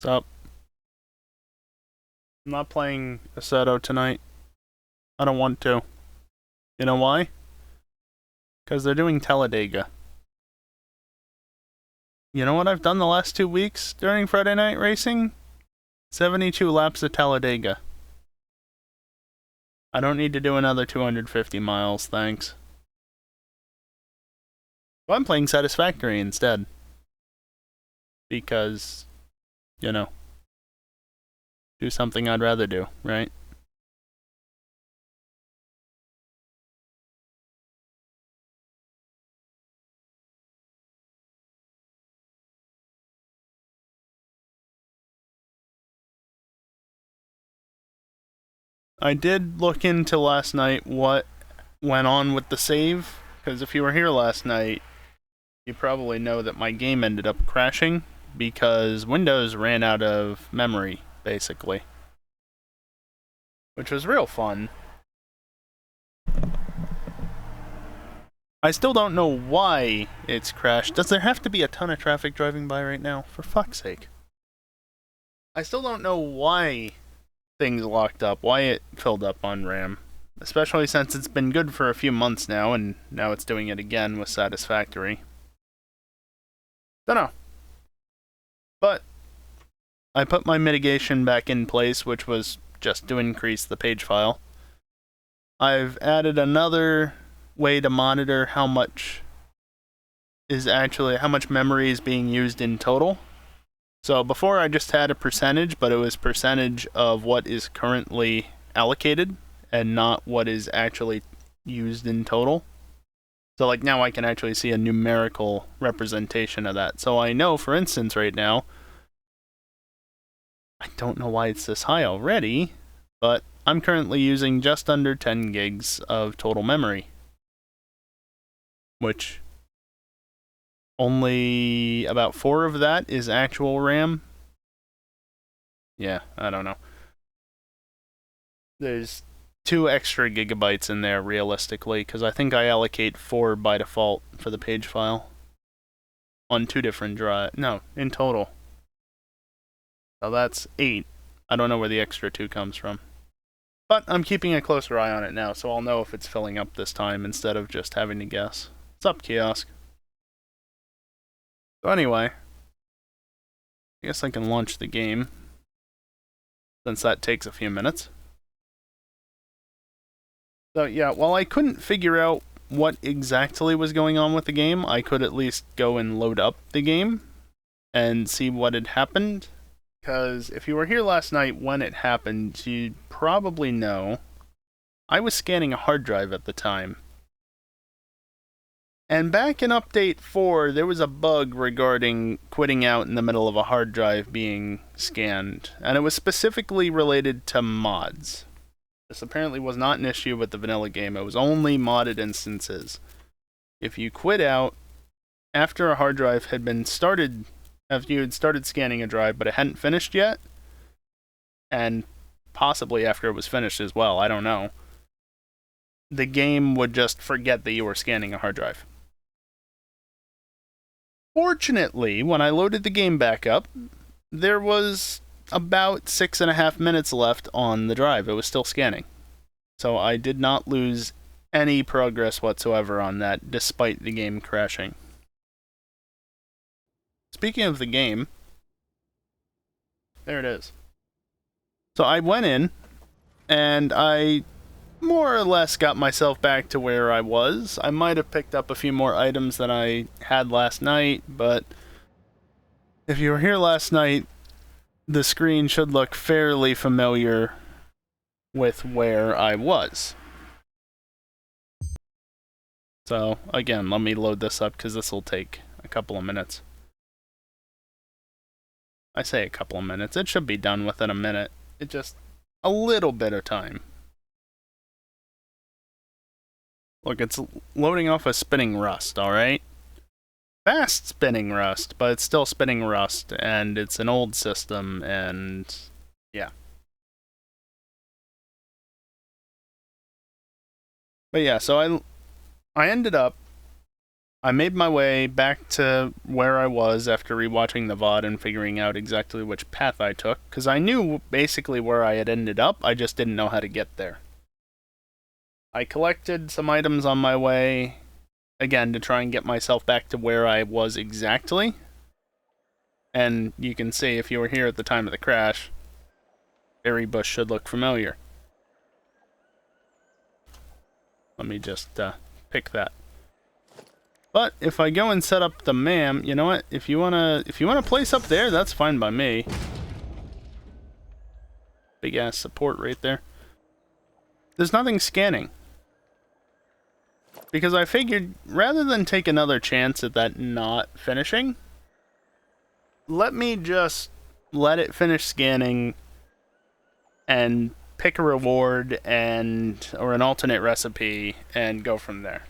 Stop. I'm not playing Assetto tonight. I don't want to. You know why? Because they're doing Talladega. You know what I've done the last 2 weeks during Friday night racing? 72 laps of Talladega. I don't need to do another 250 miles, thanks. Well, I'm playing Satisfactory instead. Because, you know, do something I'd rather do, right? I did look into last night what went on with the save, because if you were here last night, you probably know that my game ended up crashing because Windows ran out of memory, basically. Which was real fun. I still don't know why it's crashed. Does there have to be a ton of traffic driving by right now? For fuck's sake. I still don't know why things locked up, why it filled up on RAM. Especially since it's been good for a few months now, and now it's doing it again with Satisfactory. Dunno. But I put my mitigation back in place, which was just to increase the page file. I've added another way to monitor how much memory is being used in total. So before I just had a percentage, but it was percentage of what is currently allocated and not what is actually used in total. So like now I can actually see a numerical representation of that. So I know, for instance, right now, I don't know why it's this high already, but I'm currently using just under 10 gigs of total memory. Which only about 4 of that is actual RAM. Yeah, I don't know. There's 2 extra gigabytes in there, realistically, because I think I allocate 4 by default for the page file. On 2 different drives. No, in total. So that's 8. I don't know where the extra 2 comes from. But I'm keeping a closer eye on it now, so I'll know if it's filling up this time instead of just having to guess. What's up, Kiosk? So anyway, I guess I can launch the game, since that takes a few minutes. So yeah, while I couldn't figure out what exactly was going on with the game, I could at least go and load up the game and see what had happened. Because if you were here last night when it happened, you'd probably know I was scanning a hard drive at the time. And back in Update 4, there was a bug regarding quitting out in the middle of a hard drive being scanned, and it was specifically related to mods. This apparently was not an issue with the vanilla game, it was only modded instances. If you quit out after a hard drive had been started, after you had started scanning a drive but it hadn't finished yet, and possibly after it was finished as well, I don't know, the game would just forget that you were scanning a hard drive. Fortunately, when I loaded the game back up, there was about 6.5 minutes left on the drive. It was still scanning. So I did not lose any progress whatsoever on that, despite the game crashing. Speaking of the game, there it is. So I went in, and I more or less got myself back to where I was. I might have picked up a few more items than I had last night, but if you were here last night, the screen should look fairly familiar with where I was. So, again, let me load this up because this will take a couple of minutes. I say a couple of minutes. It should be done within a minute. It just a little bit of time. Look, it's loading off a spinning Rust, alright? Fast spinning Rust, but it's still spinning Rust, and it's an old system, and yeah. But yeah, so I ended up, I made my way back to where I was after rewatching the VOD and figuring out exactly which path I took, because I knew basically where I had ended up, I just didn't know how to get there. I collected some items on my way, again, to try and get myself back to where I was exactly. And you can see, if you were here at the time of the crash, berry bush should look familiar. Let me just pick that. But if I go and set up the MAM, you know what? If you wanna place up there, that's fine by me. Big ass support right there. There's nothing scanning. Because I figured, rather than take another chance at that not finishing, let me just let it finish scanning and pick a reward or an alternate recipe and go from there.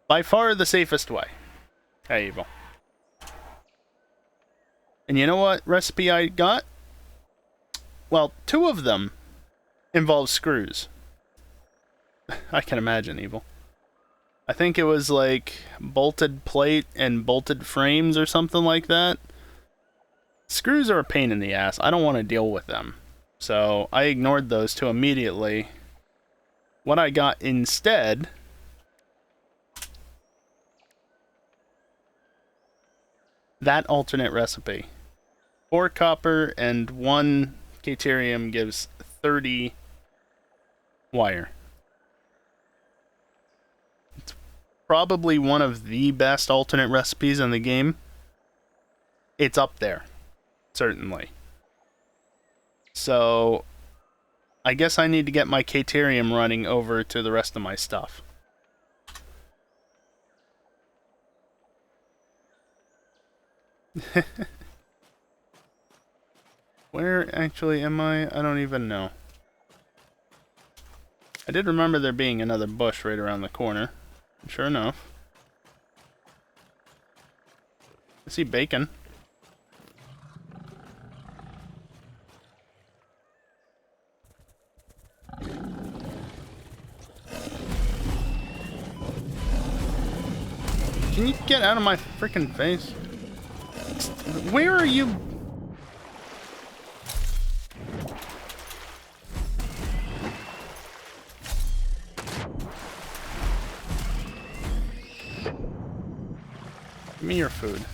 By far the safest way. Hey, Evil. And you know what recipe I got? Well, 2 of them involve screws. I can imagine, Evil. I think it was like bolted plate and bolted frames or something like that. Screws are a pain in the ass. I don't want to deal with them. So I ignored those 2 immediately. What I got instead... that alternate recipe. 4 copper and 1 Caterium gives 30 wire. It's probably one of the best alternate recipes in the game. It's up there, certainly. So, I guess I need to get my Caterium running over to the rest of my stuff. Where actually am I? I don't even know. I did remember there being another bush right around the corner. Sure enough. I see bacon. Can you get out of my freaking face? Where are you? Give me your food.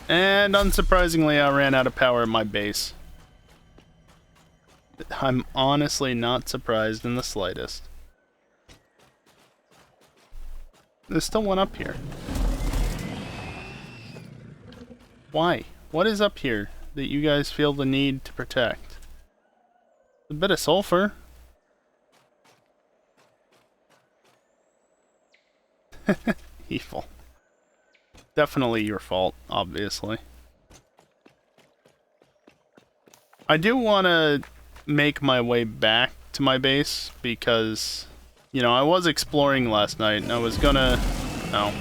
And unsurprisingly, I ran out of power at my base. I'm honestly not surprised in the slightest. There's still one up here. Why? What is up here that you guys feel the need to protect? A bit of sulfur. Evil. Definitely your fault, obviously. I do want to make my way back to my base because, you know, I was exploring last night and I was gonna... Oh.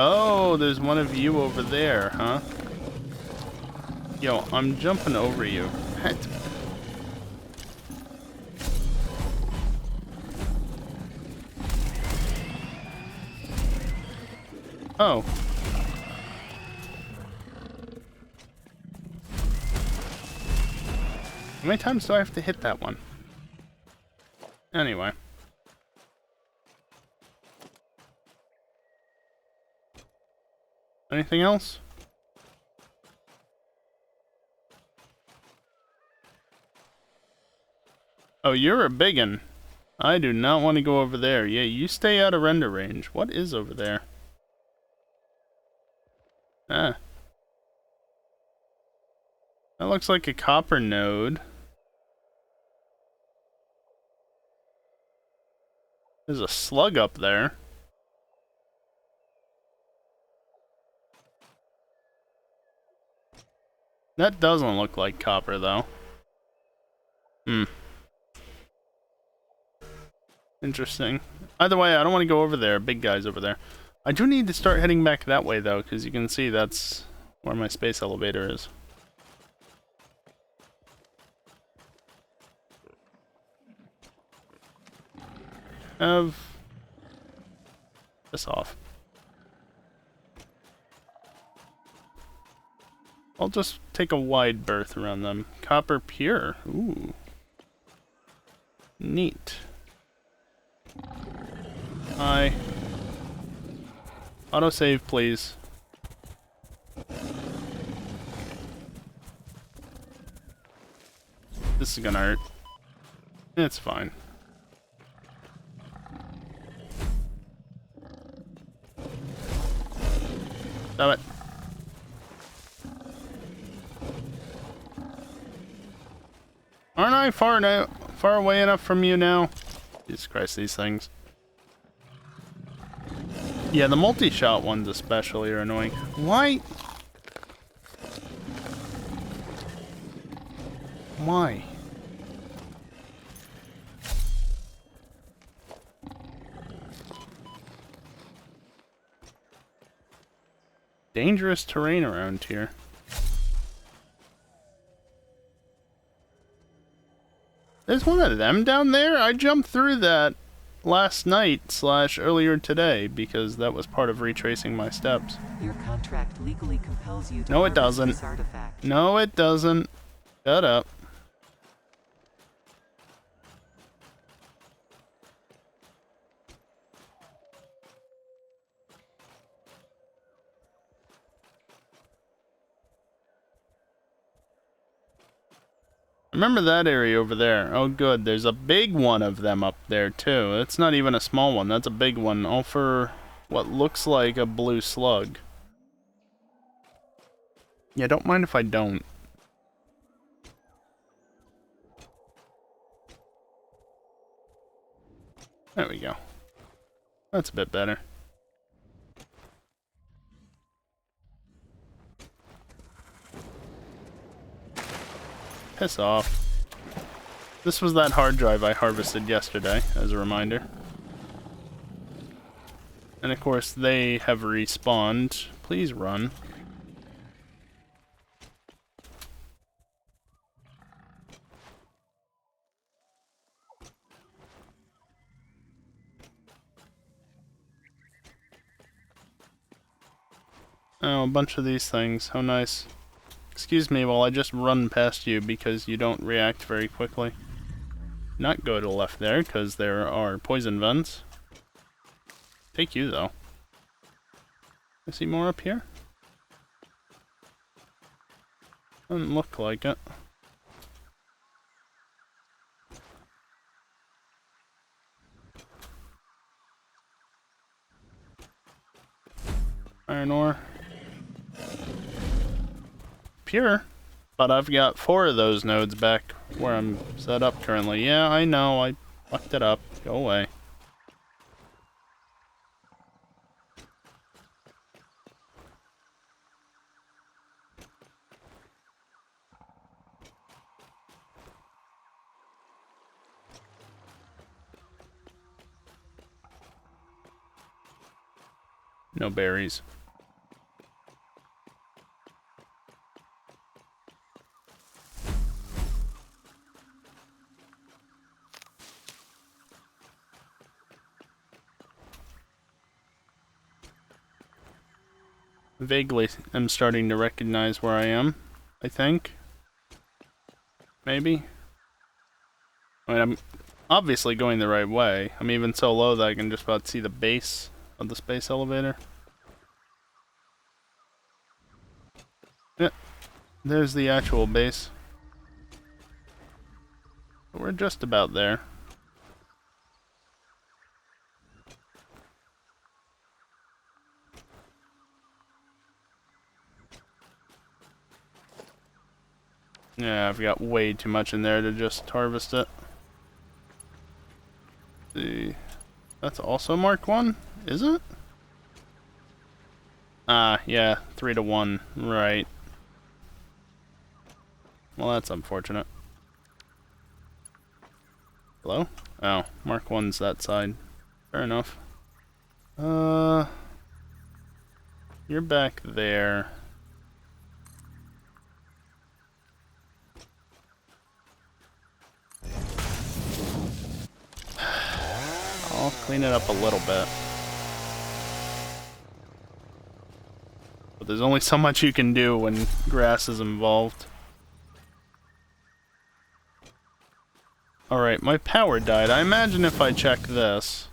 Oh, there's one of you over there, huh? Yo, I'm jumping over you. Oh. How many times do I have to hit that one? Anyway. Anything else? Oh, you're a biggin. I do not want to go over there. Yeah, you stay out of render range. What is over there? Ah. That looks like a copper node. There's a slug up there. That doesn't look like copper, though. Hmm. Interesting. Either way, I don't want to go over there. Big guy's over there. I do need to start heading back that way, though, because you can see that's where my space elevator is. have this off. I'll just take a wide berth around them. Copper pure. Ooh. Neat. Hi. Autosave, please. This is gonna hurt. It's fine. Stop it. Aren't I far away enough from you now? Jesus Christ, these things. Yeah, the multi-shot ones especially are annoying. Why? Why? Dangerous terrain around here. There's one of them down there? I jumped through that last night / earlier today because that was part of retracing my steps. Your contract legally compels you to No, it doesn't. this artifact. No, it doesn't. Shut up. Remember that area over there. Oh good, there's a big one of them up there too. It's not even a small one, that's a big one. All for what looks like a blue slug. Yeah, don't mind if I don't. There we go. That's a bit better. Piss off. This was that hard drive I harvested yesterday, as a reminder. And of course, they have respawned. Please run. Oh, a bunch of these things. How nice. Excuse me while I just run past you because you don't react very quickly. Not go to the left there because there are poison vents. Take you though. I see more up here? Doesn't look like it. Iron ore. Pure, but I've got 4 of those nodes back where I'm set up currently. Yeah, I know, I fucked it up. Go away. No berries. Vaguely am starting to recognize where I am, I think. Maybe? I mean, I'm obviously going the right way. I'm even so low that I can just about see the base of the space elevator. Yeah, there's the actual base. We're just about there. Yeah, I've got way too much in there to just harvest it. See, that's also Mark 1, is it? Ah, yeah, 3 to 1, right. Well, that's unfortunate. Hello? Oh, Mark 1's that side. Fair enough. You're back there. I'll clean it up a little bit. But there's only so much you can do when grass is involved. Alright, my power died. I imagine if I check this...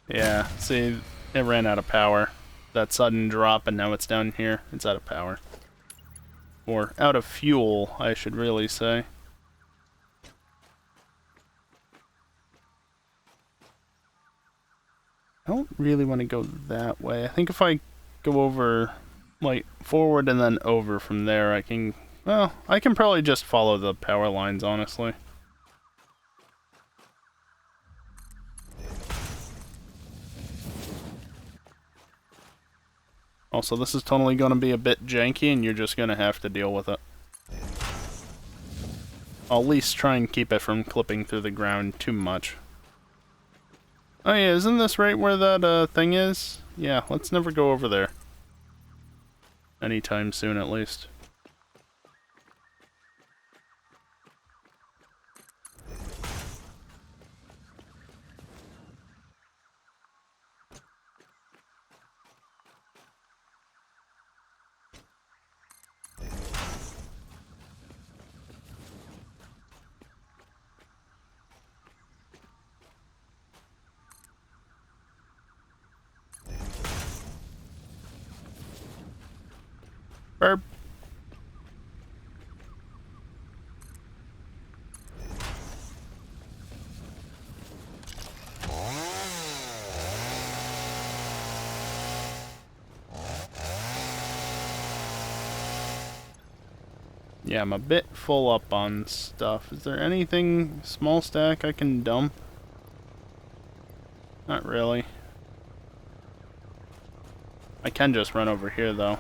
Yeah, see, it ran out of power. That sudden drop, and now it's down here. It's out of power. Or out of fuel, I should really say. I don't really want to go that way. I think if I go over, like, forward and then over from there, I can... Well, I can probably just follow the power lines, honestly. Also, this is totally going to be a bit janky, and you're just going to have to deal with it. I'll at least try and keep it from clipping through the ground too much. Oh yeah, isn't this right where that thing is? Yeah, let's never go over there. Anytime soon, at least. Burp. Yeah, I'm a bit full up on stuff. Is there anything small stack I can dump? Not really. I can just run over here, though.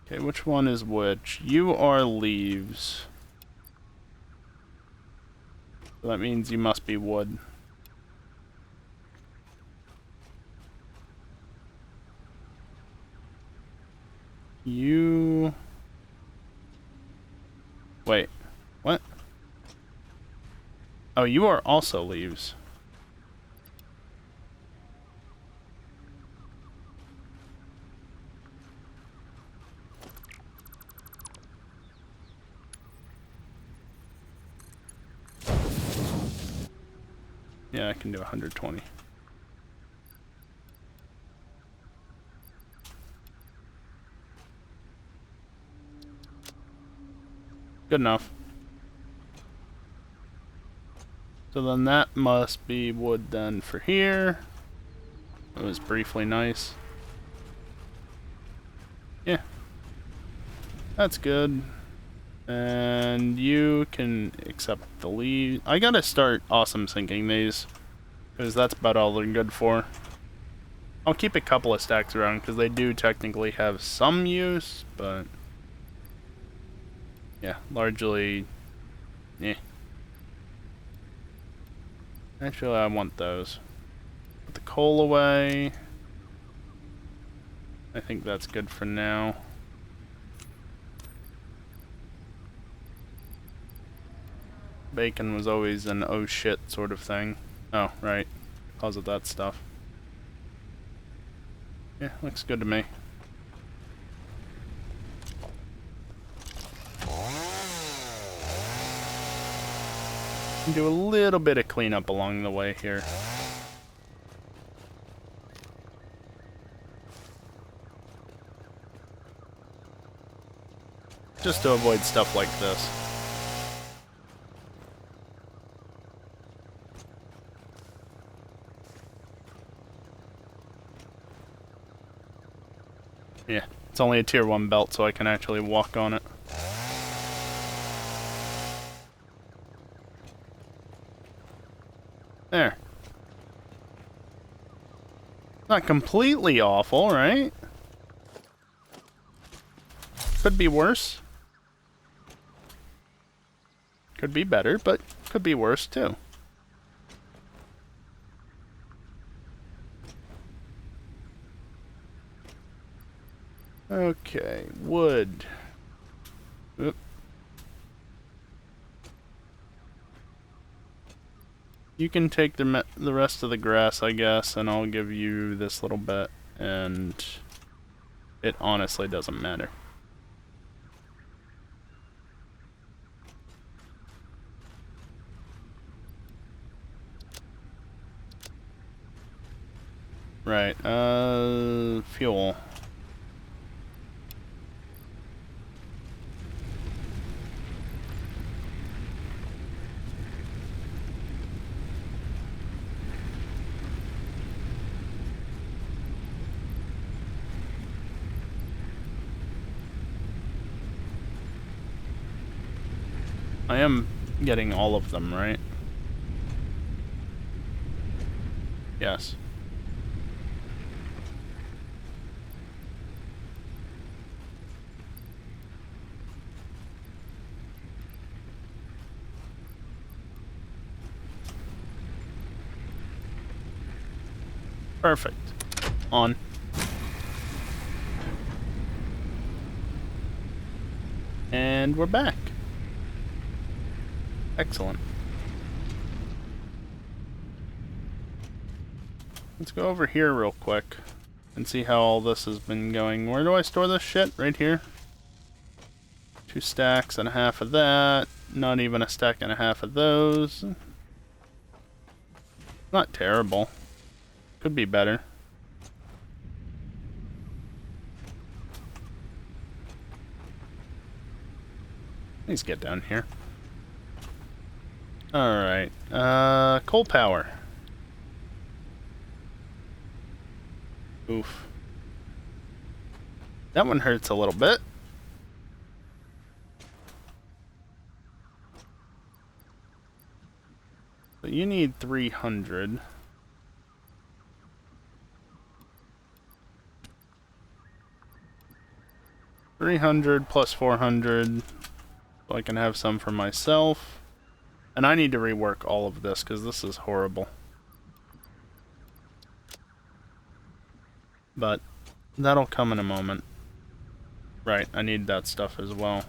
Okay, which one is which? You are leaves. So that means you must be wood. You... Wait, what? Oh, you are also leaves. Yeah, I can do 120. Good enough. So then that must be wood then for here. It was briefly nice. Yeah. That's good. And you can accept the lead. I gotta start awesome syncing these, because that's about all they're good for. I'll keep a couple of stacks around, because they do technically have some use, but... Yeah, largely... Yeah. Actually, I want those. Put the coal away. I think that's good for now. Bacon was always an oh shit sort of thing. Oh, right. Because of that stuff. Yeah, looks good to me. Do a little bit of cleanup along the way here. Just to avoid stuff like this. Yeah, it's only a tier 1 belt, so I can actually walk on it. There. Not completely awful, right? Could be worse. Could be better, but could be worse too. Okay, wood. Oop, You can take the rest of the grass, I guess, and I'll give you this little bit, and it honestly doesn't matter. Right, fuel. I am getting all of them, right? Yes. Perfect. On. And we're back. Excellent. Let's go over here real quick and see how all this has been going. Where do I store this shit? Right here? 2 stacks and a half of that. Not even a stack and a half of those. Not terrible. Could be better. Please get down here. Alright. Coal power. Oof. That one hurts a little bit. But you need 300. $300 plus 400. So I can have some for myself. And I need to rework all of this because this is horrible. But that'll come in a moment. Right, I need that stuff as well.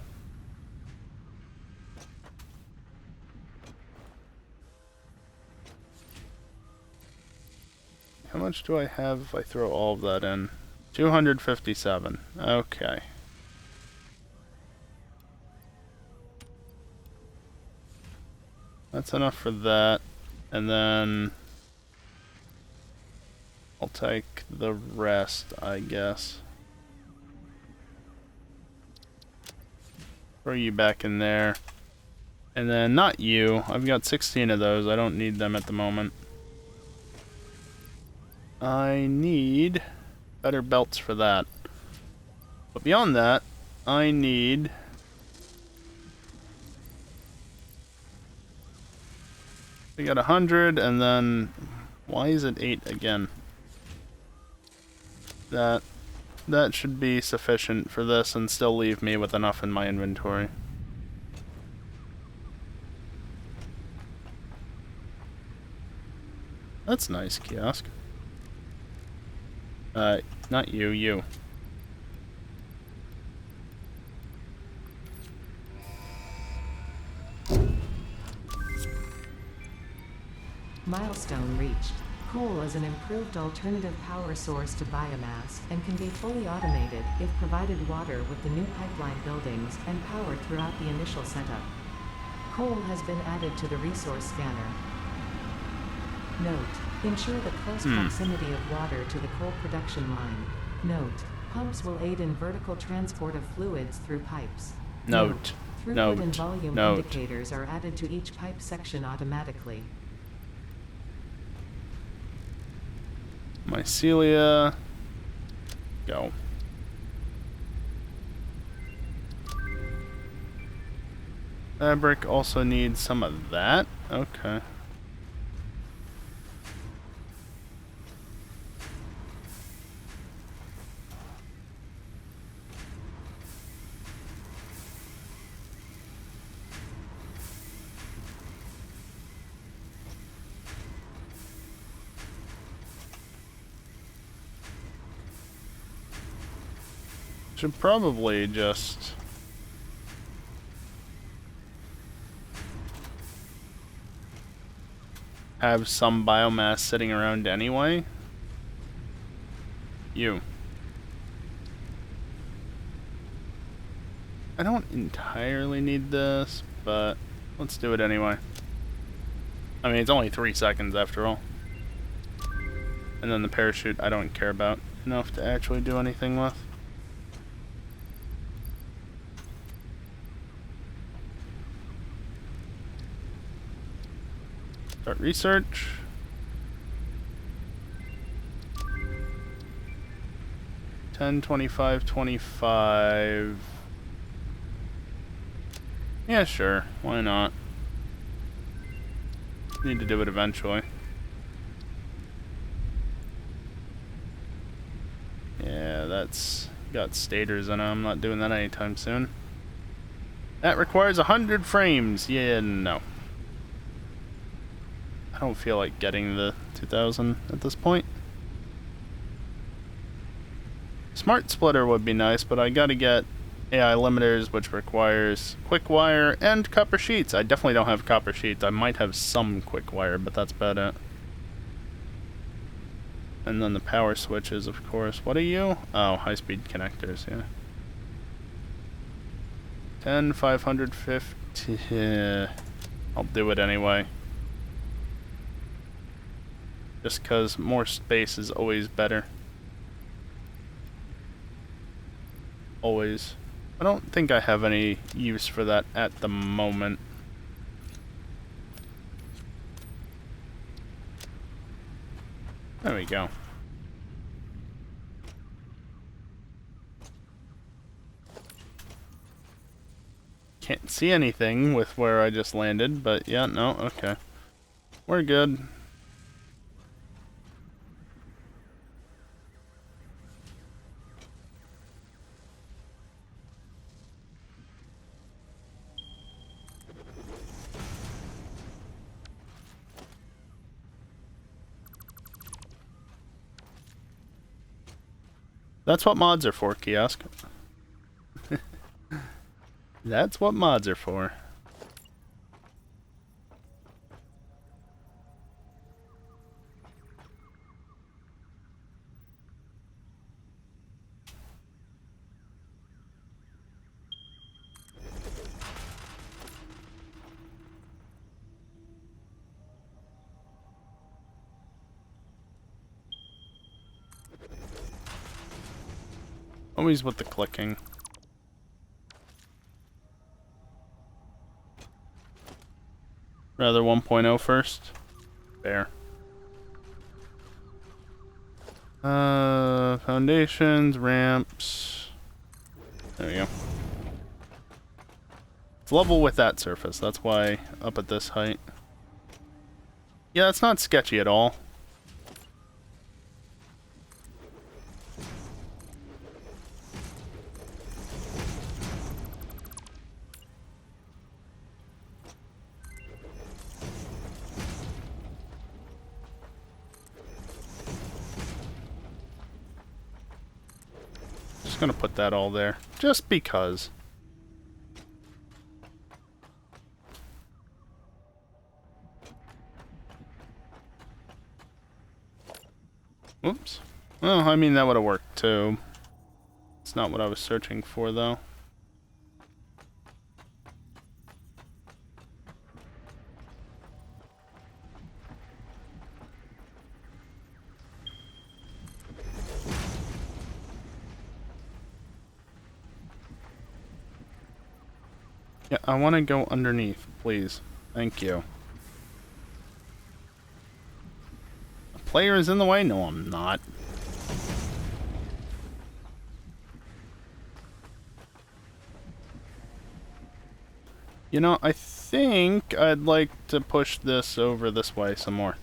How much do I have if I throw all of that in? 257. Okay. That's enough for that. And then I'll take the rest, I guess. Throw you back in there. And then not you. I've got 16 of those. I don't need them at the moment. I need better belts for that. But beyond that, I need... We got 100, and then... Why is it 8 again? That should be sufficient for this and still leave me with enough in my inventory. That's nice, kiosk. Not you, you. Milestone reached. Coal is an improved alternative power source to biomass and can be fully automated if provided water with the new pipeline buildings and power throughout the initial setup. Coal has been added to the resource scanner. Note: ensure the close proximity of water to the coal production line. Note: pumps will aid in vertical transport of fluids through pipes. Note. Throughput and volume indicators are added to each pipe section automatically. Mycelia. Go. Fabric also needs some of that. Okay. Should probably just... have some biomass sitting around anyway. You. I don't entirely need this, but let's do it anyway. I mean, it's only 3 seconds after all. And then the parachute I don't care about enough to actually do anything with. Start research. $10, $25, $25. Yeah, sure. Why not? Need to do it eventually. Yeah, that's got stators in it. I'm not doing that anytime soon. That requires 100 frames. Yeah, no. I don't feel like getting the 2000 at this point. Smart splitter would be nice, but I gotta get AI limiters, which requires quick wire and copper sheets. I definitely don't have copper sheets. I might have some quick wire, but that's about it. And then the power switches, of course. What are you? Oh, high-speed connectors, yeah. 10, 550. I'll do it anyway. Just because more space is always better. Always. I don't think I have any use for that at the moment. There we go. Can't see anything with where I just landed, but yeah, no, okay. We're good. That's what mods are for, Kiosk. That's what mods are for. Always with the clicking. Rather 1.0 first. Fair. Foundations, ramps. There we go. It's level with that surface. That's why up at this height. Yeah, it's not sketchy at all. Just gonna put that all there. Just because. Whoops. Well, I mean, that would have worked too. It's not what I was searching for, though. Yeah, I want to go underneath, please. Thank you. A player is in the way? No, I'm not. You know, I think I'd like to push this over this way some more.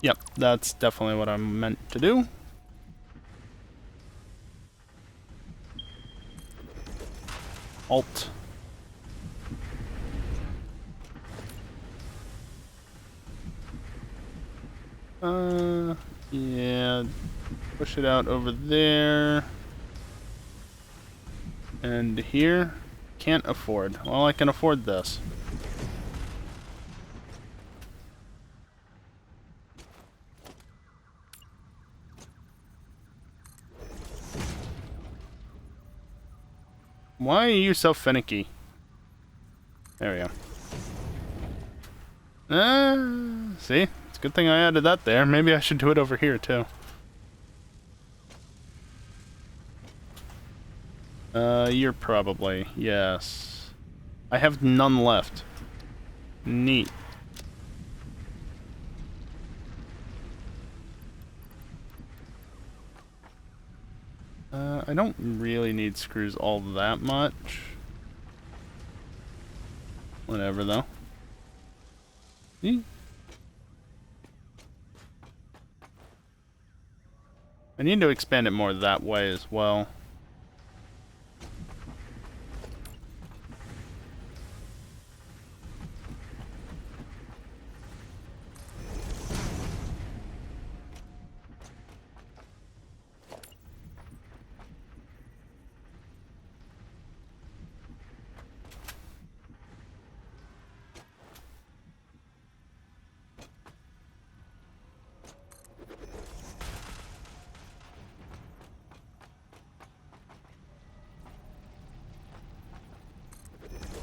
Yep, that's definitely what I'm meant to do. Alt. Yeah. Push it out over there. And here. Can't afford. Well, I can afford this. Why are you so finicky? There we go. See? It's a good thing I added that there. Maybe I should do it over here, too. You're probably... Yes. I have none left. Neat. I don't really need screws all that much. Whatever, though. I need to expand it more that way as well.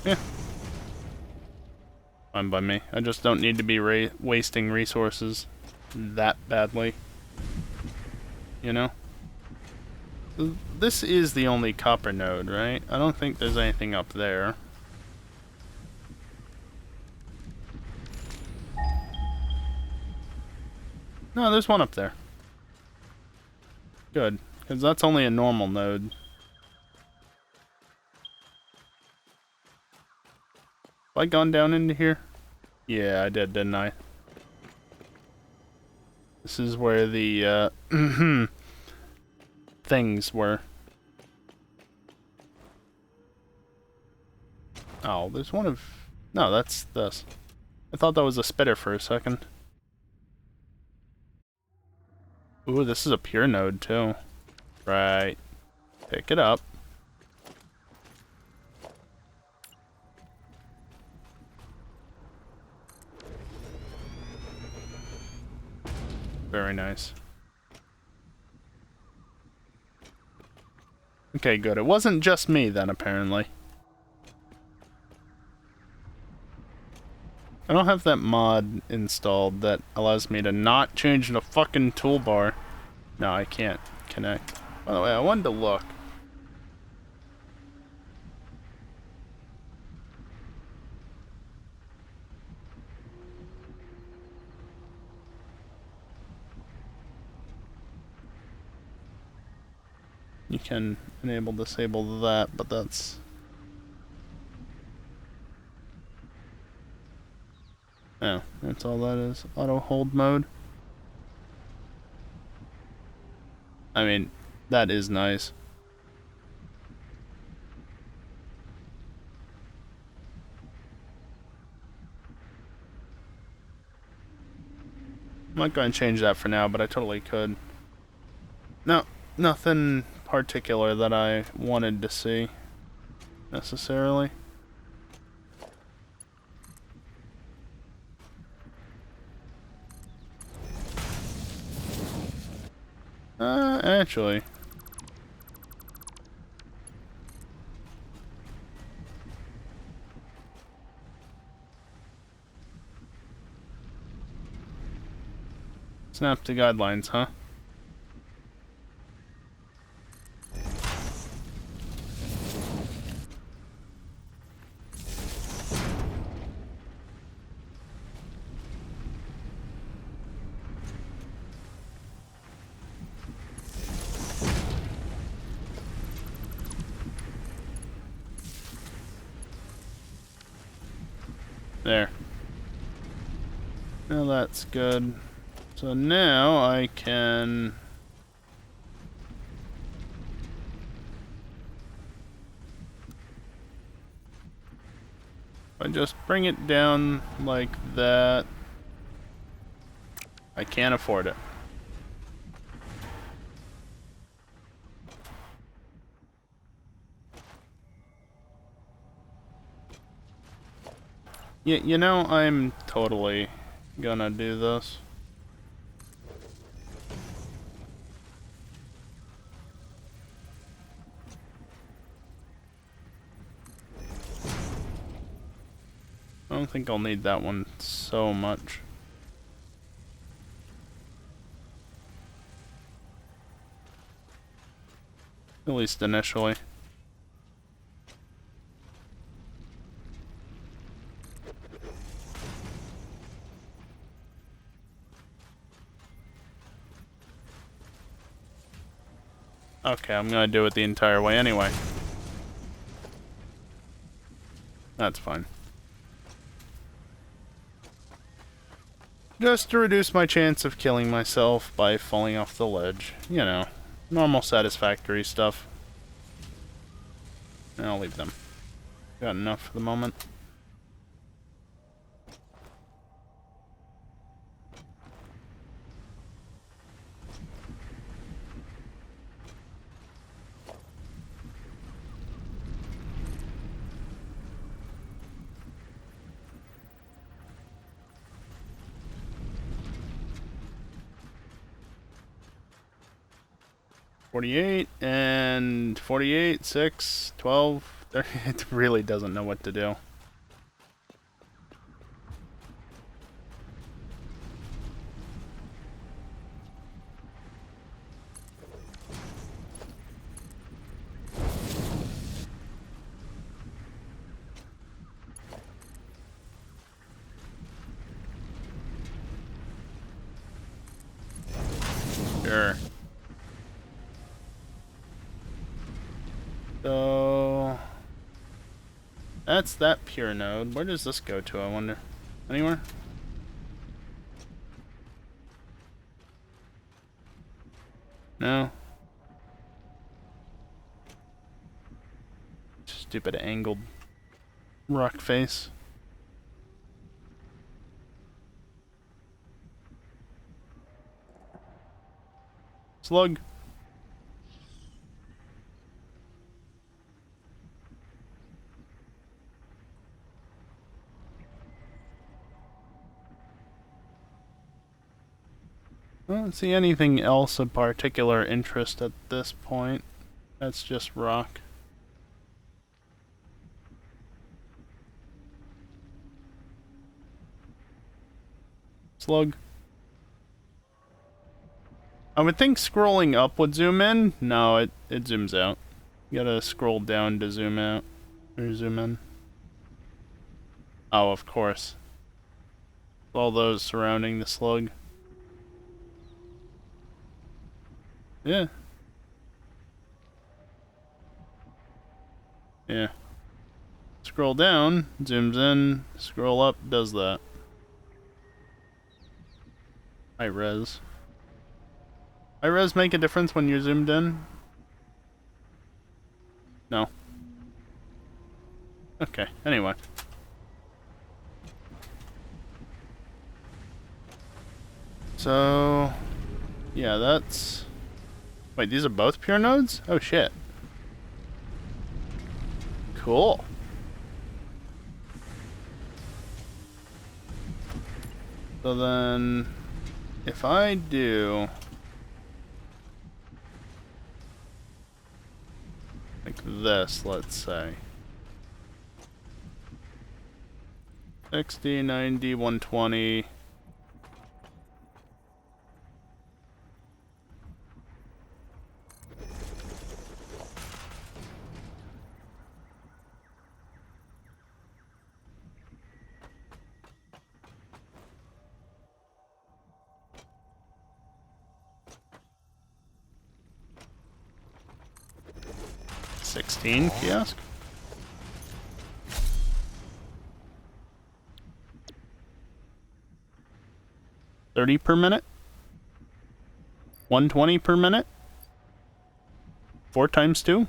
Yeah. Fine by me. I just don't need to be wasting resources that badly. You know? This is the only copper node, right? I don't think there's anything up there. No, there's one up there. Good, because that's only a normal node. Have I gone down into here? Yeah, I did, didn't I? This is where the, things were. Oh, there's one of... No, that's this. I thought that was a spitter for a second. Ooh, this is a pure node, too. Right. Pick it up. Very nice. Okay, good. It wasn't just me then, apparently. I don't have that mod installed that allows me to not change the fucking toolbar. No, I can't connect. By the way, I wanted to look. You can enable, disable that, but that's... Oh, that's all that is. Auto hold mode. I mean, that is nice. I'm not going to change that for now, but I totally could. No, nothing particular that I wanted to see, necessarily. Actually. Snap to guidelines, huh? There. Now that's good. So now I can... If I just bring it down like that, I can't afford it. You know, I'm totally gonna do this. I don't think I'll need that one so much. At least initially. Okay, I'm gonna do it the entire way anyway. That's fine. Just to reduce my chance of killing myself by falling off the ledge. You know, normal satisfactory stuff. And I'll leave them. Got enough for the moment. $48 and 48, 6, 12, 30. It really doesn't know what to do. Sure. So that's that pure node. Where does this go to, I wonder? Anywhere? No. Stupid angled rock face. Slug. I don't see anything else of particular interest at this point. That's just rock. Slug. I would think scrolling up would zoom in. No, it zooms out. You gotta scroll down to zoom out. Or zoom in. Oh, of course. All those surrounding the slug. Yeah. Yeah. Scroll down, zooms in. Scroll up, does that. High res. High res make a difference when you're zoomed in? No. Okay, anyway. So, yeah, that's... Wait, these are both pure nodes? Oh shit. Cool. So then, if I do... like this, let's say. 60, 90, 120... 16 kiosk. $30 per minute. 120 per minute. 4 times 2.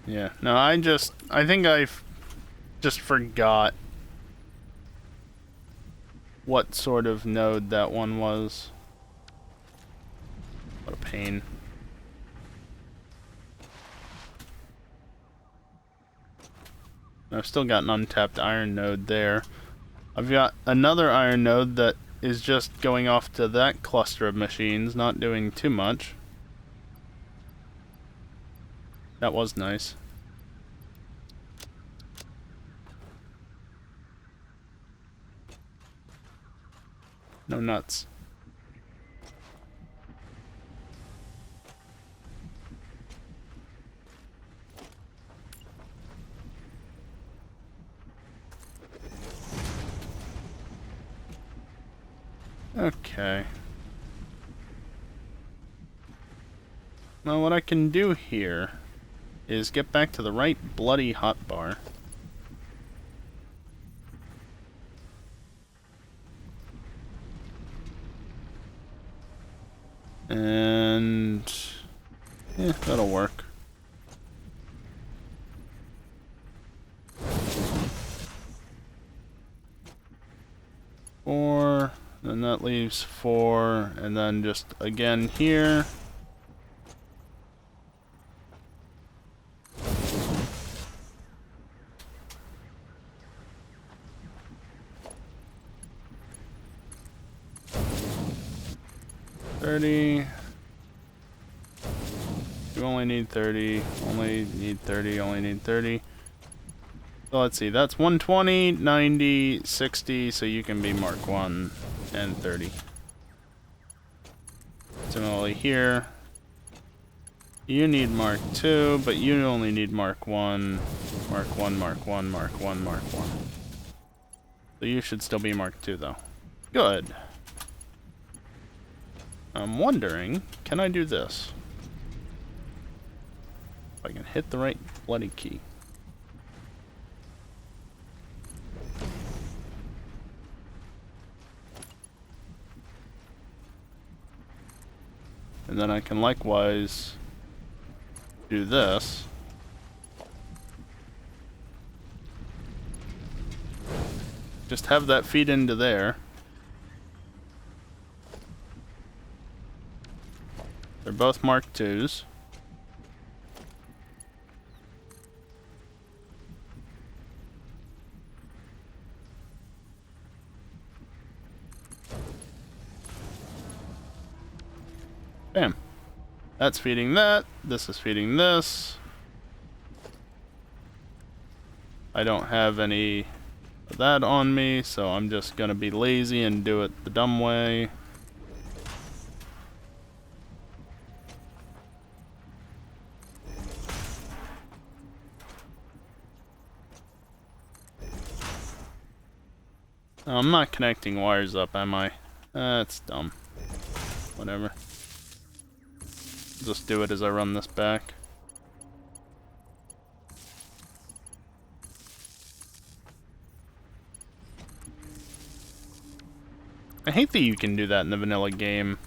Yeah, no, I think I've Just forgot what sort of node that one was. What a pain. I've still got an untapped iron node there. I've got another iron node that is just going off to that cluster of machines, not doing too much. That was nice. No nuts. Okay. Now what I can do here is get back to the right bloody hotbar. And yeah, that'll work. Four, then that leaves 4, and then just again here. You only need 30, only need 30, only need 30. So let's see, that's 120, 90, 60, so you can be Mark 1 and 30. Similarly here, you need Mark 2, but you only need Mark 1, Mark 1, Mark 1, Mark 1, Mark 1. So you should still be Mark 2 though. Good. I'm wondering, can I do this? If I can hit the right bloody key. And then I can likewise do this. Just have that feed into there. They're both Mark 2s. Bam. That's feeding that. This is feeding this. I don't have any of that on me, so I'm just gonna be lazy and do it the dumb way. I'm not connecting wires up, am I? That's dumb. Whatever. Just do it as I run this back. I hate that you can do that in the vanilla game,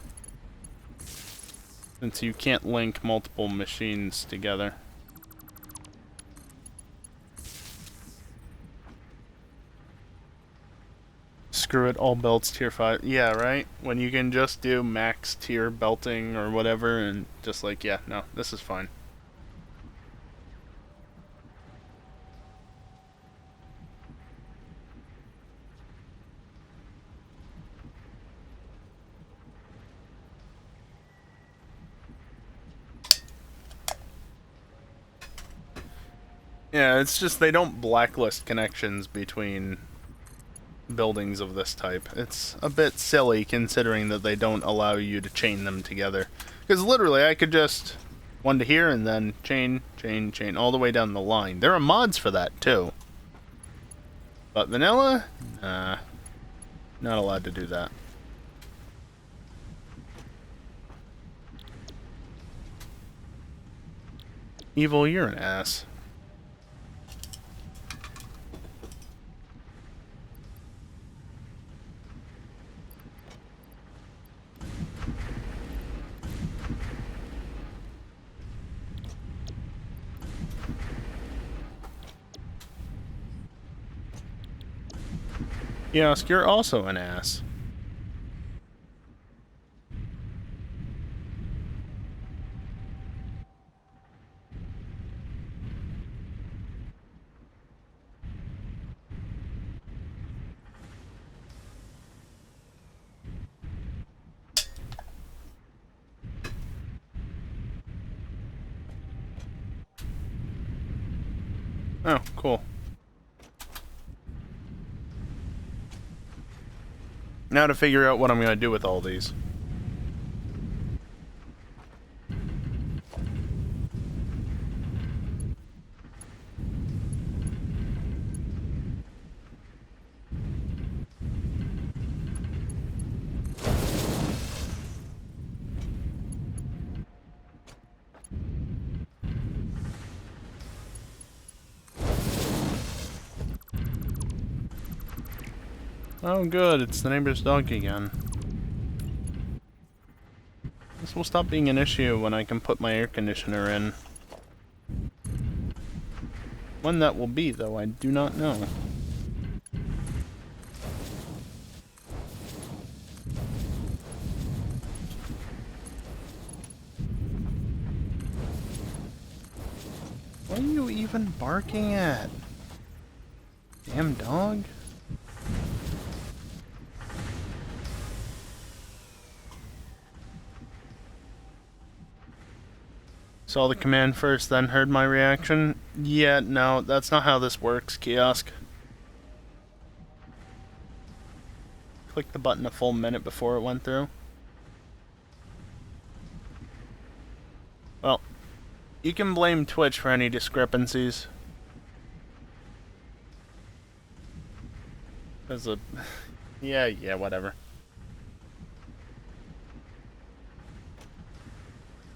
since you can't link multiple machines together. Screw it, all belts tier 5. Yeah, right? When you can just do max tier belting or whatever and just like, yeah, no, this is fine. Yeah, it's just they don't blacklist connections between buildings of this type. It's a bit silly considering that they don't allow you to chain them together. Because literally I could just one to here and then chain, chain, chain all the way down the line. There are mods for that too. But vanilla? Nah. Not allowed to do that. Evil, you're an ass. Kiosk, you're also an ass. Oh, cool. Now to figure out what I'm gonna do with all these. Oh good, it's the neighbor's dog again. This will stop being an issue when I can put my air conditioner in. When that will be, though, I do not know. What are you even barking at? Damn dog? Saw the command first, then heard my reaction? Yeah, no, that's not how this works, Kiosk. Click the button a full minute before it went through. Well, you can blame Twitch for any discrepancies. There's a... yeah, whatever.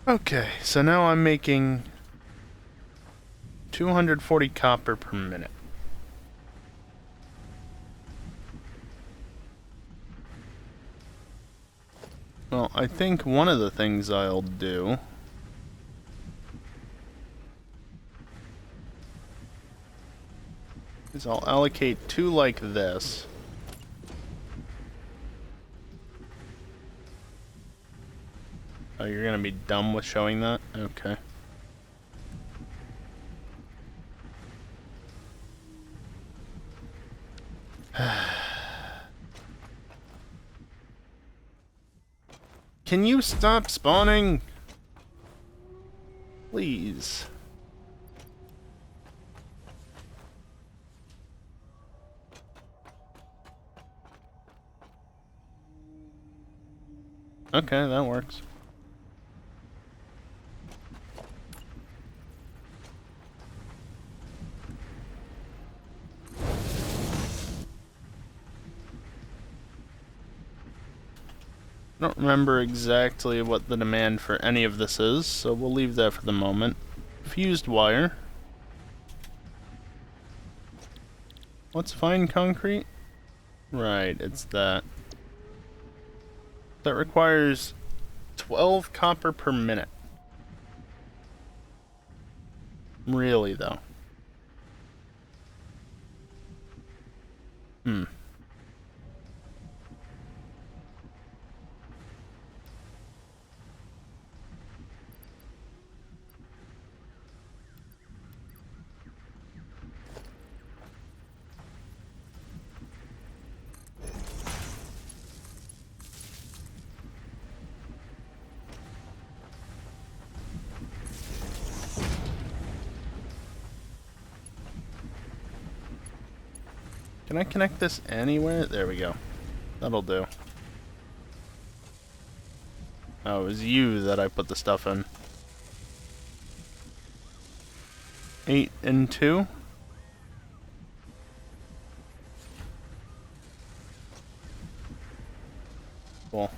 Okay, so now I'm making 240 copper per minute. Well, I think one of the things I'll do is I'll allocate 2 like this. Oh, you're gonna be dumb with showing that? Okay. Can you stop spawning? Please. Okay, that works. I don't remember exactly what the demand for any of this is, so we'll leave that for the moment. Fused wire. What's fine concrete? Right, it's that. That requires 12 copper per minute. Really, though. Can I connect this anywhere? There we go. That'll do. Oh, it was you that I put the stuff in. 8 and 2? Cool.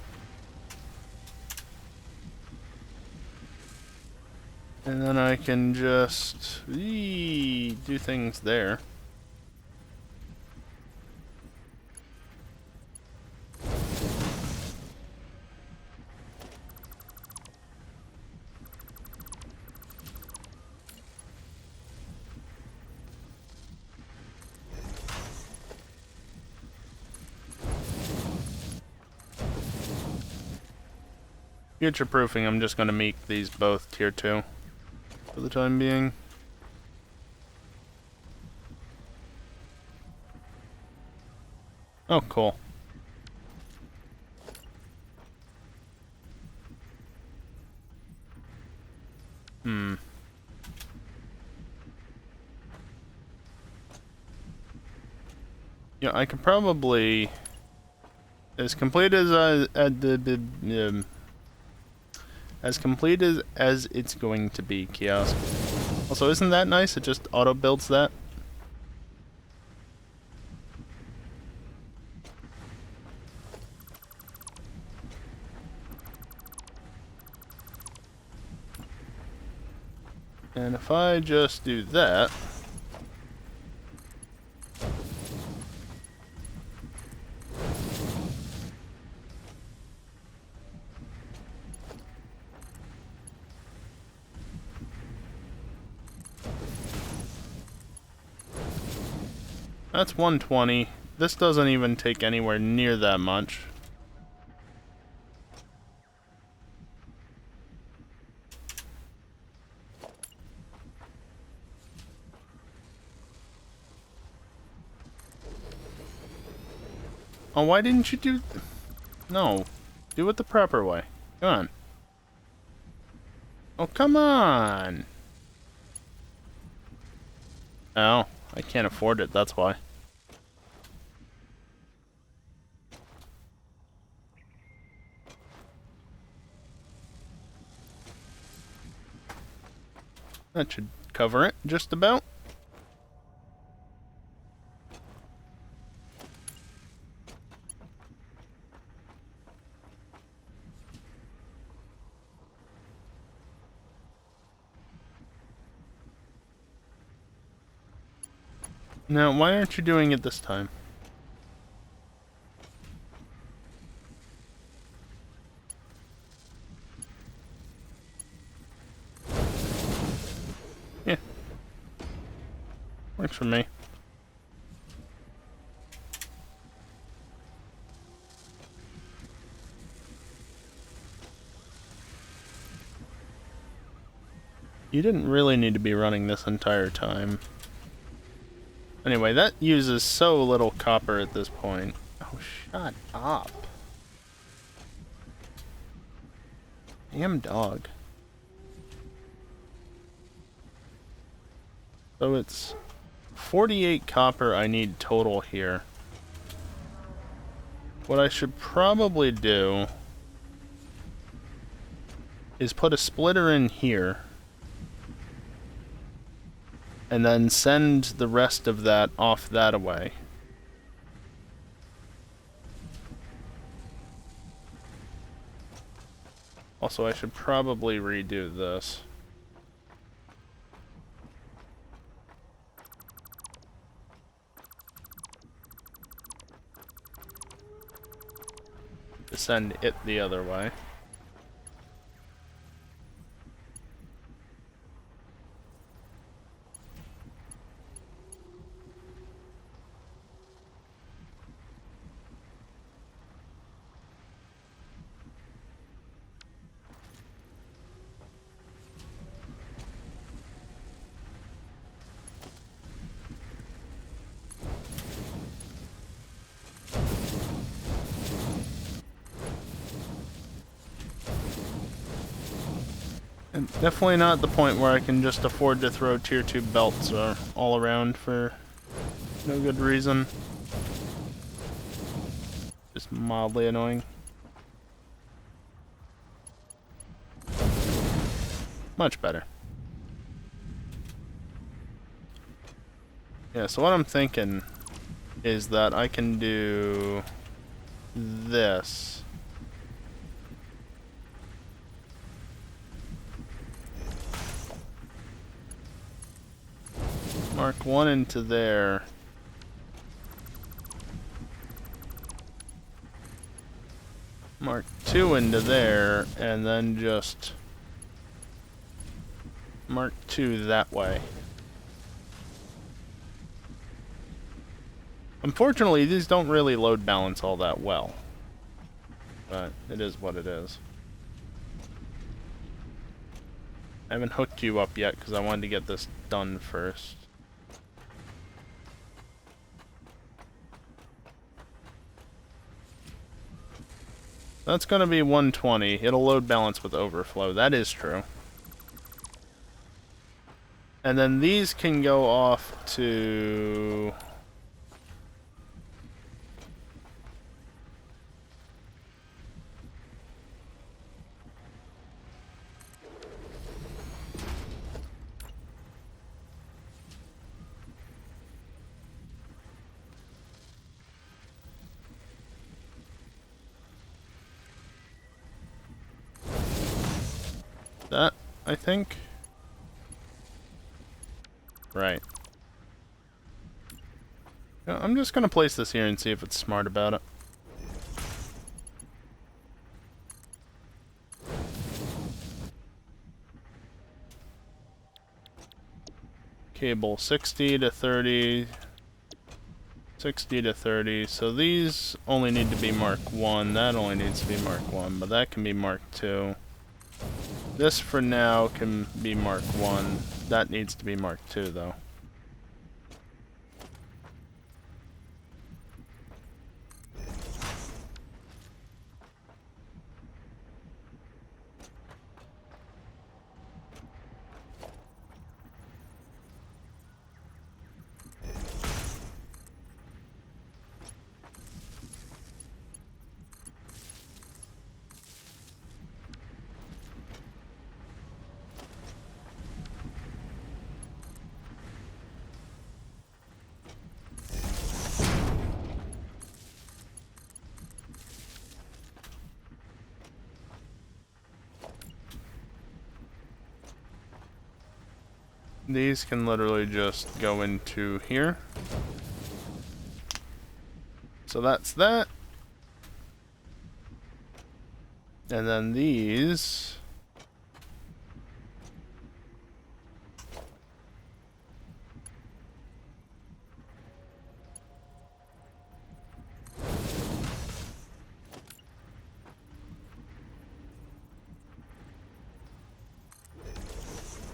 And then I can just do things there. future proofing, I'm just going to make these both tier 2 for the time being. Oh, cool. Yeah, I could probably, as complete as as complete as it's going to be, kiosk. Also, isn't that nice? It just auto builds that. And if I just do that, that's 120. This doesn't even take anywhere near that much. Oh, why didn't you do... No. Do it the proper way. Come on. Oh, come on! Oh, I can't afford it, that's why. That should cover it, just about. Now, why aren't you doing it this time? Yeah. Works for me. You didn't really need to be running this entire time. Anyway, that uses so little copper at this point. Oh, shut up. Damn dog. So it's 48 copper I need total here. What I should probably do is put a splitter in here and then send the rest of that off that away. Also, I should probably redo this. To send it the other way. And definitely not the point where I can just afford to throw tier 2 belts all around for no good reason. Just mildly annoying. Much better. Yeah, so what I'm thinking is that I can do this. Mark 1 into there. Mark 2 into there, and then just Mark 2 that way. Unfortunately, these don't really load balance all that well. But it is what it is. I haven't hooked you up yet because I wanted to get this done first. That's going to be 120. It'll load balance with overflow. That is true. And then these can go off to... that, I think. Right. I'm just gonna place this here and see if it's smart about it. Cable 60 to 30. 60 to 30. So these only need to be Mark 1. That only needs to be Mark 1, but that can be Mark 2. This for now can be Mark 1. That needs to be Mark 2 though. These can literally just go into here. So that's that. And then these...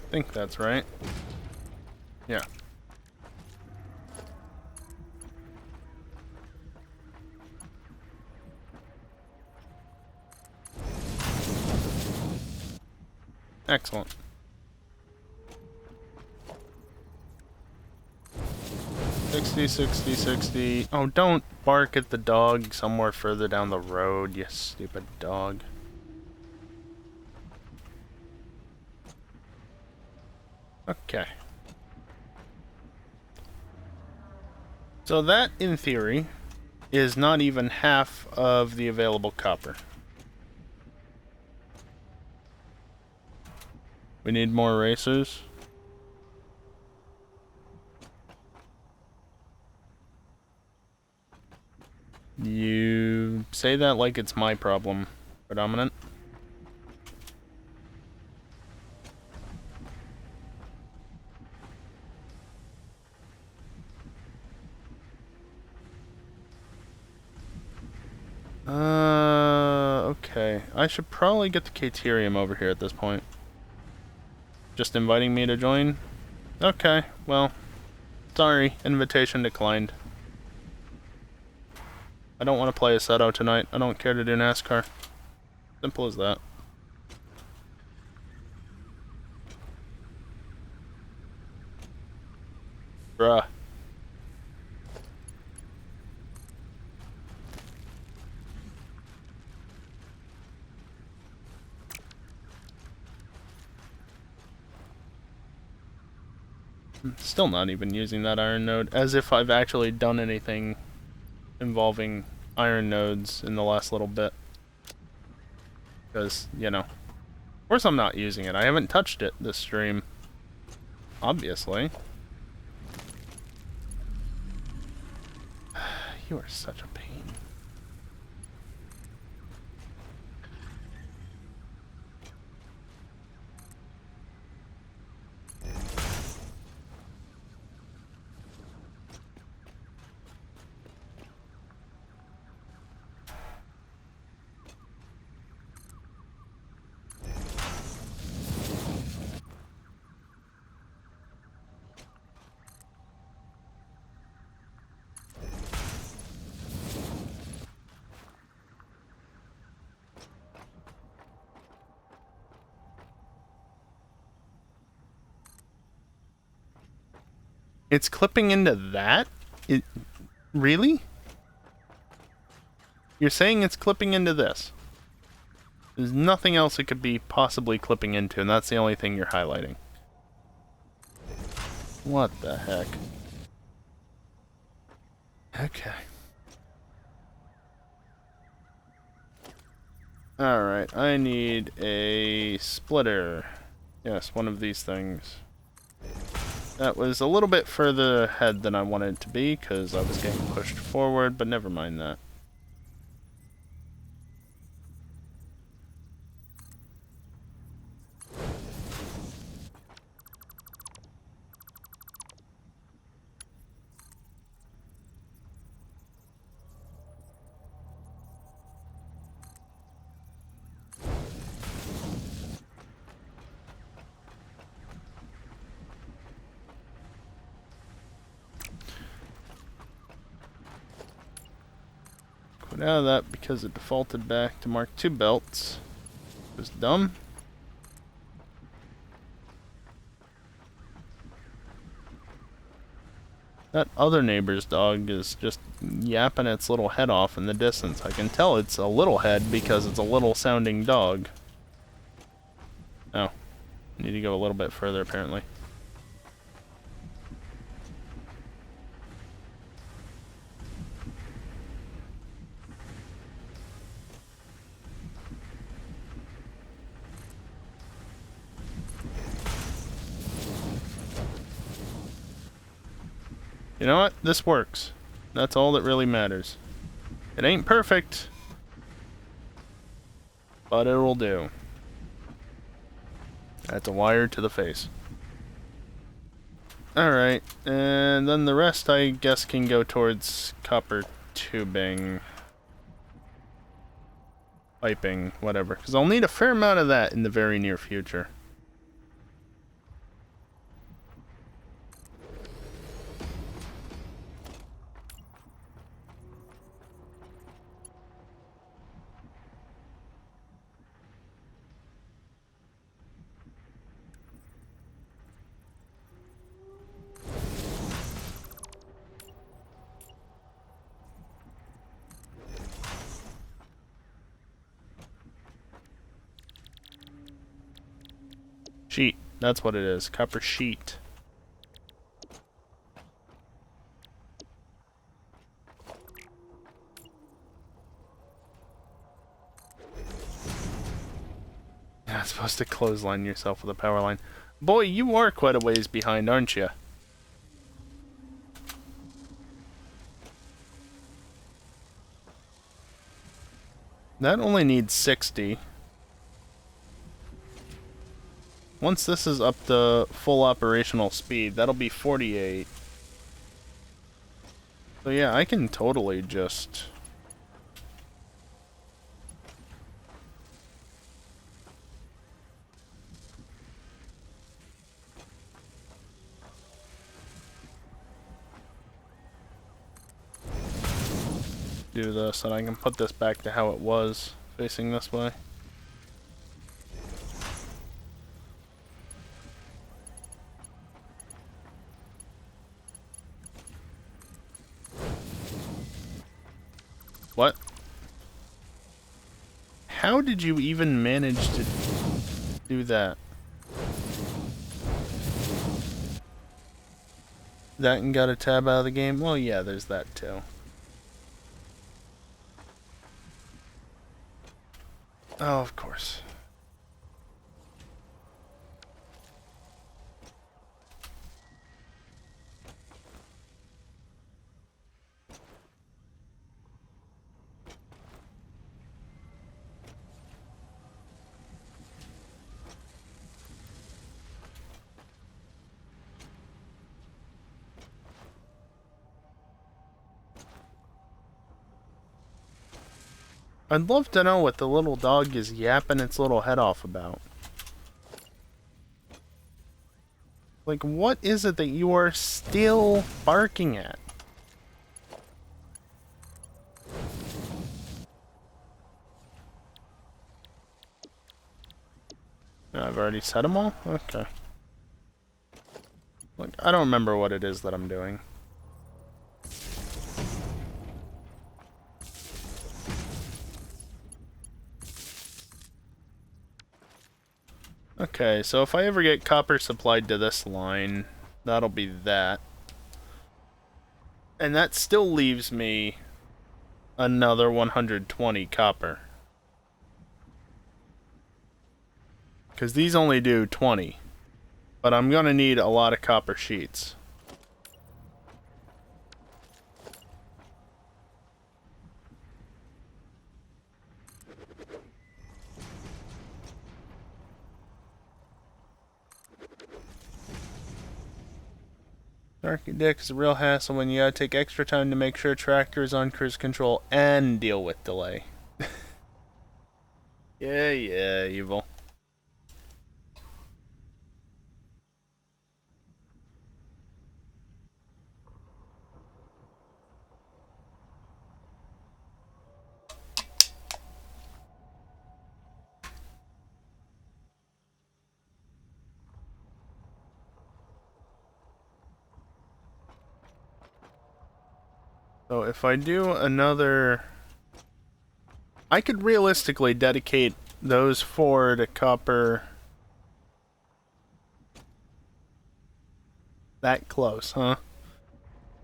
I think that's right. Yeah. Excellent. 60, 60, 60. Oh, don't bark at the dog somewhere further down the road, you stupid dog. Okay. So that, in theory, is not even half of the available copper. We need more racers. You say that like it's my problem, Predominant. Okay. I should probably get the Caterium over here at this point. Just inviting me to join? Okay, well, sorry, invitation declined. I don't want to play Assetto tonight. I don't care to do NASCAR. Simple as that. Bruh. I'm still not even using that iron node, as if I've actually done anything involving iron nodes in the last little bit. Because, you know, of course I'm not using it. I haven't touched it this stream. Obviously. You are such a pain. It's clipping into that? It really? You're saying it's clipping into this? There's nothing else it could be possibly clipping into, and that's the only thing you're highlighting. What the heck? Okay. Alright, I need a splitter. Yes, one of these things. That was a little bit further ahead than I wanted it to be, because I was getting pushed forward, but never mind that. Quit out of that because it defaulted back to Mark II belts. It was dumb. That other neighbor's dog is just yapping its little head off in the distance. I can tell it's a little head because it's a little sounding dog. Oh. Need to go a little bit further apparently. You know what? This works. That's all that really matters. It ain't perfect, but it'll do. That's a wire to the face. Alright, and then the rest I guess can go towards copper tubing. Piping, whatever. Because I'll need a fair amount of that in the very near future. Sheet. That's what it is. Copper sheet. You're not supposed to clothesline yourself with a power line. Boy, you are quite a ways behind, aren't you? That only needs 60. Once this is up to full operational speed, that'll be 48. So yeah, I can totally just... do this, and I can put this back to how it was, facing this way. What? How did you even manage to do that? That and got a tab out of the game? Well, yeah, there's that too. Oh, of course. I'd love to know what the little dog is yapping its little head off about. Like, what is it that you are still barking at? I've already set them all? Okay. Like, I don't remember what it is that I'm doing. Okay, so if I ever get copper supplied to this line, that'll be that. And that still leaves me another 120 copper. Because these only do 20. But I'm going to need a lot of copper sheets. Darky Dick is a real hassle when you gotta take extra time to make sure tractor is on cruise control and deal with delay. Yeah, evil. So if I do another... I could realistically dedicate those 4 to copper... That close, huh?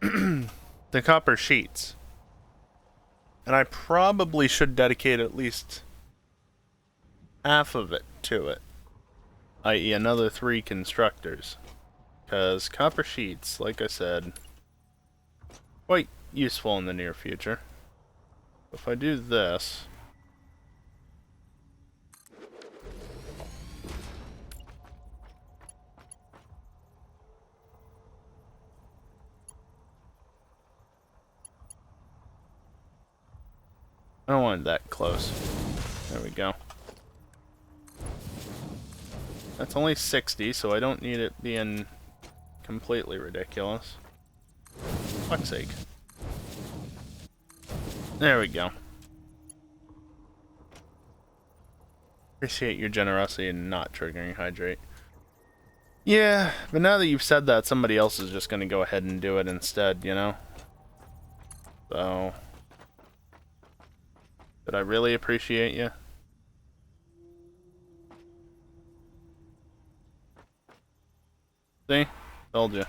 The copper sheets. And I probably should dedicate at least half of it to it. I.e. another 3 constructors. Because copper sheets, like I said, quite useful in the near future. If I do this... I don't want it that close. There we go. That's only 60, so I don't need it being completely ridiculous. Fuck's sake. There we go. Appreciate your generosity in not triggering hydrate. Yeah, but now that you've said that, somebody else is just gonna go ahead and do it instead, you know? So... Did I really appreciate you? See? Told you.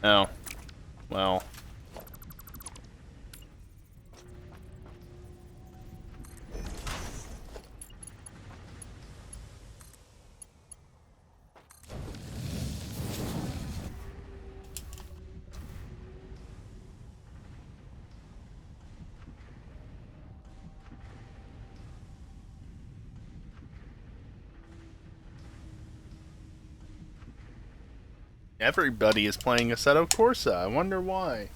Oh. Well. Everybody is playing Assetto Corsa. I wonder why.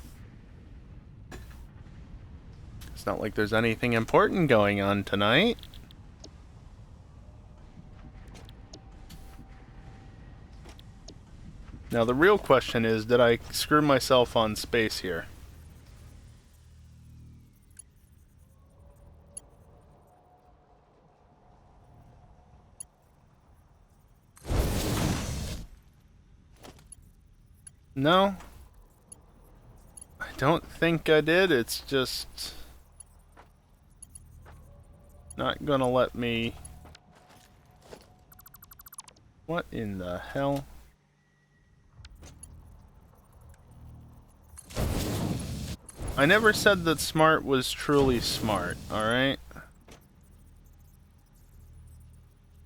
It's not like there's anything important going on tonight. Now the real question is, did I screw myself on space here? No. I don't think I did. It's just... not gonna let me... What in the hell? I never said that smart was truly smart, alright?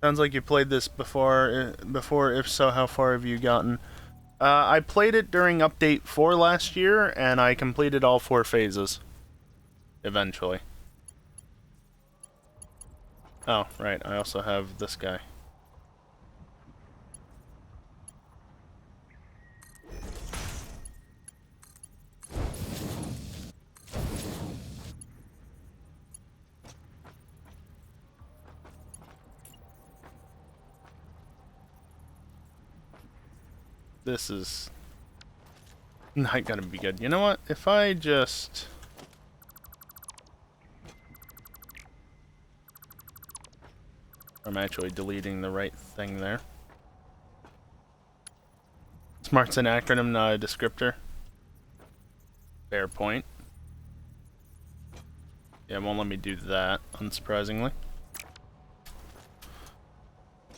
Sounds like you played this before. If so, how far have you gotten? I played it during Update 4 last year, and I completed all 4 phases. Eventually. Oh, right, I also have this guy. This is not gonna be good. You know what? If I just... I'm actually deleting the right thing there. Smart's an acronym, not a descriptor. Fair point. Yeah, it won't let me do that, unsurprisingly.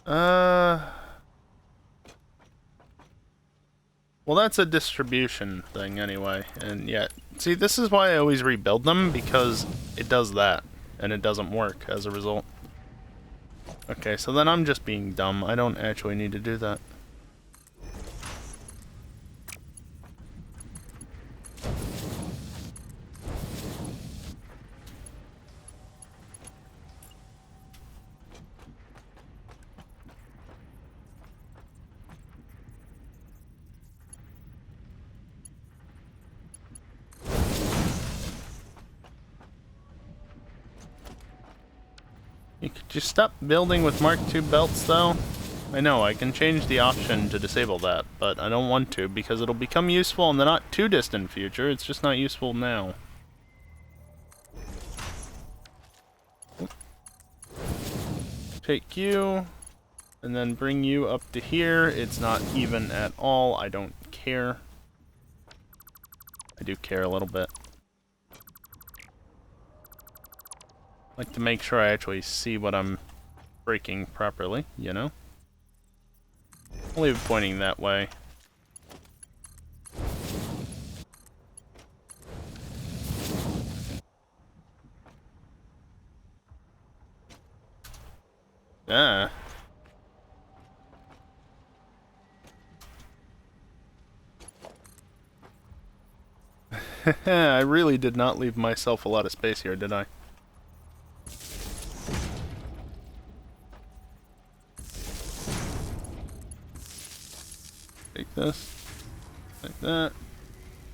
Well, that's a distribution thing anyway, and yeah. See, this is why I always rebuild them, because it does that, and it doesn't work as a result. Okay, so then I'm just being dumb. I don't actually need to do that. Could you stop building with Mark II belts, though? I know, I can change the option to disable that, but I don't want to, because it'll become useful in the not too distant future. It's just not useful now. Take you, and then bring you up to here. It's not even at all. I don't care. I do care a little bit. I like to make sure I actually see what I'm breaking properly, you know? I'll leave it pointing that way. Ah. I really did not leave myself a lot of space here, did I? Take this. Like that.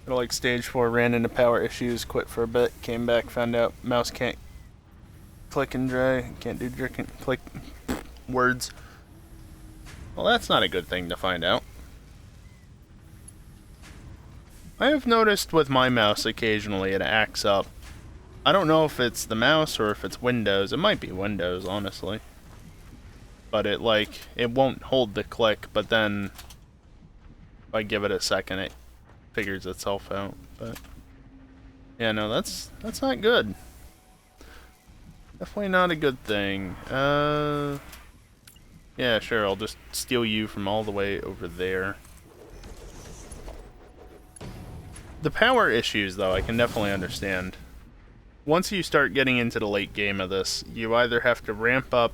Got like stage 4, ran into power issues, quit for a bit, came back, found out mouse can't click and drag, can't do jerk and click words. Well, that's not a good thing to find out. I have noticed with my mouse occasionally it acts up. I don't know if it's the mouse or if it's Windows. It might be Windows, honestly. But it won't hold the click, but then if I give it a second it figures itself out. But yeah, no, that's not good. Definitely not a good thing. Yeah, sure, I'll just steal you from all the way over there. The power issues, though, I can definitely understand. Once you start getting into the late game of this, you either have to ramp up...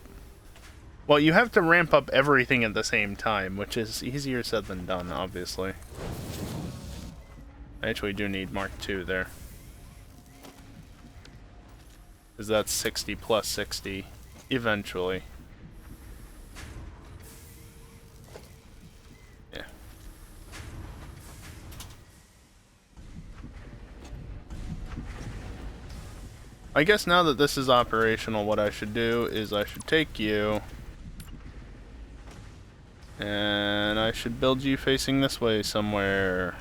Well, you have to ramp up everything at the same time, which is easier said than done, obviously. I actually do need Mark II there. Because that's 60 plus 60, eventually. Yeah. I guess now that this is operational, what I should do is I should take you... and I should build you facing this way somewhere.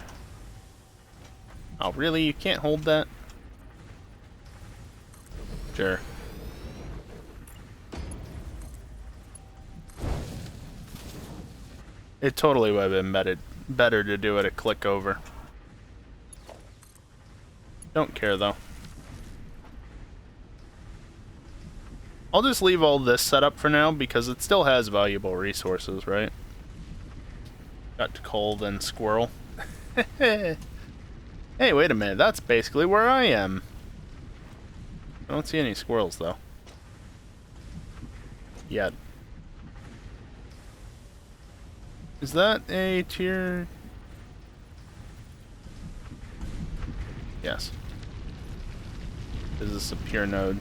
Oh, really? You can't hold that? Sure. It totally would have been better to do it a click over. Don't care, though. I'll just leave all this set up for now, because it still has valuable resources, right? Got coal, then squirrel. Hey, wait a minute. That's basically where I am. I don't see any squirrels, though. Yet. Is that a tier? Yes. Is this a pure node?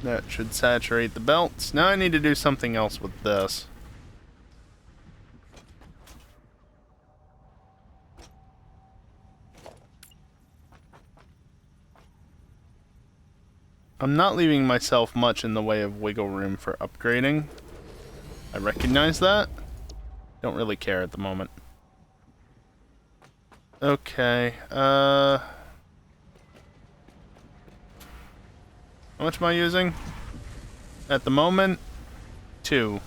That should saturate the belts. Now I need to do something else with this. I'm not leaving myself much in the way of wiggle room for upgrading. I recognize that. Don't really care at the moment. Okay, How much am I using? At the moment, 2.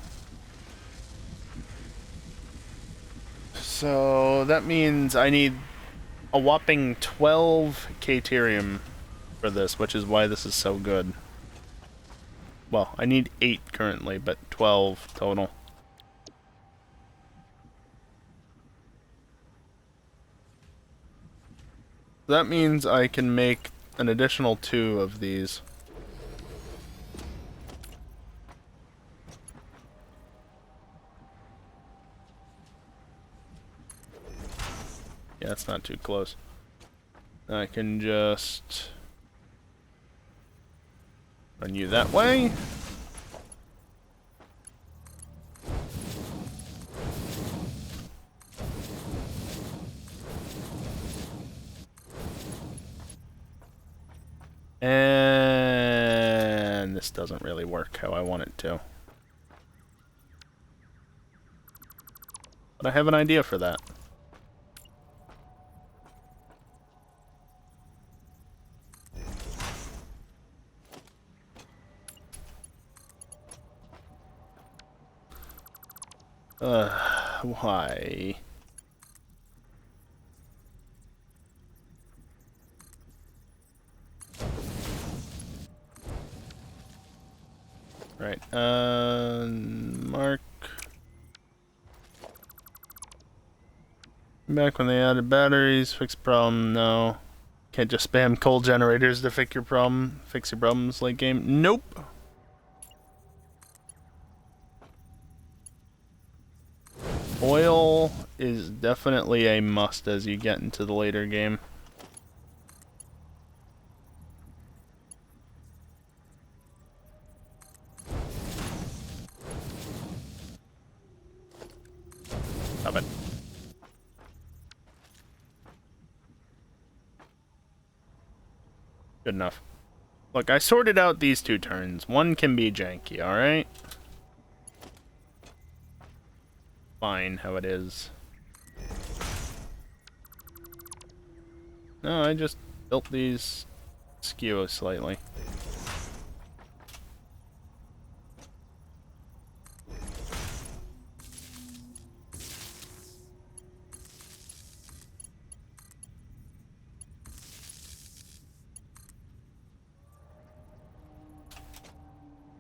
So that means I need a whopping 12 Caterium for this, which is why this is so good. Well, I need 8 currently, but 12 total. That means I can make an additional 2 of these. Yeah, it's not too close. I can just run you that way. And this doesn't really work how I want it to. But I have an idea for that. Why? Right, mark. Back when they added batteries, fix problem, no. Can't just spam coal generators to fix your problems late game. Nope. Oil is definitely a must as you get into the later game. Stop it. Good enough. Look, I sorted out these 2 turns. One can be janky, alright? Fine how it is. No, I just built these skew slightly.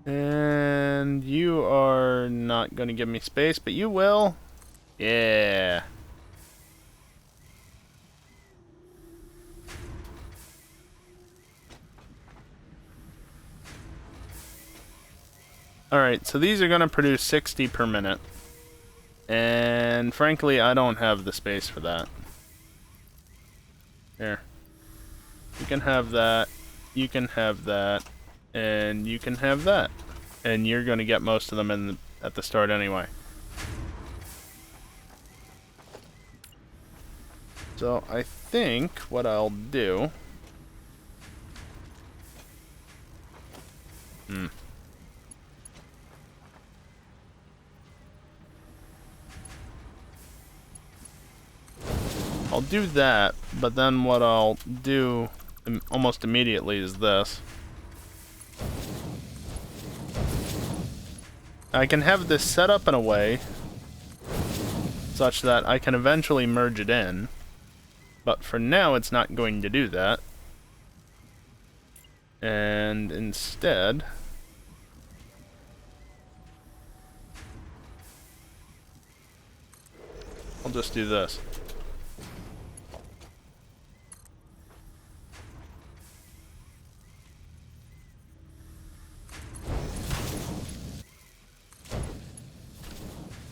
And you are not going to give me space, but you will. Yeah. Alright, so these are going to produce 60 per minute. And frankly, I don't have the space for that. Here. You can have that. You can have that. And you can have that. And you're going to get most of them at the start anyway. So I think what I'll do... I'll do that, but then what I'll do almost immediately is this. I can have this set up in a way such that I can eventually merge it in, but for now it's not going to do that. And instead, I'll just do this.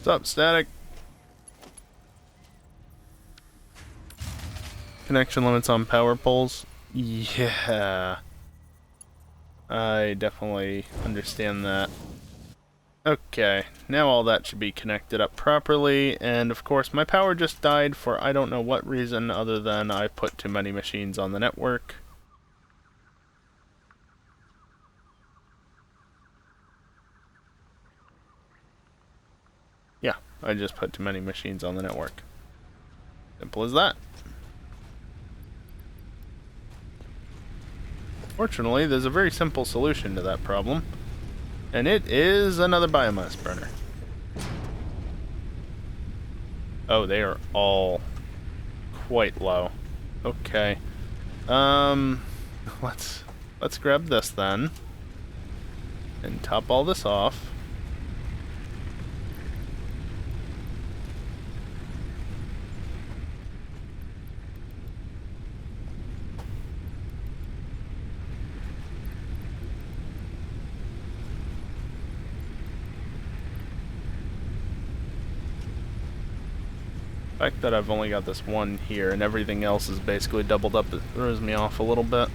What's up, Static? Connection limits on power poles. Yeah. I definitely understand that. Okay, now all that should be connected up properly, and of course my power just died for I don't know what reason other than I put too many machines on the network. Yeah, I just put too many machines on the network. Simple as that. Fortunately, there's a very simple solution to that problem, and it is another biomass burner. Oh, they are all quite low. Okay. Let's grab this then, and top all this off. The fact that I've only got this one here and everything else is basically doubled up, it throws me off a little bit.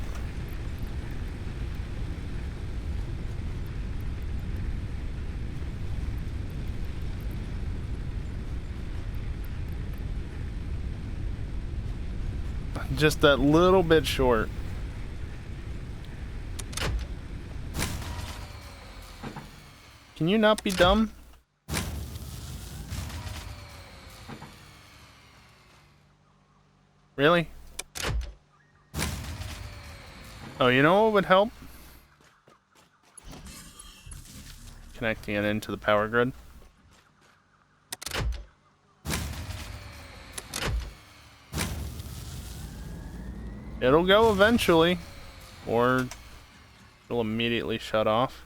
Just that little bit short. Can you not be dumb? Really? Oh, you know what would help? Connecting it into the power grid. It'll go eventually, or it'll immediately shut off.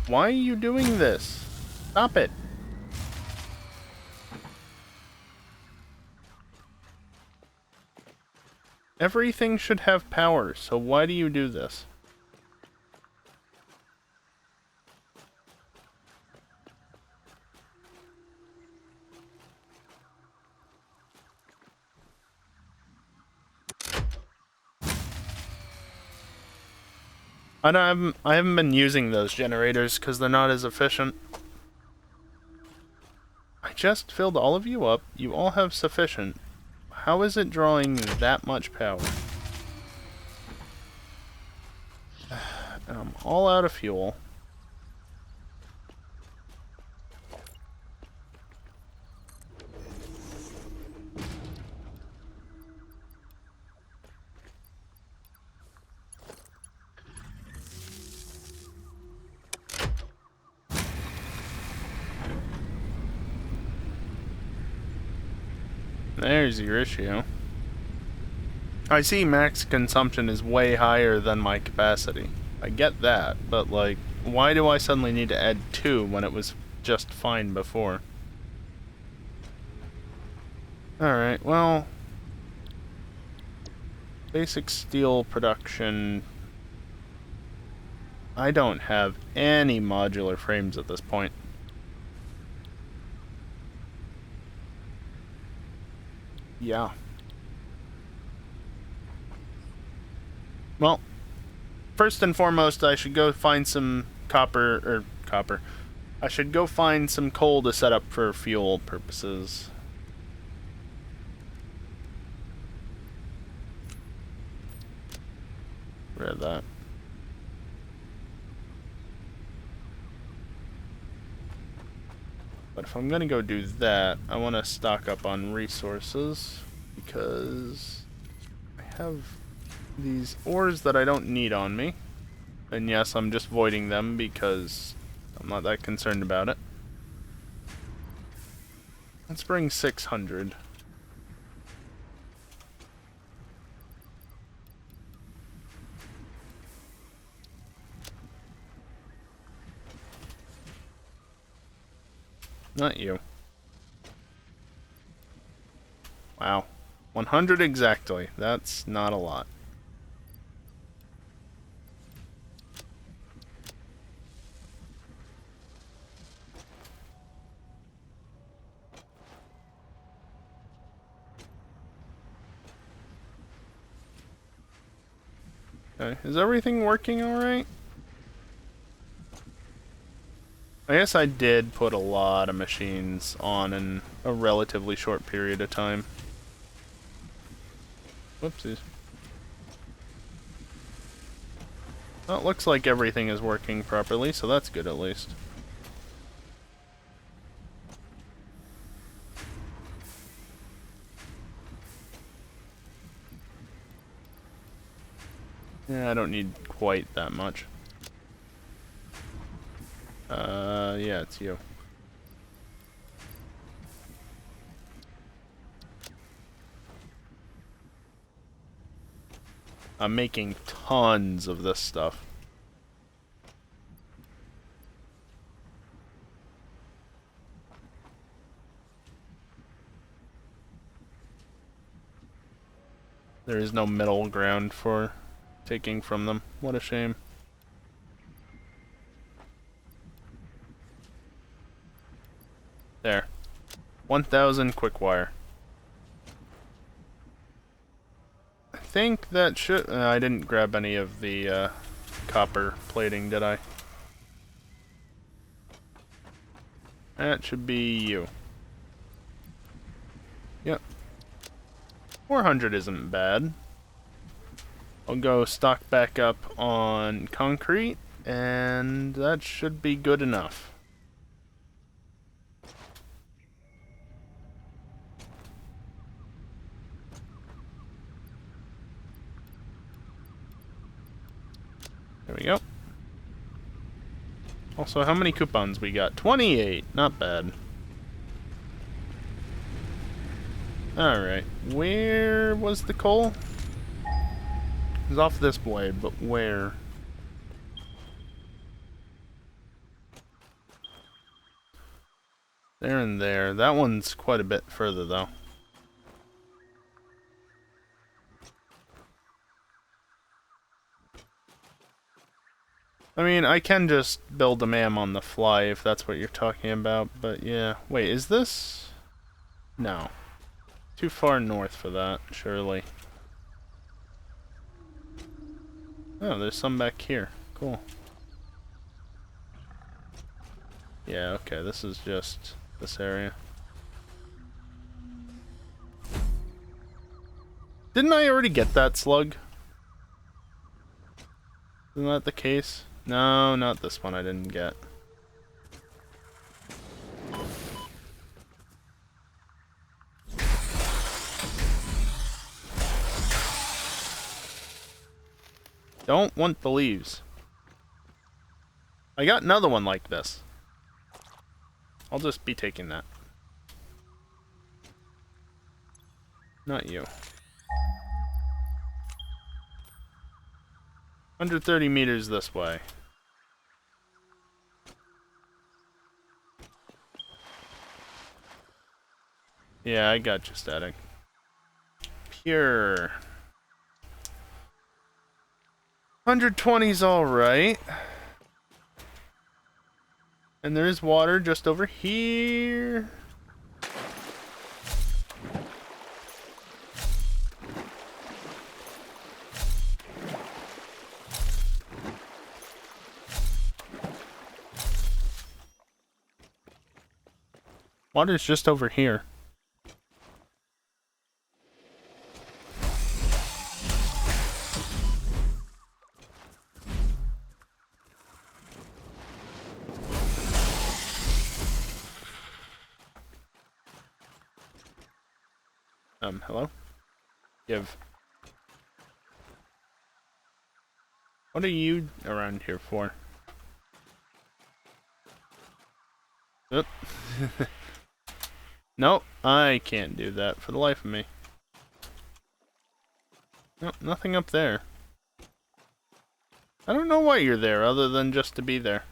Why are you doing this? Stop it. Everything should have power, so why do you do this? I haven't been using those generators because they're not as efficient. I just filled all of you up. You all have sufficient. How is it drawing that much power? I'm all out of fuel. There's your issue. I see max consumption is way higher than my capacity. I get that, but like, why do I suddenly need to add 2 when it was just fine before? Alright, well... Basic steel production... I don't have any modular frames at this point. Yeah. Well, first and foremost, I should go find some copper. I should go find some coal to set up for fuel purposes. Rid of that. But if I'm gonna go do that, I want to stock up on resources because I have these ores that I don't need on me. And yes, I'm just voiding them because I'm not that concerned about it. Let's bring 600. Not you. Wow. 100 exactly. That's not a lot. Okay, is everything working alright? I guess I did put a lot of machines on in a relatively short period of time. Whoopsies. Well, it looks like everything is working properly, so that's good at least. Yeah, I don't need quite that much. Yeah, it's you. I'm making tons of this stuff. There is no middle ground for taking from them. What a shame. There. 1,000 quick wire. I think that should... I didn't grab any of the copper plating, did I? That should be you. Yep. 400 isn't bad. I'll go stock back up on concrete, and that should be good enough. There we go. Also, how many coupons we got? 28. Not bad. Alright. Where was the coal? It was off this blade, but where? There and there. That one's quite a bit further, though. I mean, I can just build a MAM on the fly if that's what you're talking about, but yeah. Wait, is this? No. Too far north for that, surely. Oh, there's some back here. Cool. Yeah, okay, this is just this area. Didn't I already get that slug? Isn't that the case? No, not this one I didn't get. Don't want the leaves. I got another one like this. I'll just be taking that. Not you. 130 meters this way. Yeah, I got you, static. Pure. 120's alright. And there's water just over here. Water's just over here. Hello? Give. What are you around here for? Oop. Nope, I can't do that for the life of me. Nope, nothing up there. I don't know why you're there, other than just to be there.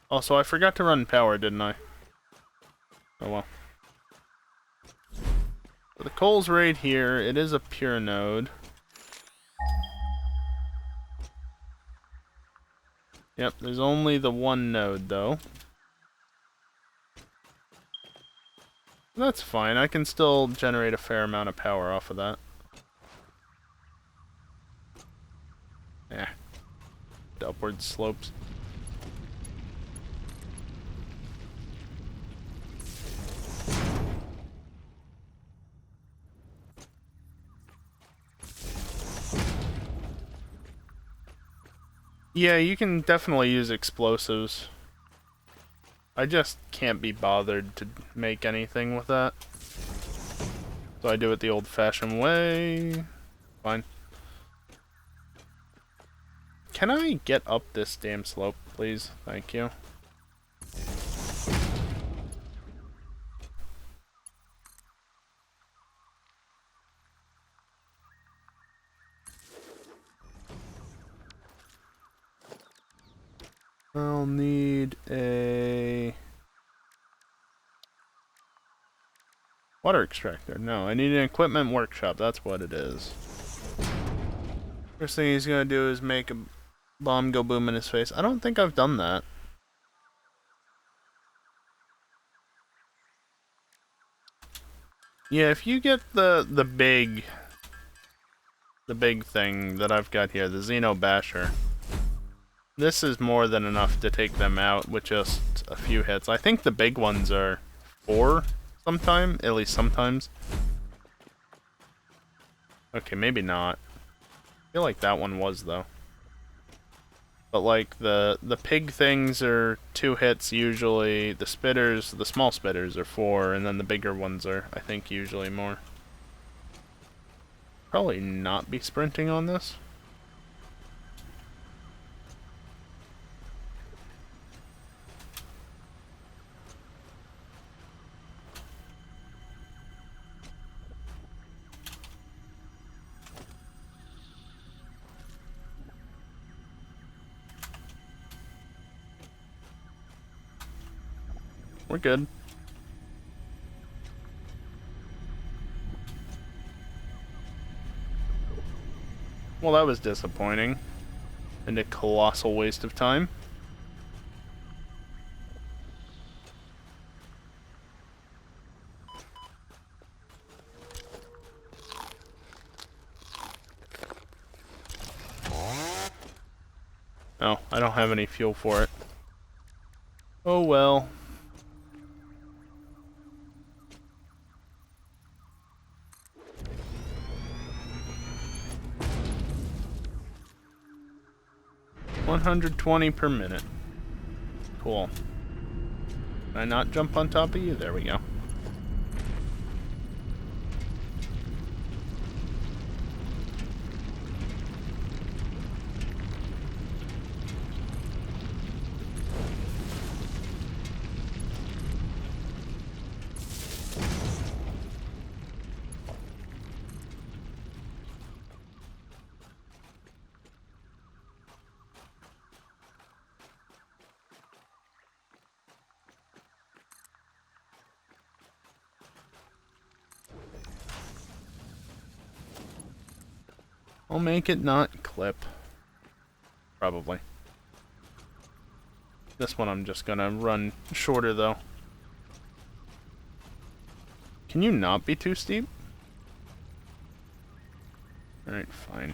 Also, I forgot to run power, didn't I? Oh well. So the coal's right here. It is a pure node. Yep, there's only the one node, though. That's fine. I can still generate a fair amount of power off of that. Yeah. The upward slopes. Yeah, you can definitely use explosives. I just can't be bothered to make anything with that. So I do it the old-fashioned way. Fine. can I get up this damn slope, please? Thank you. I'll need a water extractor. No, I need an equipment workshop. That's what it is. First thing he's gonna do is make a bomb go boom in his face. I don't think I've done that. Yeah, if you get the big thing that I've got here, the Xeno Basher, this is more than enough to take them out with just a few hits. I think the big ones are 4 sometime, at least sometimes. Okay, maybe not. I feel like that one was though. But like the pig things are 2 hits usually. The spitters, the small spitters are 4, and then the bigger ones are, I think, usually more. Probably not be sprinting on this. We're good. Well, that was disappointing. And a colossal waste of time. Oh, I don't have any fuel for it. Oh well. $120 per minute. Cool. Can I not jump on top of you? There we go. I'll make it not clip. Probably. This one I'm just gonna run shorter though. Can you not be too steep? Alright, fine.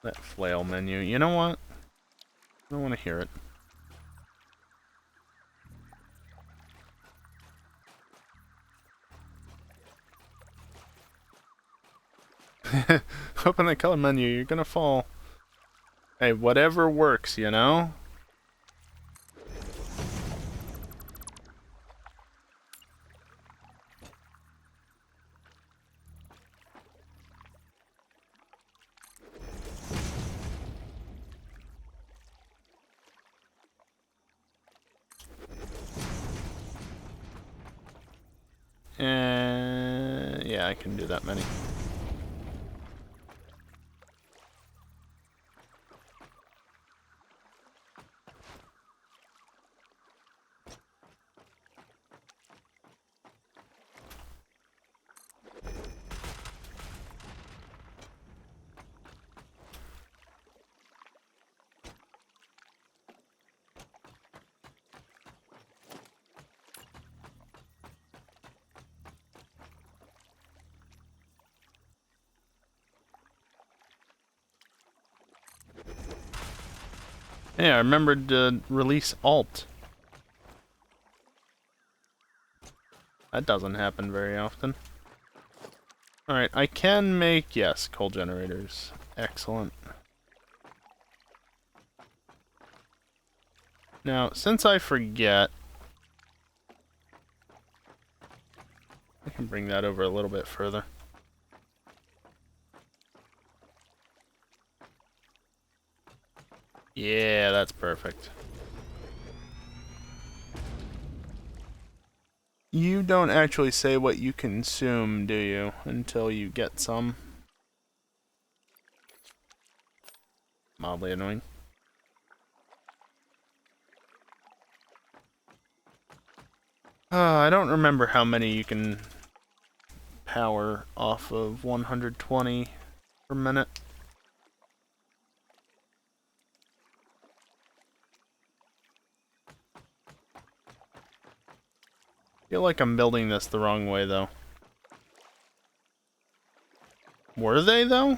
That flail menu. You know what? I don't want to hear it. Open the color menu, you're gonna fall. Hey, whatever works, you know? Yeah, I can do that many. Yeah, I remembered to release Alt. That doesn't happen very often. Alright, I can make, yes, coal generators. Excellent. Now, since I forget, I can bring that over a little bit further. Yeah, that's perfect. You don't actually say what you consume, do you? Until you get some. Mildly annoying. I don't remember how many you can power off of 120 per minute. I feel like I'm building this the wrong way, though. Were they, though?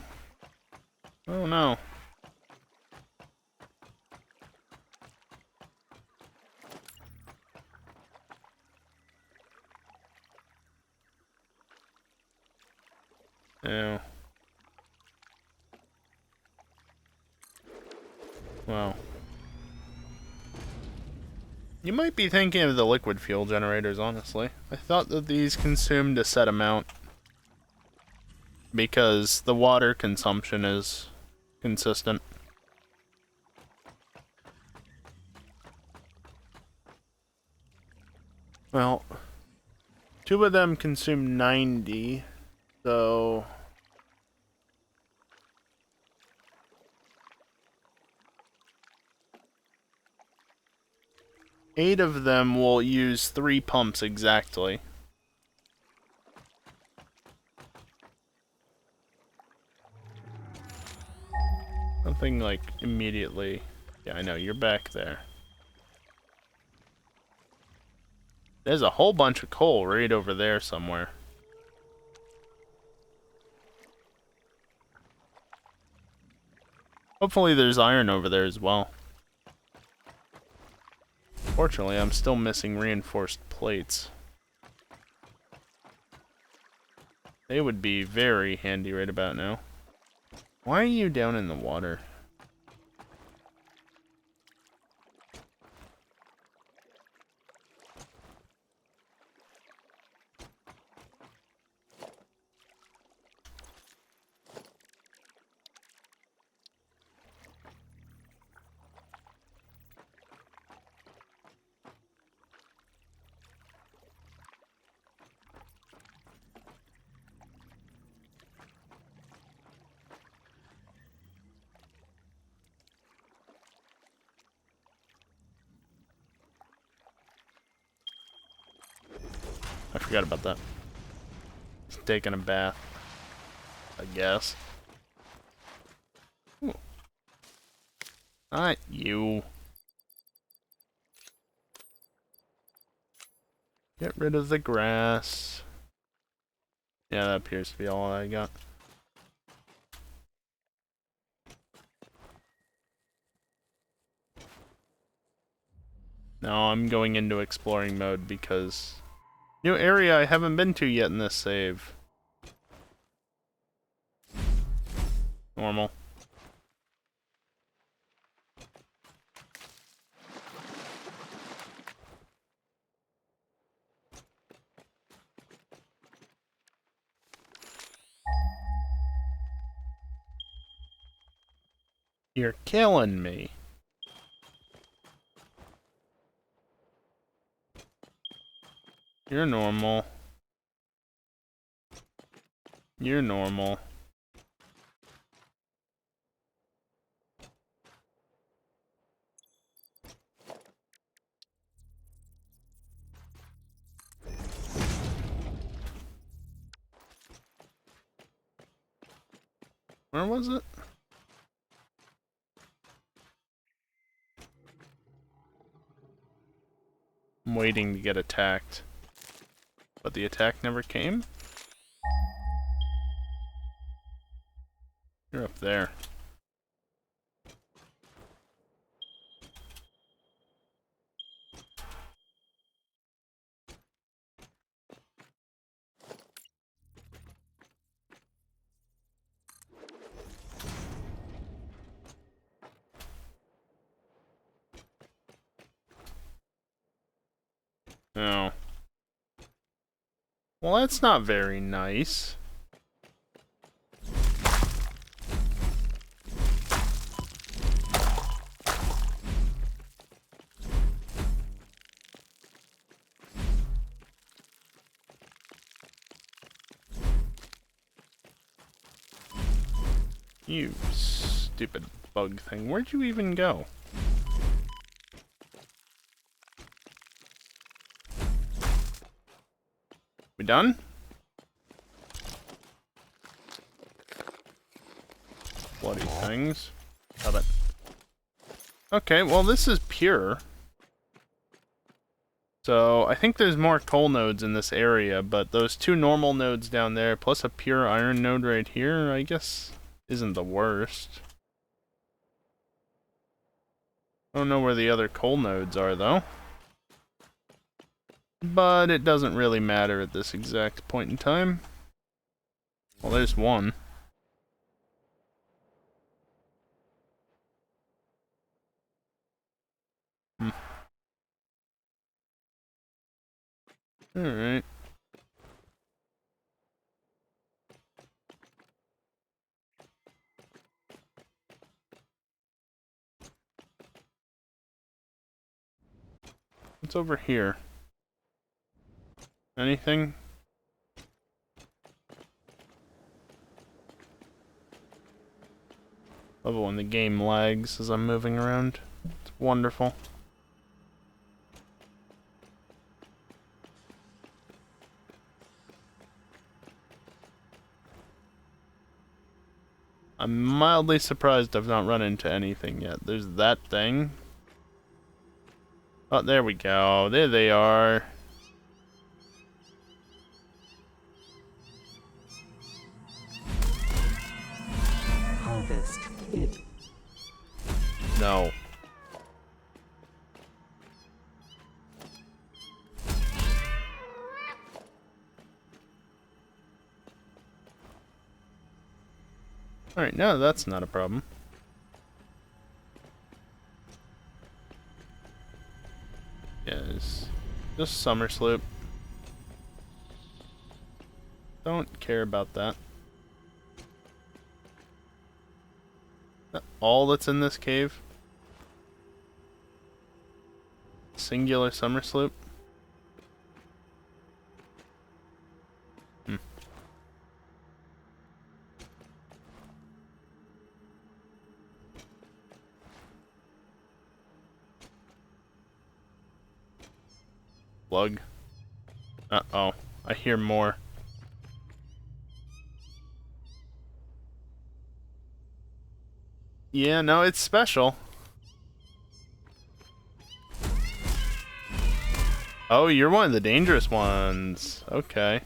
Oh, no. Yeah. Well. You might be thinking of the liquid fuel generators, honestly. I thought that these consumed a set amount. Because the water consumption is consistent. Well, 2 of them consume 90, so... Eight of them will use 3 pumps exactly. Nothing like immediately. Yeah, I know, you're back there. There's a whole bunch of coal right over there somewhere. Hopefully there's iron over there as well. Fortunately, I'm still missing reinforced plates. They would be very handy right about now. Why are you down in the water? I forgot about that. Just taking a bath, I guess. Ooh. Not you. Get rid of the grass. Yeah, that appears to be all I got. Now I'm going into exploring mode because new area I haven't been to yet in this save. Normal. You're killing me. You're normal. You're normal. Where was it? I'm waiting to get attacked. But the attack never came? You're up there. Oh. Well, that's not very nice. You stupid bug thing. Where'd you even go? We done? Bloody things. Got it. Okay, well this is pure. So, I think there's more coal nodes in this area, but those two normal nodes down there, plus a pure iron node right here, I guess, isn't the worst. I don't know where the other coal nodes are, though. But it doesn't really matter at this exact point in time. Well, there's one. Alright. What's over here? Anything? Love it when the game lags as I'm moving around. It's wonderful. I'm mildly surprised I've not run into anything yet. There's that thing. Oh, there we go. There they are. Harvest it. No. Alright, no, that's not a problem. Yes. Just summer sloop. Don't care about that. Is that all that's in this cave? Singular summer sloop? Plug. Uh-oh. I hear more. Yeah, no, it's special. Oh, you're one of the dangerous ones. Okay.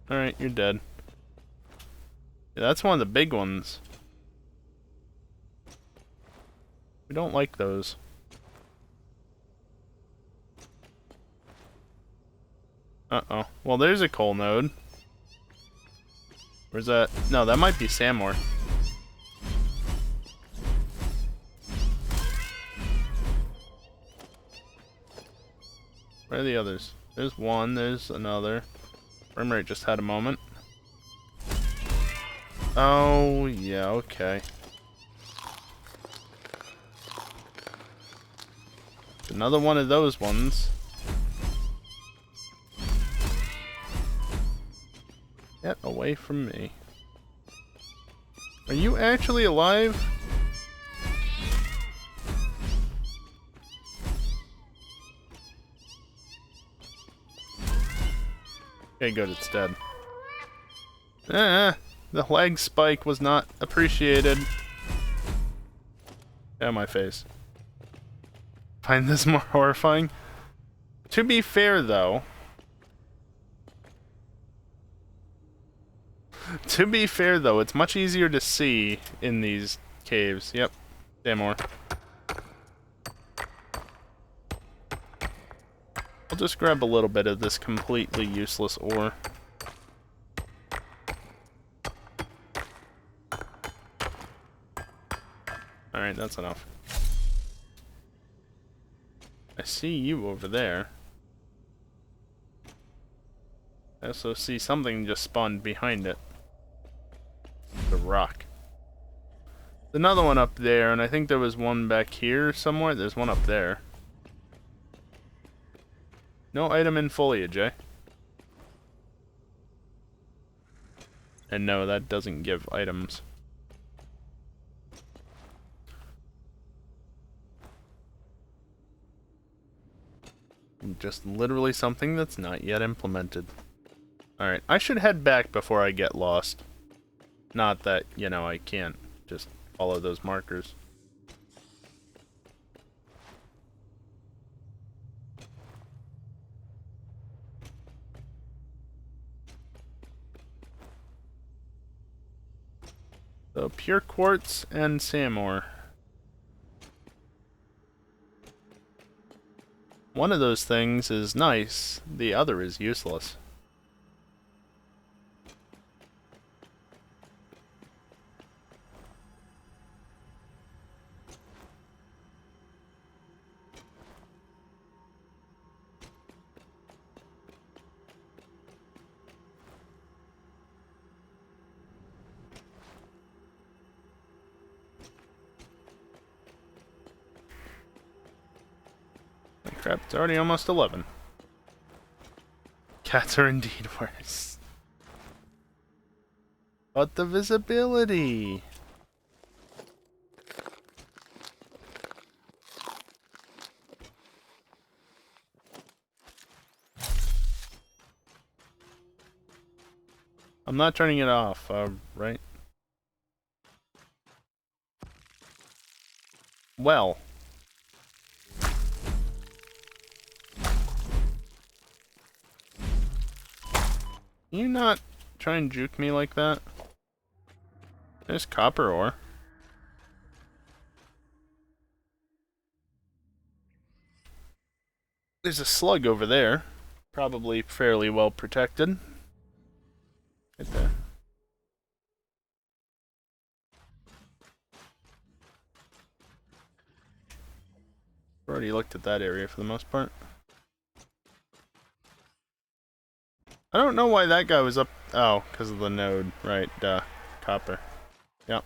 Alright, you're dead. Yeah, that's one of the big ones. We don't like those. Uh-oh. Well, there's a coal node. Where's that? No, that might be Samor. Where are the others? There's one, there's another. Frame rate just had a moment. Oh, yeah, okay. Another one of those ones. Get away from me. Are you actually alive? Okay, good, it's dead. The lag spike was not appreciated. Get out of my face. Find this more horrifying? To be fair, though... it's much easier to see in these caves. Yep. Damn more. I'll just grab a little bit of this completely useless ore. Alright, that's enough. I see you over there. I also see something just spawned behind it. The rock. There's another one up there, and I think there was one back here somewhere. There's one up there. No item in foliage, eh? And no, that doesn't give items. Just literally something that's not yet implemented. Alright, I should head back before I get lost. Not that, you know, I can't just follow those markers. So, pure quartz and sand ore. One of those things is nice, the other is useless. Crap, it's already almost 11. Cats are indeed worse. But the visibility! I'm not turning it off, right? Well. Can you not try and juke me like that? There's copper ore. There's a slug over there. Probably fairly well protected. Right there. I've already looked at that area for the most part. I don't know why that guy was up. Oh, because of the node. Right, duh. Copper. Yep.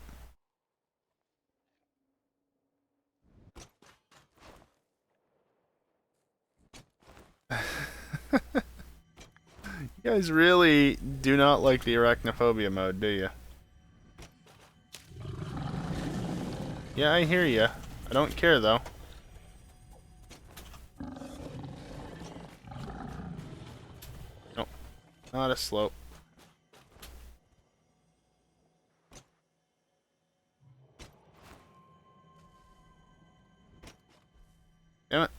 You guys really do not like the arachnophobia mode, do you? Yeah, I hear ya. I don't care, though. Nope. Not a slope. Damn it.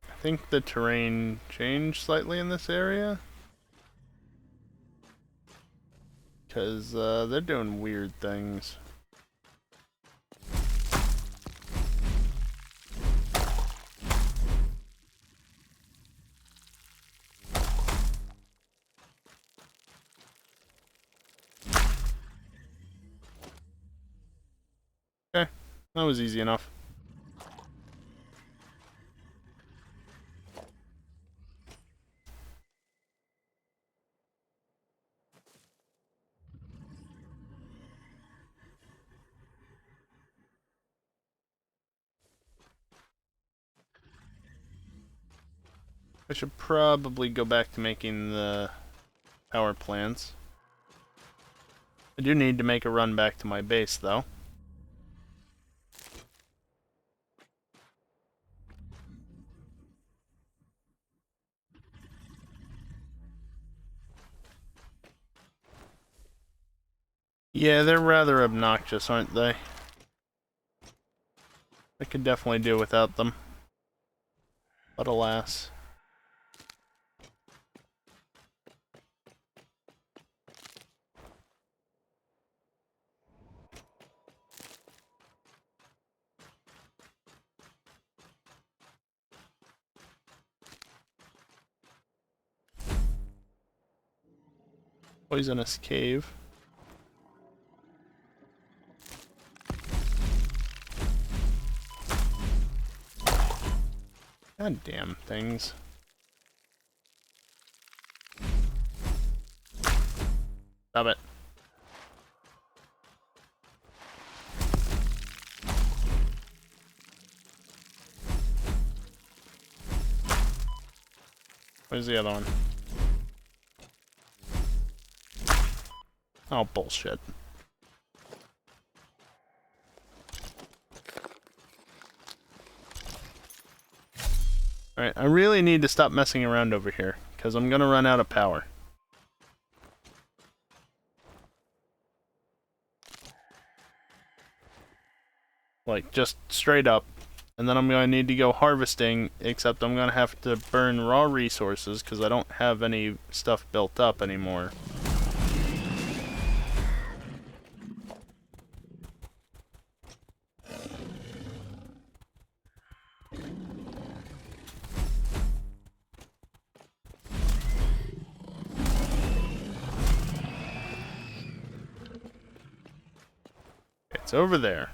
I think the terrain changed slightly in this area. Because they're doing weird things. Okay, that was easy enough. I should probably go back to making the power plants. I do need to make a run back to my base, though. Yeah, they're rather obnoxious, aren't they? I could definitely do without them. But alas. Poisonous cave. God damn things. Stop it. Where's the other one? Oh, bullshit. Alright, I really need to stop messing around over here, because I'm gonna run out of power. Like, just straight up. And then I'm gonna need to go harvesting, except I'm gonna have to burn raw resources, because I don't have any stuff built up anymore. It's over there.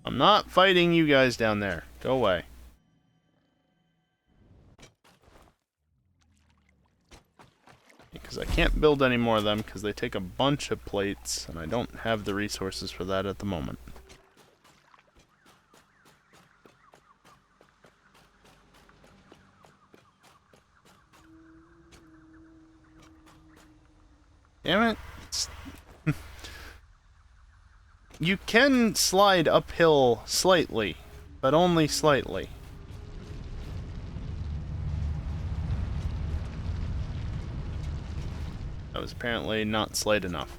I'm not fighting you guys down there. Go away. Because I can't build any more of them because they take a bunch of plates, and I don't have the resources for that at the moment. Damn it. You can slide uphill slightly, but only slightly. That was apparently not slight enough.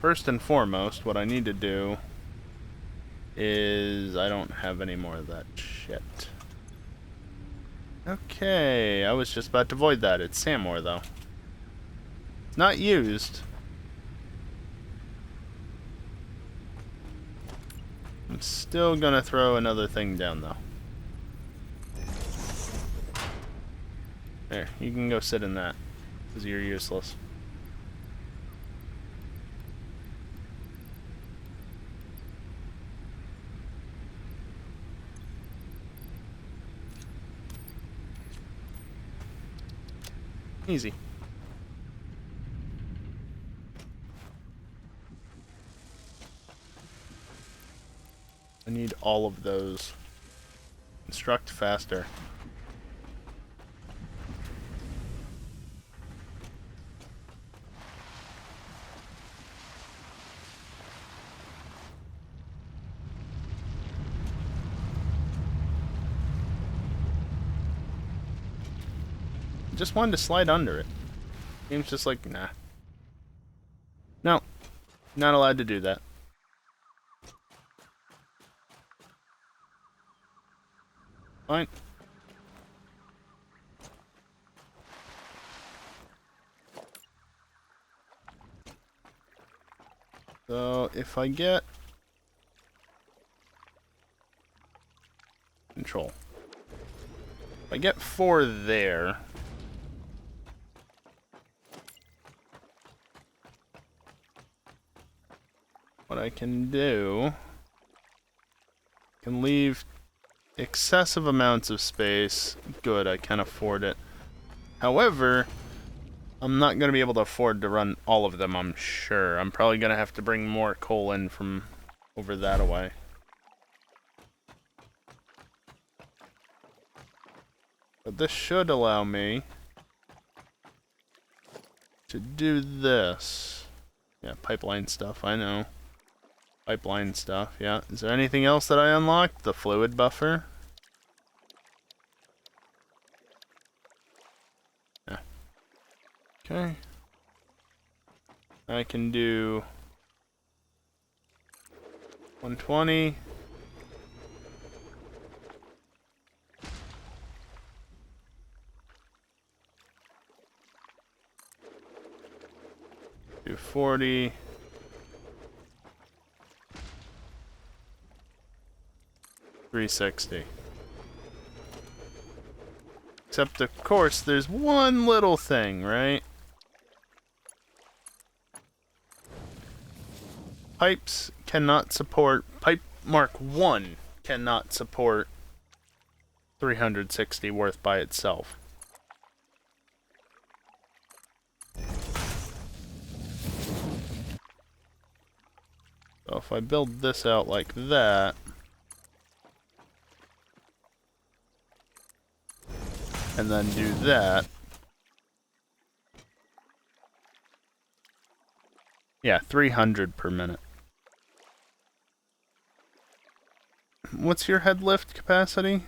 First and foremost, what I need to do is... I don't have any more of that shit. Okay, I was just about to void that. It's sand ore, though. It's not used. I'm still gonna throw another thing down, though. There, you can go sit in that, because you're useless. Easy. I need all of those. Construct faster. I just wanted to slide under it. Game's just like, nah. No. Not allowed to do that. Fine. So, if I get... Control. If I get 4 there... What I can do... can leave excessive amounts of space. Good, I can afford it. However, I'm not going to be able to afford to run all of them, I'm sure. I'm probably going to have to bring more coal in from over that away. But this should allow me to do this. Yeah, pipeline stuff, I know. Pipeline stuff, yeah. Is there anything else that I unlocked? The fluid buffer? Yeah. Okay. I can do 120. 240. $360. Except, of course, there's one little thing, right? Pipes cannot support... Pipe Mark 1 cannot support 360 worth by itself. So if I build this out like that... and then do that... yeah, 300 per minute. What's your head lift capacity?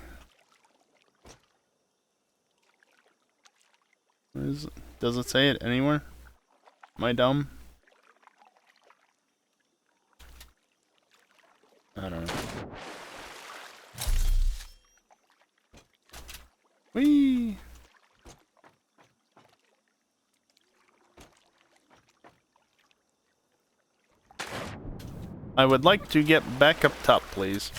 Does it say it anywhere? Am I dumb? I don't know. Whee! I would like to get back up top, please.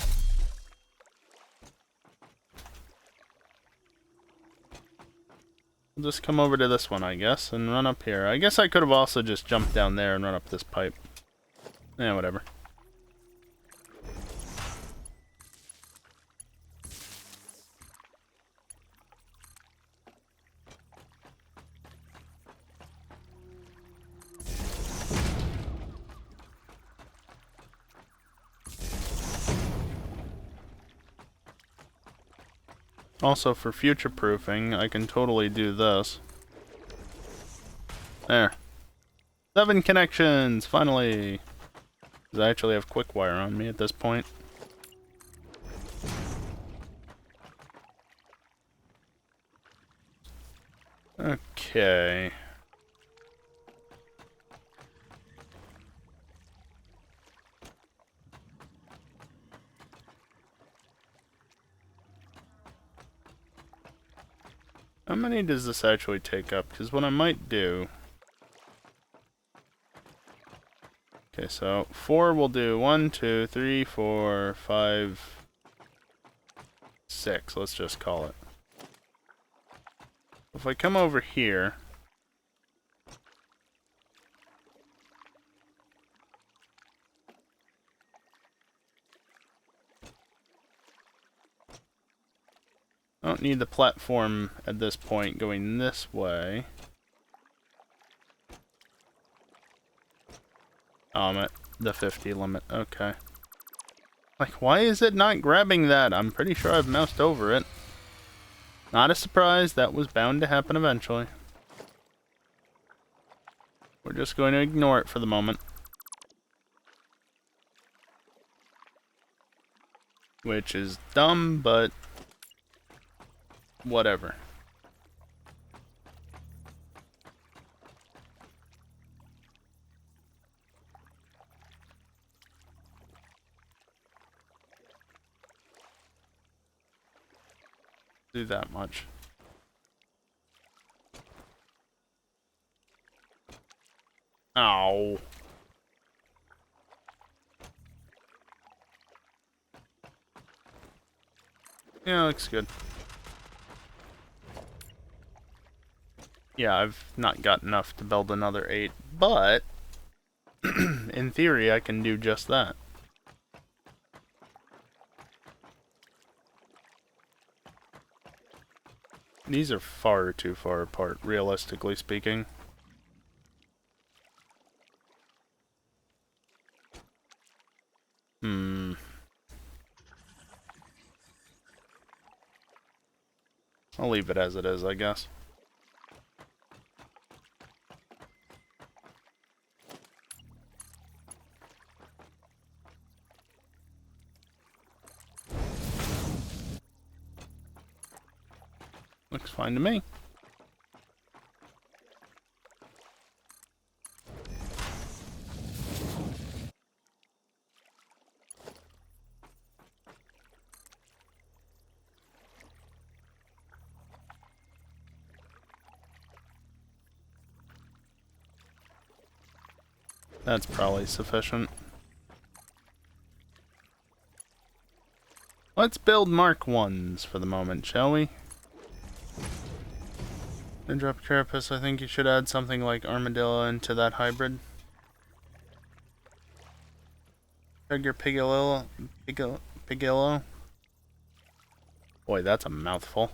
I'll just come over to this one, I guess, and run up here. I guess I could have also just jumped down there and run up this pipe. Yeah, whatever. Also, for future-proofing, I can totally do this. There. 7 connections, finally! Because I actually have quick wire on me at this point. Okay. How many does this actually take up? Because what I might do... okay, so 4 will do 1, 2, 3, 4, 5, 6. Let's just call it. If I come over here... I don't need the platform at this point going this way. Oh, I'm at the 50 limit. Okay. Like, why is it not grabbing that? I'm pretty sure I've moused over it. Not a surprise. That was bound to happen eventually. We're just going to ignore it for the moment. Which is dumb, but... whatever. Do that much. Ow. Yeah, looks good. Yeah, I've not got enough to build another 8, but in theory I can do just that. These are far too far apart, realistically speaking. I'll leave it as it is, I guess. Looks fine to me. That's probably sufficient. Let's build Mark 1s for the moment, shall we? And drop Carapace, I think you should add something like Armadillo into that hybrid. Chug your Pigillo. Boy, that's a mouthful.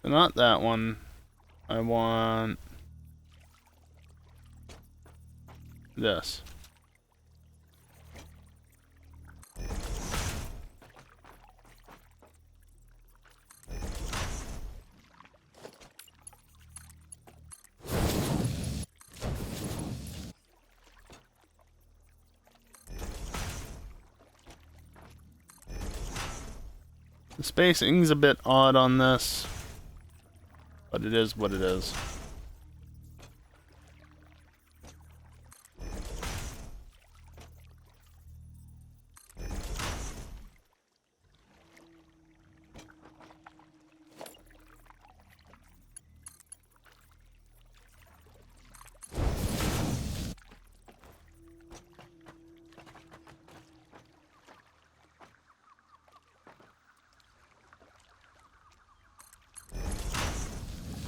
Not that one. I want this. The spacing's a bit odd on this, but it is what it is.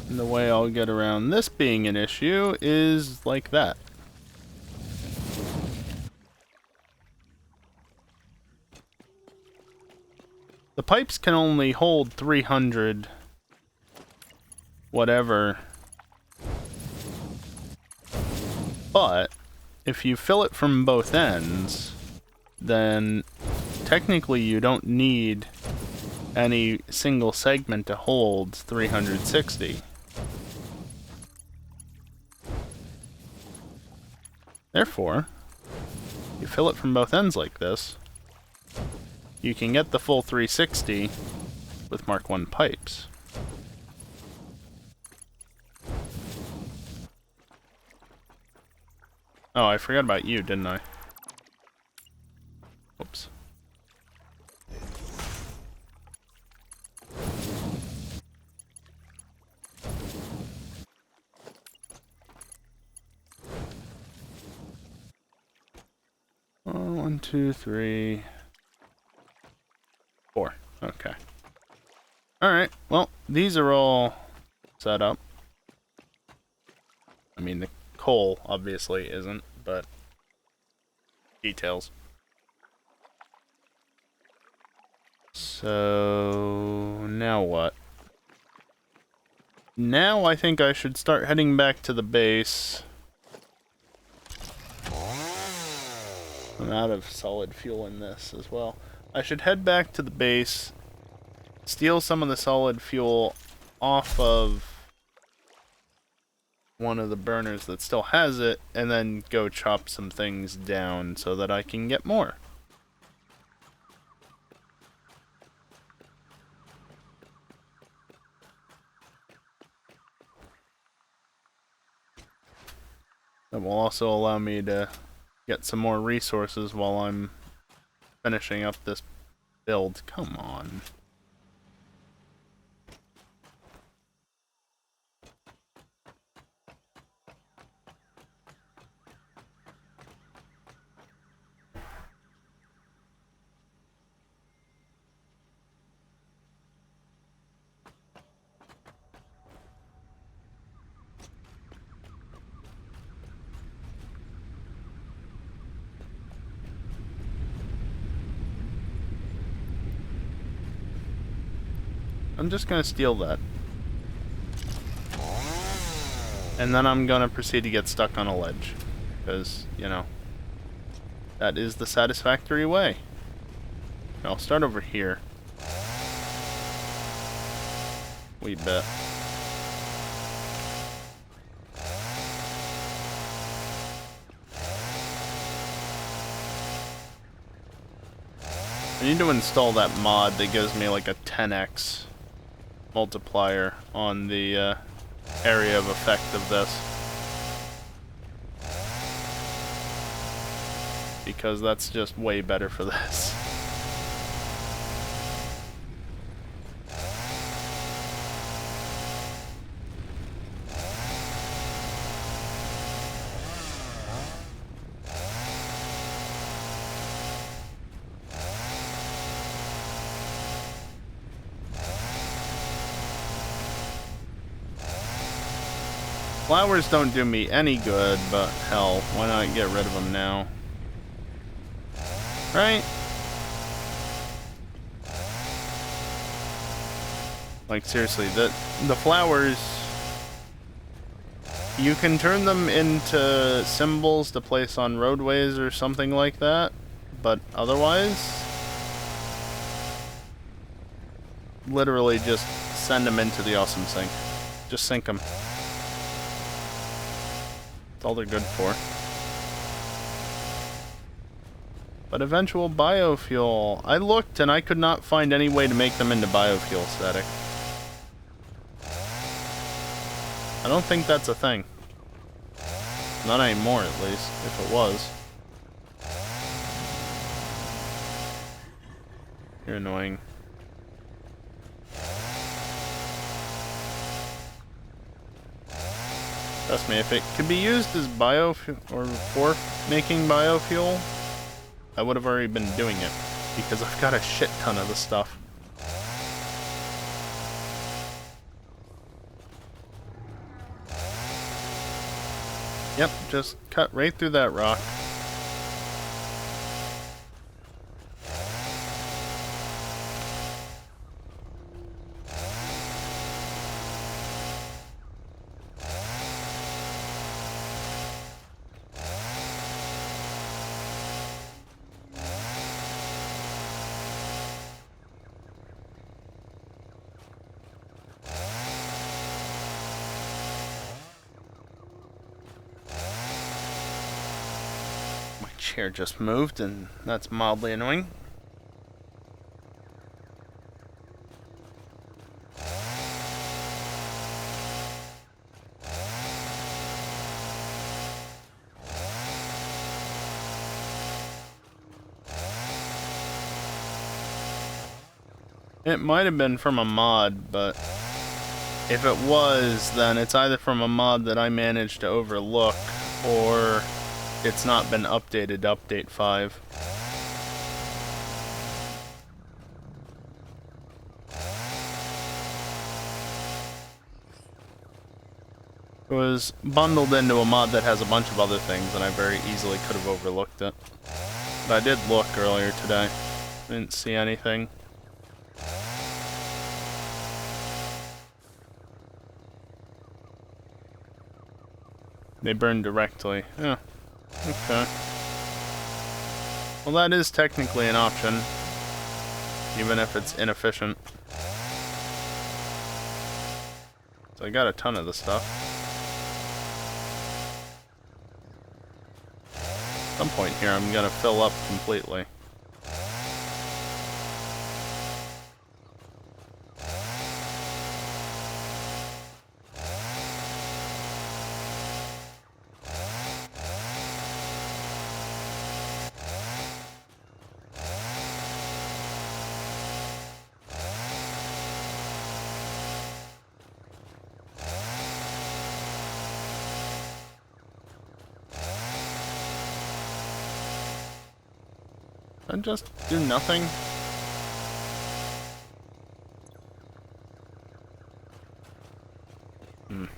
And the way I'll get around this being an issue is like that. The pipes can only hold 300 whatever, but if you fill it from both ends, then technically you don't need any single segment to hold 360. Therefore, you fill it from both ends like this, you can get the full 360 with Mark 1 pipes. Oh, I forgot about you, didn't I? Oops. Oh, 1, 2, 3, 4. Okay. Alright, well, these are all set up. I mean, the coal obviously isn't, but details. So, now what? Now I think I should start heading back to the base. I'm out of solid fuel in this as well. I should head back to the base, steal some of the solid fuel off of one of the burners that still has it, and then go chop some things down so that I can get more. That will also allow me to get some more resources while I'm finishing up this build. Come on. I'm just gonna steal that. And then I'm gonna proceed to get stuck on a ledge. Because, you know, that is the satisfactory way. I'll start over here. Wee bit. I need to install that mod that gives me like a 10x multiplier on the area of effect of this. Because that's just way better for this. Flowers don't do me any good, but hell, why not get rid of them now? Right? Like, seriously, the flowers, you can turn them into symbols to place on roadways or something like that, but otherwise, literally just send them into the awesome sink. Just sink them. That's all they're good for. But eventual biofuel. I looked and I could not find any way to make them into biofuel static. I don't think that's a thing. Not anymore, at least, if it was. You're annoying. Trust me, if it could be used as biofuel, or for making biofuel, I would have already been doing it, because I've got a shit ton of the stuff. Yep, just cut right through that rock. Chair just moved, and that's mildly annoying. It might have been from a mod, but if it was, then it's either from a mod that I managed to overlook, or it's not been updated to update 5. It was bundled into a mod that has a bunch of other things, and I very easily could have overlooked it. But I did look earlier today. Didn't see anything. They burn directly. Yeah. Okay. Well, that is technically an option, even if it's inefficient. So I got a ton of the stuff. At some point here, I'm gonna fill up completely. I just do nothing. Well,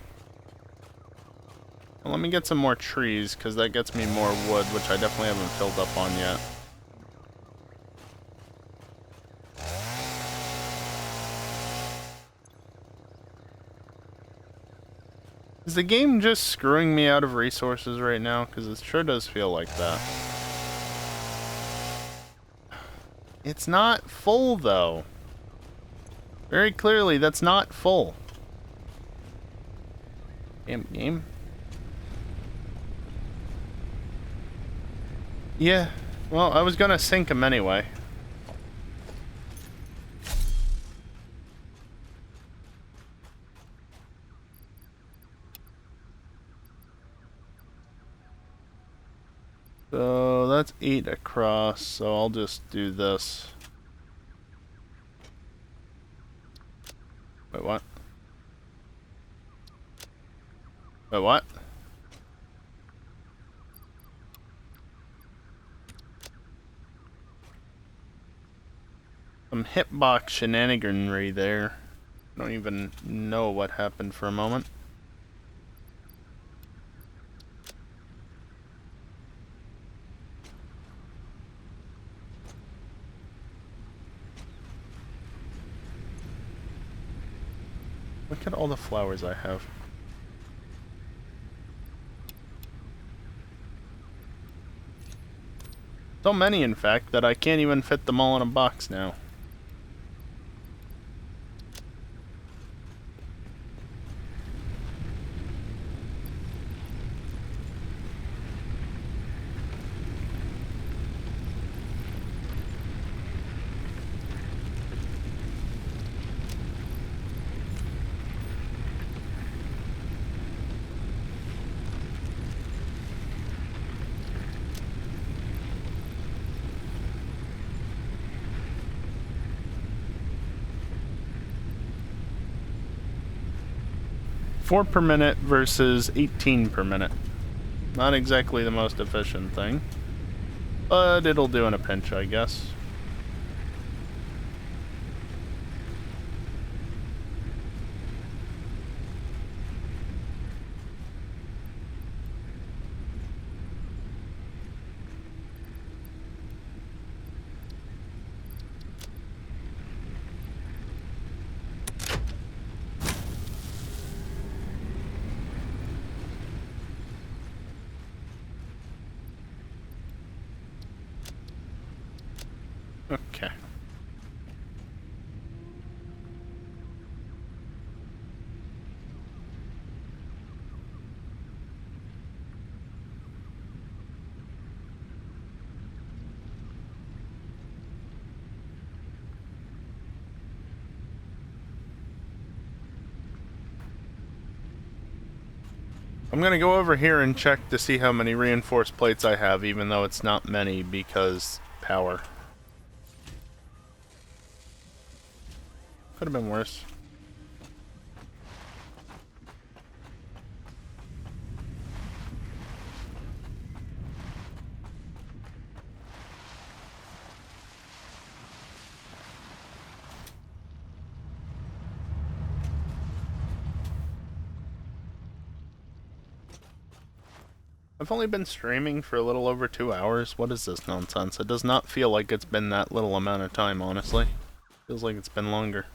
let me get some more trees, because that gets me more wood, which I definitely haven't filled up on yet. Is the game just screwing me out of resources right now? Because it sure does feel like that. It's not full, though. Very clearly, that's not full. Damn game. Yeah, well, I was gonna sink him anyway. So that's 8 across, so I'll just do this. Wait, what? Wait, what? Some hitbox shenaniganry there. I don't even know what happened for a moment. Look at all the flowers I have. So many, in fact, that I can't even fit them all in a box now. Four per minute versus 18 per minute. Not exactly the most efficient thing, but it'll do in a pinch, I guess. Okay. I'm gonna go over here and check to see how many reinforced plates I have, even though it's not many, because power. Could have been worse. I've only been streaming for a little over 2 hours. What is this nonsense? It does not feel like it's been that little amount of time, honestly. Feels like it's been longer.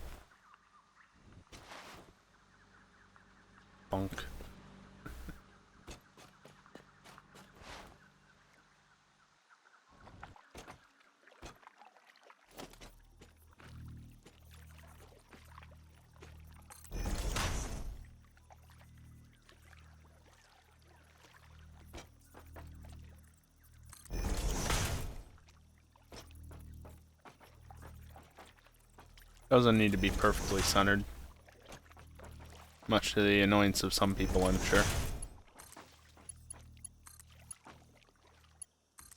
Bonk. Doesn't need to be perfectly centered. Much to the annoyance of some people, I'm sure.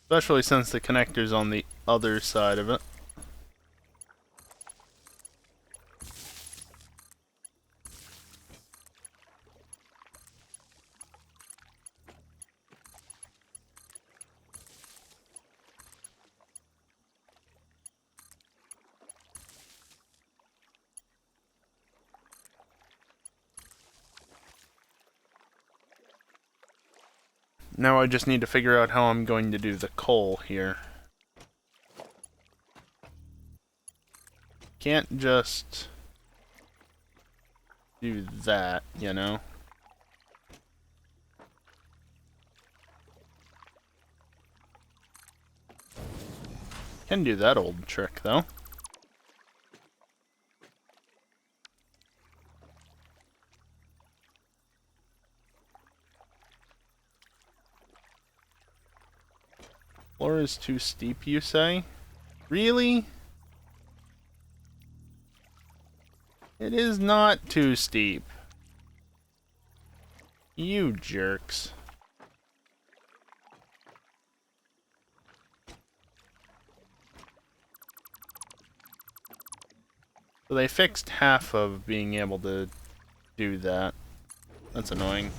Especially since the connector's on the other side of it. Now I just need to figure out how I'm going to do the coal here. Can't just do that, you know? Can do that old trick, though. Floor is too steep, you say? Really? It is not too steep. You jerks. So they fixed half of being able to do that. That's annoying.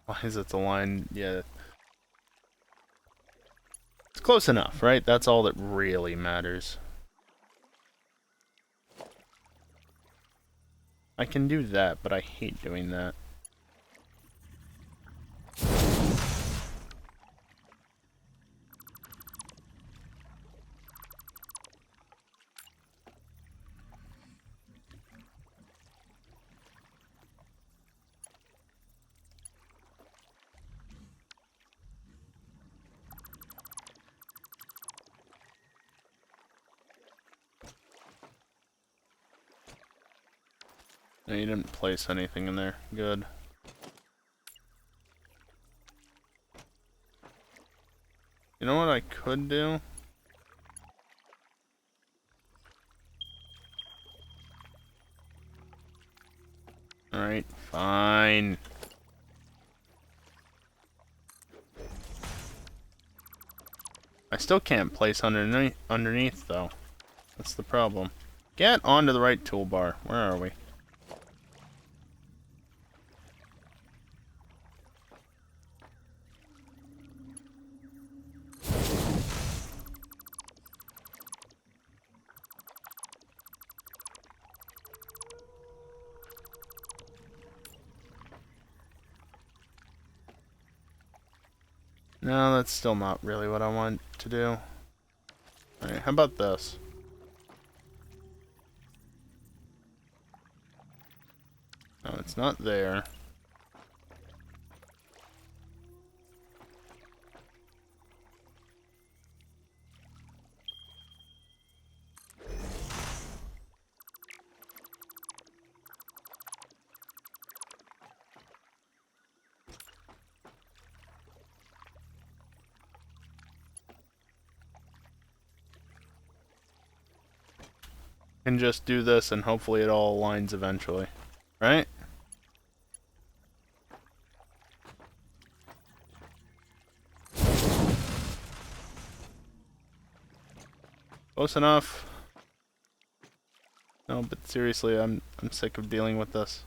Why is it the line? Yeah. It's close enough, right? That's all that really matters. I can do that, but I hate doing that. No, you didn't place anything in there. Good. You know what I could do? Alright, fine. I still can't place underneath though. That's the problem. Get onto the right toolbar. Where are we? No, that's still not really what I want to do. Alright, how about this? No, it's not there. Can just do this and hopefully it all aligns eventually. Right? Close enough. No, but seriously, I'm sick of dealing with this.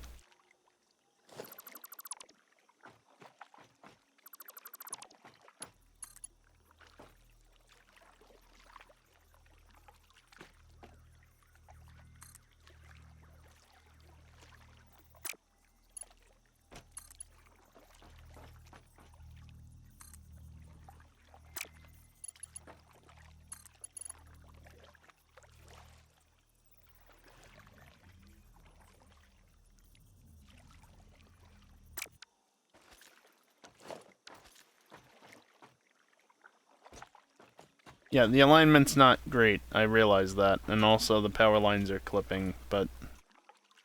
Yeah, the alignment's not great. I realize that. And also the power lines are clipping, but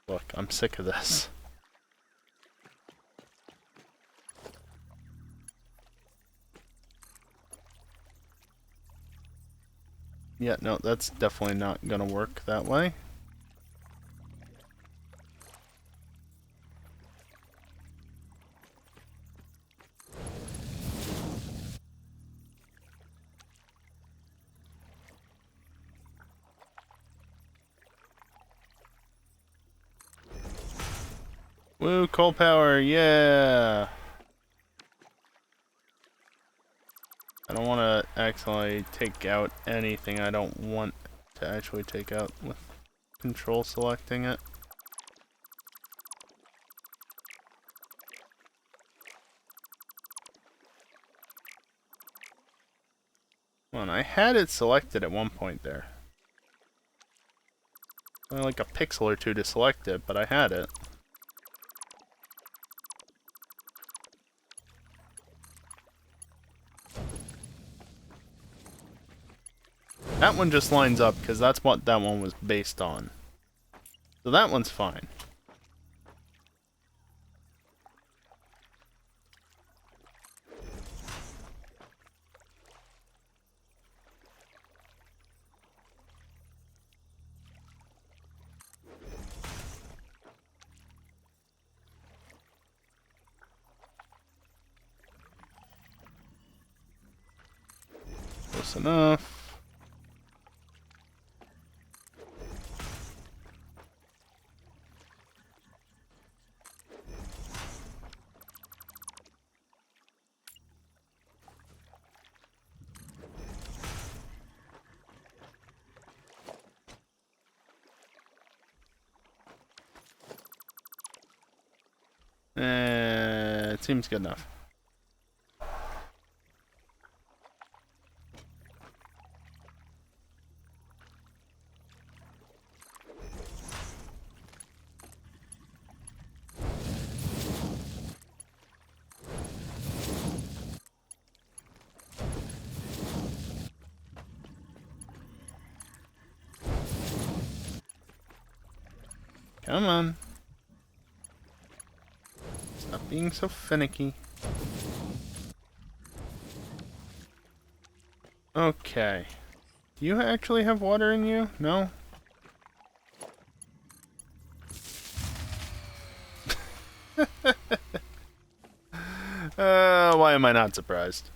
look, I'm sick of this. Yeah, no, that's definitely not gonna work that way. Woo, coal power, yeah! I don't want to accidentally take out anything I don't want to actually take out with control selecting it. Come on, I had it selected at one point there. Only like a pixel or two to select it, but I had it. That one just lines up because that's what that one was based on. So that one's fine. Close enough. It seems good enough. Come on. Stop being so finicky. Okay. Do you actually have water in you? No? Why am I not surprised?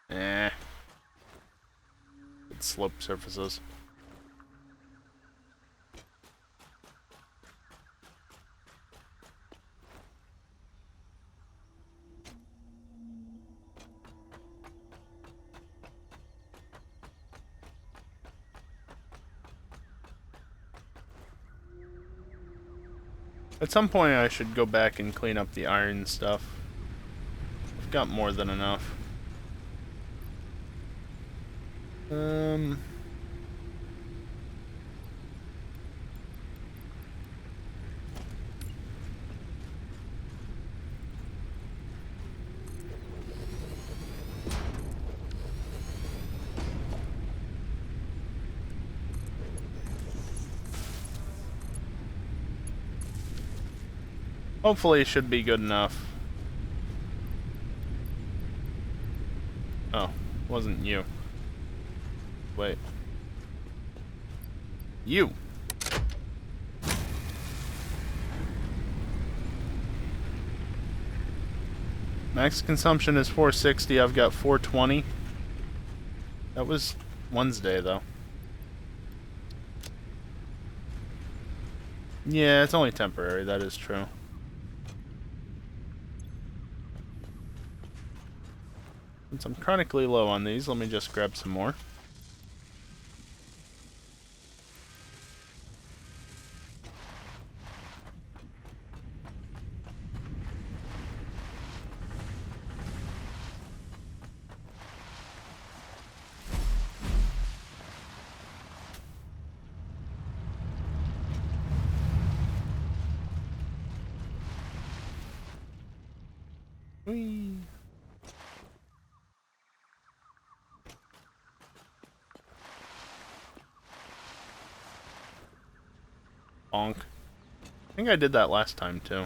Eh. Good slope surfaces. At some point I should go back and clean up the iron stuff. I've got more than enough. Hopefully it should be good enough. Oh, wasn't you. Wait. You! Max consumption is 460, I've got 420. That was Wednesday, though. Yeah, it's only temporary, that is true. Since I'm chronically low on these, let me just grab some more. Whee! Bonk. I think I did that last time, too.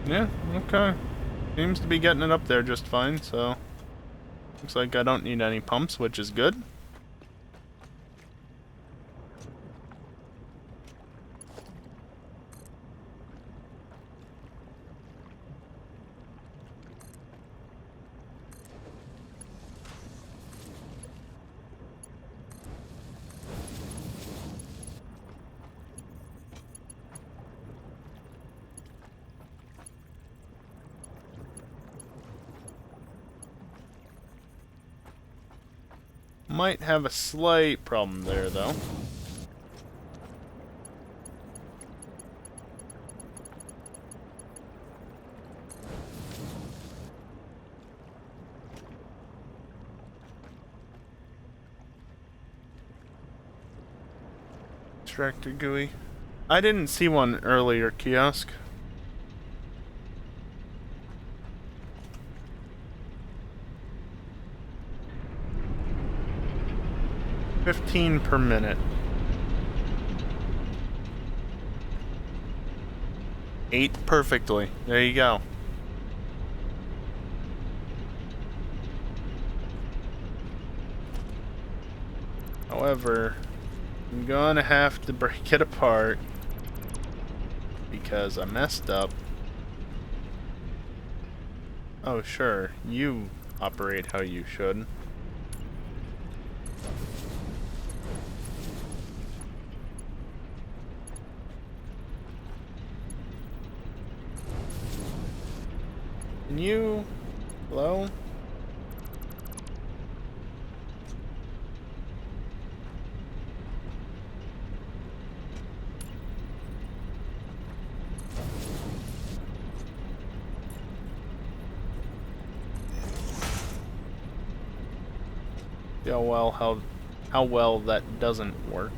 Yeah, okay. Seems to be getting it up there just fine, so... Looks like I don't need any pumps, which is good. Might have a slight problem there, though. Extractor GUI. I didn't see one earlier, kiosk. $15 per minute. 8 perfectly. There you go. However, I'm gonna have to break it apart because I messed up. Oh, sure. You operate how you should. Can you... Hello? Yeah, well, how well that doesn't work.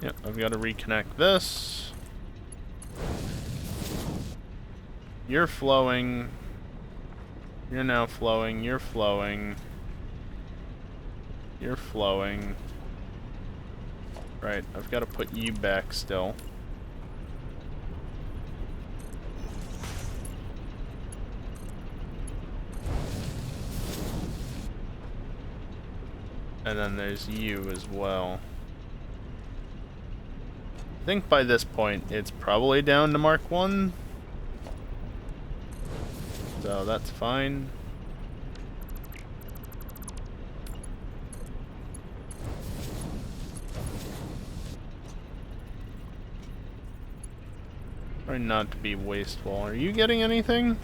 Yep, I've got to reconnect this. You're flowing. You're now flowing. You're flowing. You're flowing. Right, I've got to put you back still. And then there's you as well. I think by this point it's probably down to Mark 1. So that's fine. Try not to be wasteful. Are you getting anything?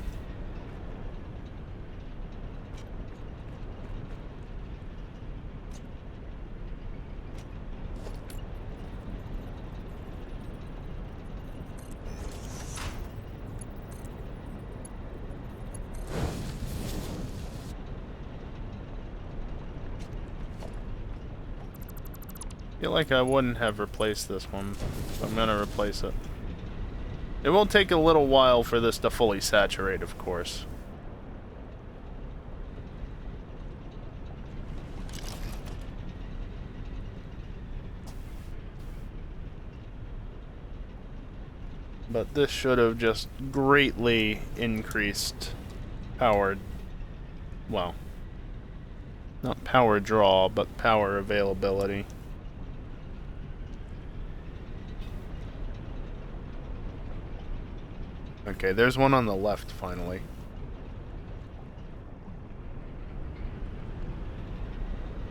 I feel like I wouldn't have replaced this one. I'm gonna replace it. It will take a little while for this to fully saturate, of course. But this should have just greatly increased power. Well, not power draw, but power availability. Okay, there's one on the left finally.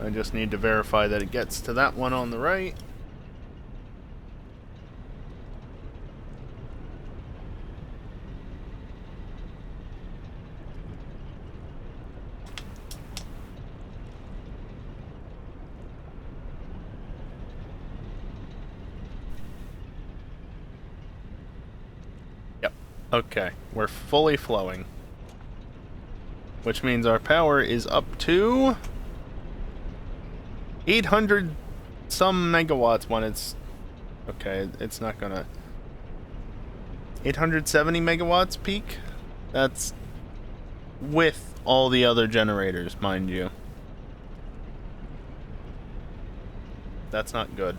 I just need to verify that it gets to that one on the right. Yep. Okay, we're fully flowing. Which means our power is up to 800 some megawatts when it's... Okay, it's not gonna... 870 megawatts peak? That's with all the other generators, mind you. That's not good.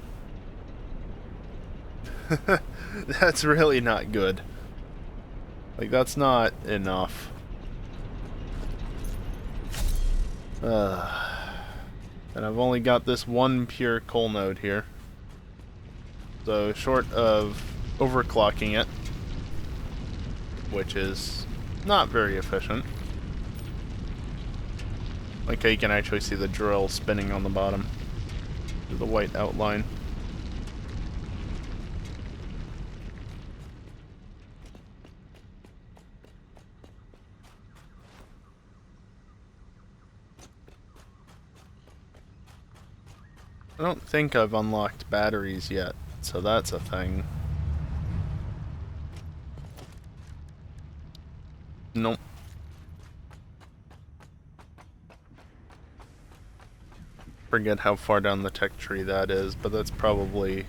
That's really not good. Like, that's not enough. And I've only got this one pure coal node here. So, short of overclocking it, which is not very efficient. Like how you can actually see the drill spinning on the bottom. The white outline. I don't think I've unlocked batteries yet, so that's a thing. forget how far down the tech tree that is, but that's probably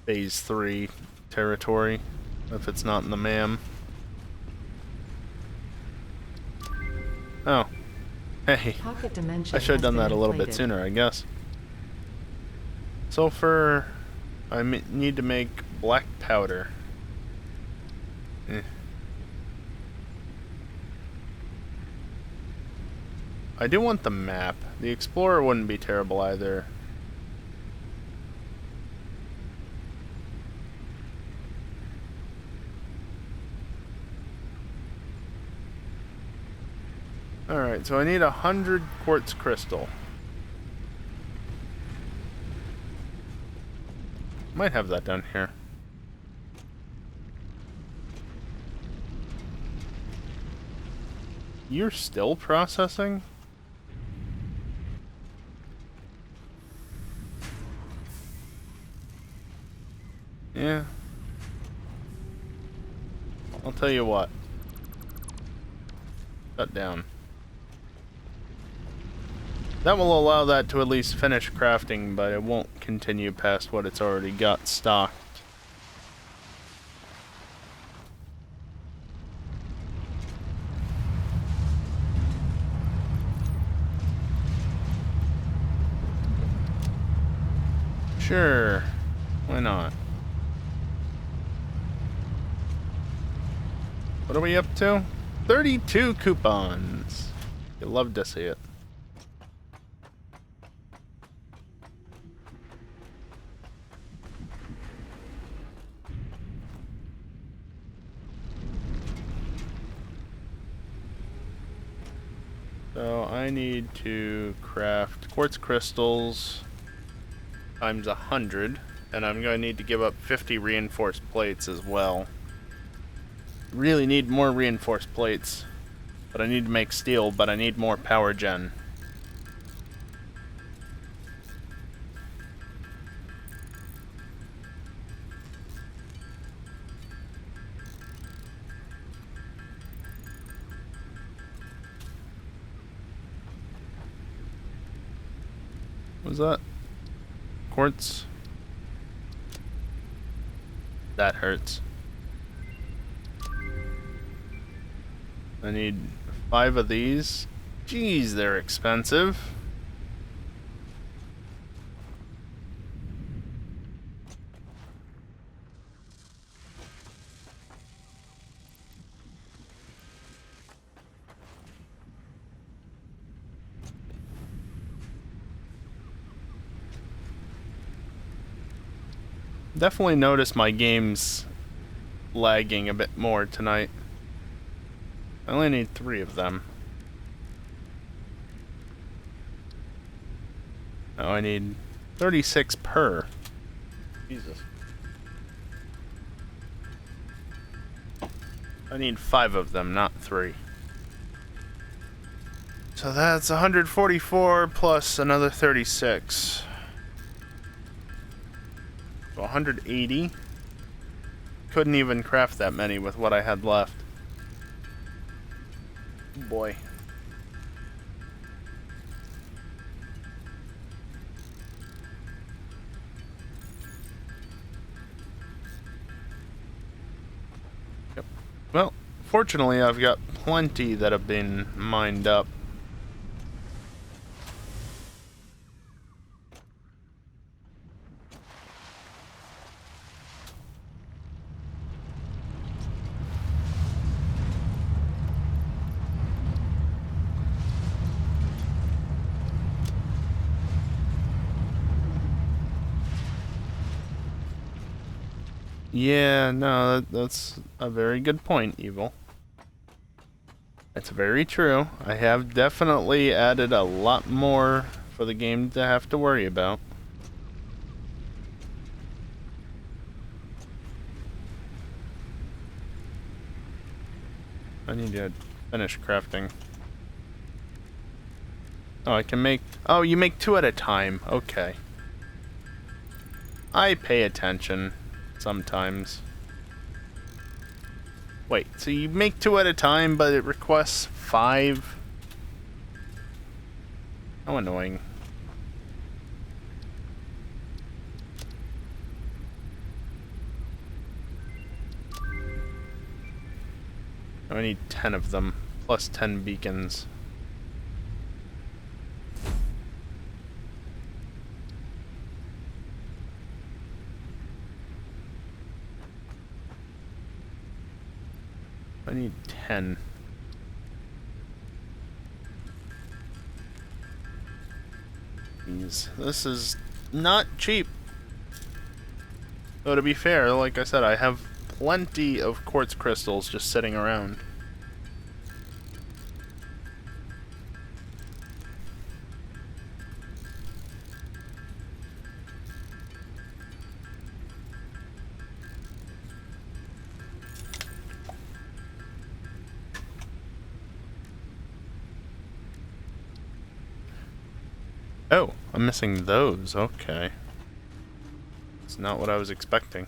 phase 3 territory, if it's not in the MAM. Oh. Hey. Pocket dimension I should have done that a little bit inflated. sooner, I guess. Sulfur... I need to make black powder. I do want the map. The Explorer wouldn't be terrible either. Alright, so I need 100 quartz crystal. Might have that down here. You're still processing? Yeah. I'll tell you what. Shut down. That will allow that to at least finish crafting, but it won't continue past what it's already got stocked. Sure. Why not? What are we up to? 32 coupons. You'll love to see it. So I need to craft quartz crystals times 100, and I'm going to need to give up 50 reinforced plates as well. Really need more reinforced plates, but I need to make steel, but I need more power gen. What was that? Quartz? That hurts. I need 5 of these. Jeez, they're expensive. Definitely notice my game's lagging a bit more tonight. I only need 3 of them. Oh, I need 36 per. Jesus. I need 5 of them, not 3. So that's 144 plus another 36. So 180. Couldn't even craft that many with what I had left. Boy. Yep. Well, fortunately I've got plenty that have been mined up. Yeah, no, that's a very good point, Evil. That's very true. I have definitely added a lot more for the game to have to worry about. I need to finish crafting. Oh, I can make... Oh, you make 2 at a time. Okay. I pay attention. Sometimes. Wait, so you make 2 at a time, but it requests 5? How annoying. I need 10 of them, plus 10 beacons. I need 10. This is not cheap. Though to be fair, like I said, I have plenty of quartz crystals just sitting around. Oh, I'm missing those. Okay. It's not what I was expecting.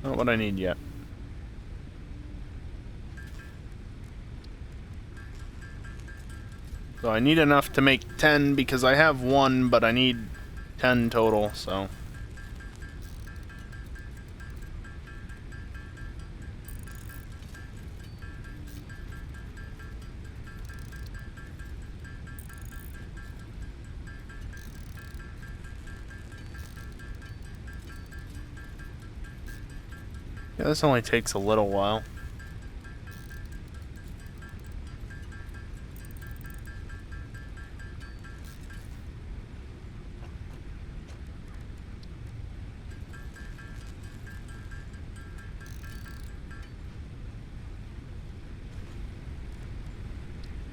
Not what I need yet. So I need enough to make 10 because I have 1, but I need 10 total, so. Yeah, this only takes a little while.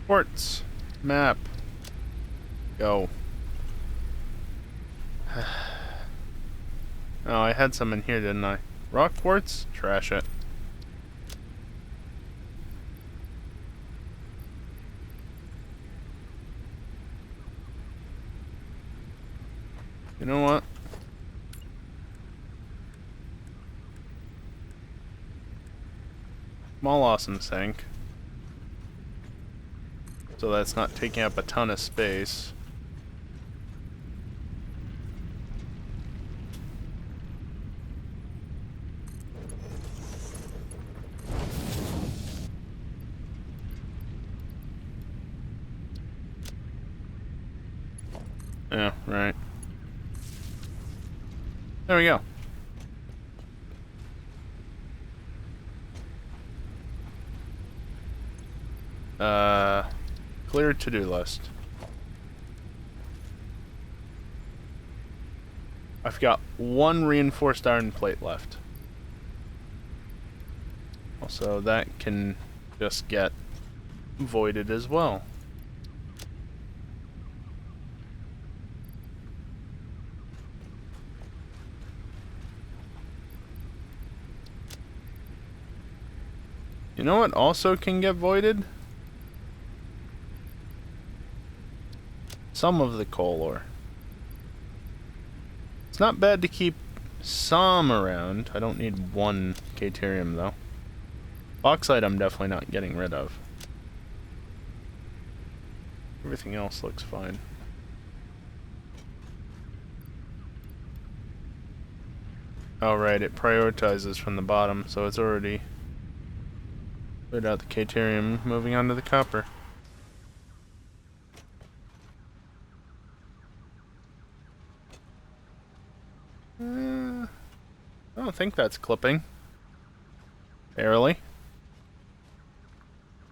Quartz. Map. Go. Oh, I had some in here, didn't I? Rock quartz? Trash it. You know what? Small awesome sink. So that's not taking up a ton of space. Yeah, right. There we go. Clear to-do list. I've got 1 reinforced iron plate left. Also, that can just get voided as well. You know what also can get voided? Some of the coal ore. It's not bad to keep some around. I don't need 1 Caterium though. Bauxite I'm definitely not getting rid of. Everything else looks fine. Oh right, it prioritizes from the bottom, so it's already put out the Caterium, moving on to the copper. I don't think that's clipping. Barely.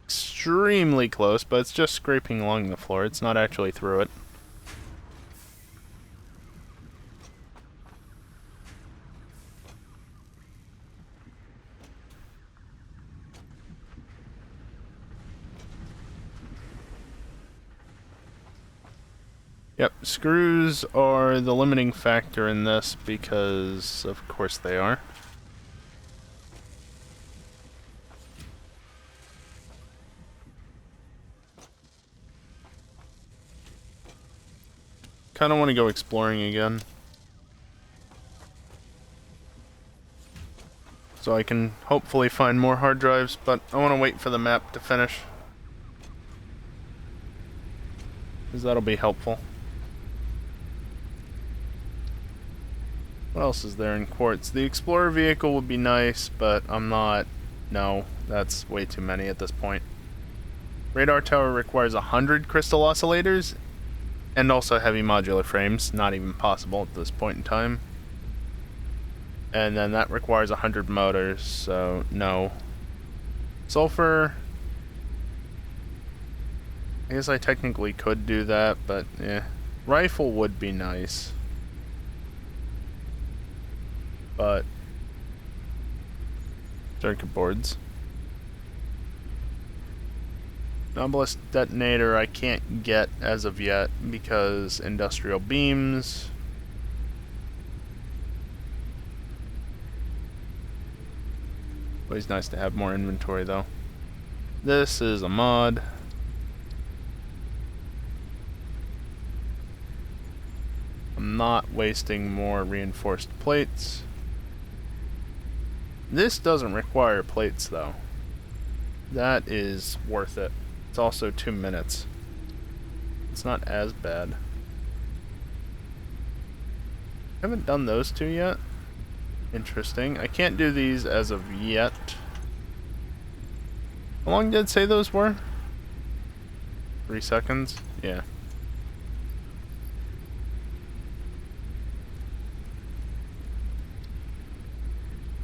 Extremely close, but it's just scraping along the floor. It's not actually through it. Yep, screws are the limiting factor in this because, of course, they are. Kind of want to go exploring again. so I can hopefully find more hard drives, but I want to wait for the map to finish, because that'll be helpful. What else is there in quartz? The Explorer vehicle would be nice, but I'm not... No, that's way too many at this point. Radar tower requires 100 crystal oscillators, and also heavy modular frames. Not even possible at this point in time. And then that requires 100 motors, so no. Sulfur... I guess I technically could do that, but yeah. Rifle would be nice. But... circuit boards. Obelisk detonator I can't get as of yet because industrial beams. Always nice to have more inventory though. This is a mod. I'm not wasting more reinforced plates. This doesn't require plates though. That is worth it. It's also 2 minutes. It's not as bad. Haven't done those two yet. Interesting. I can't do these as of yet. How long did it say those were? 3 seconds? Yeah.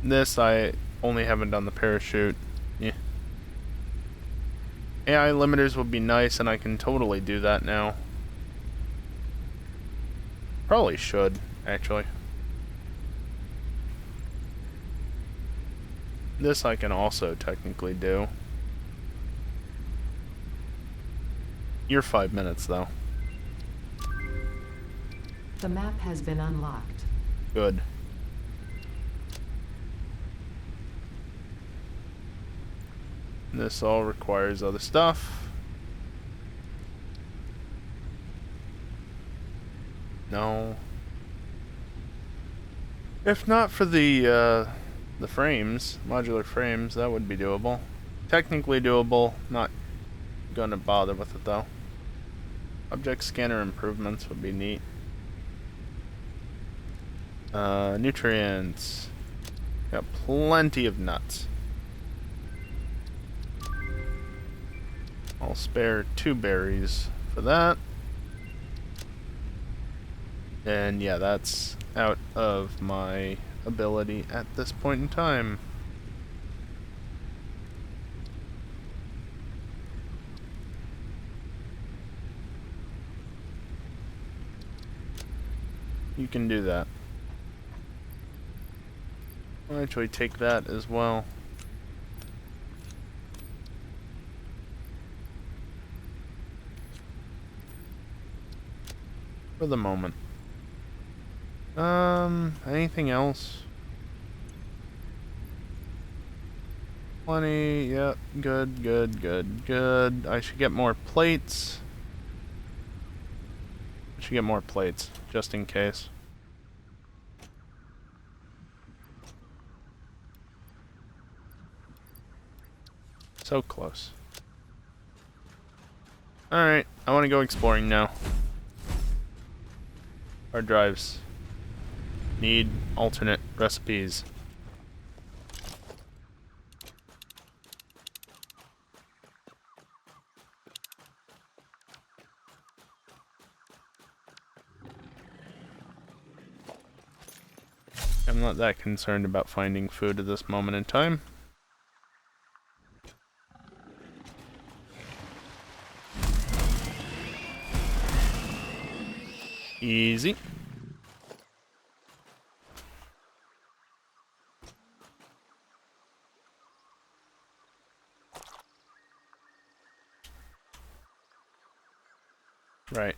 This, I only haven't done the parachute. Yeah. AI limiters would be nice, and I can totally do that now. Probably should, actually. This I can also technically do. You're 5 minutes, though. The map has been unlocked. Good. This all requires other stuff. No. If not for the frames, modular frames, that would be doable. Technically doable, not gonna bother with it though. Object scanner improvements would be neat. Nutrients. Got plenty of nuts. I'll spare 2 berries for that. And yeah, that's out of my ability at this point in time. You can do that. I'll actually take that as well. For the moment. Anything else? Plenty, yep, good, good, good, good. I should get more plates. I should get more plates, just in case. So close. Alright, I want to go exploring now. Hard drives. Need alternate recipes. I'm not that concerned about finding food at this moment in time. Easy. Right.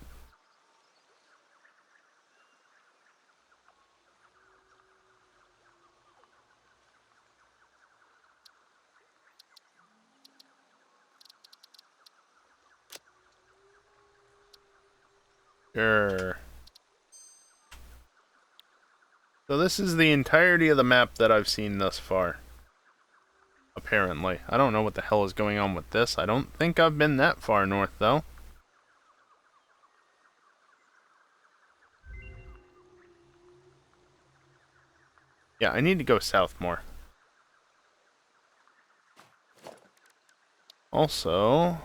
Sure. So this is the entirety of the map that I've seen thus far. apparently. I don't know what the hell is going on with this. I don't think I've been that far north, though. Yeah, I need to go south more. Also...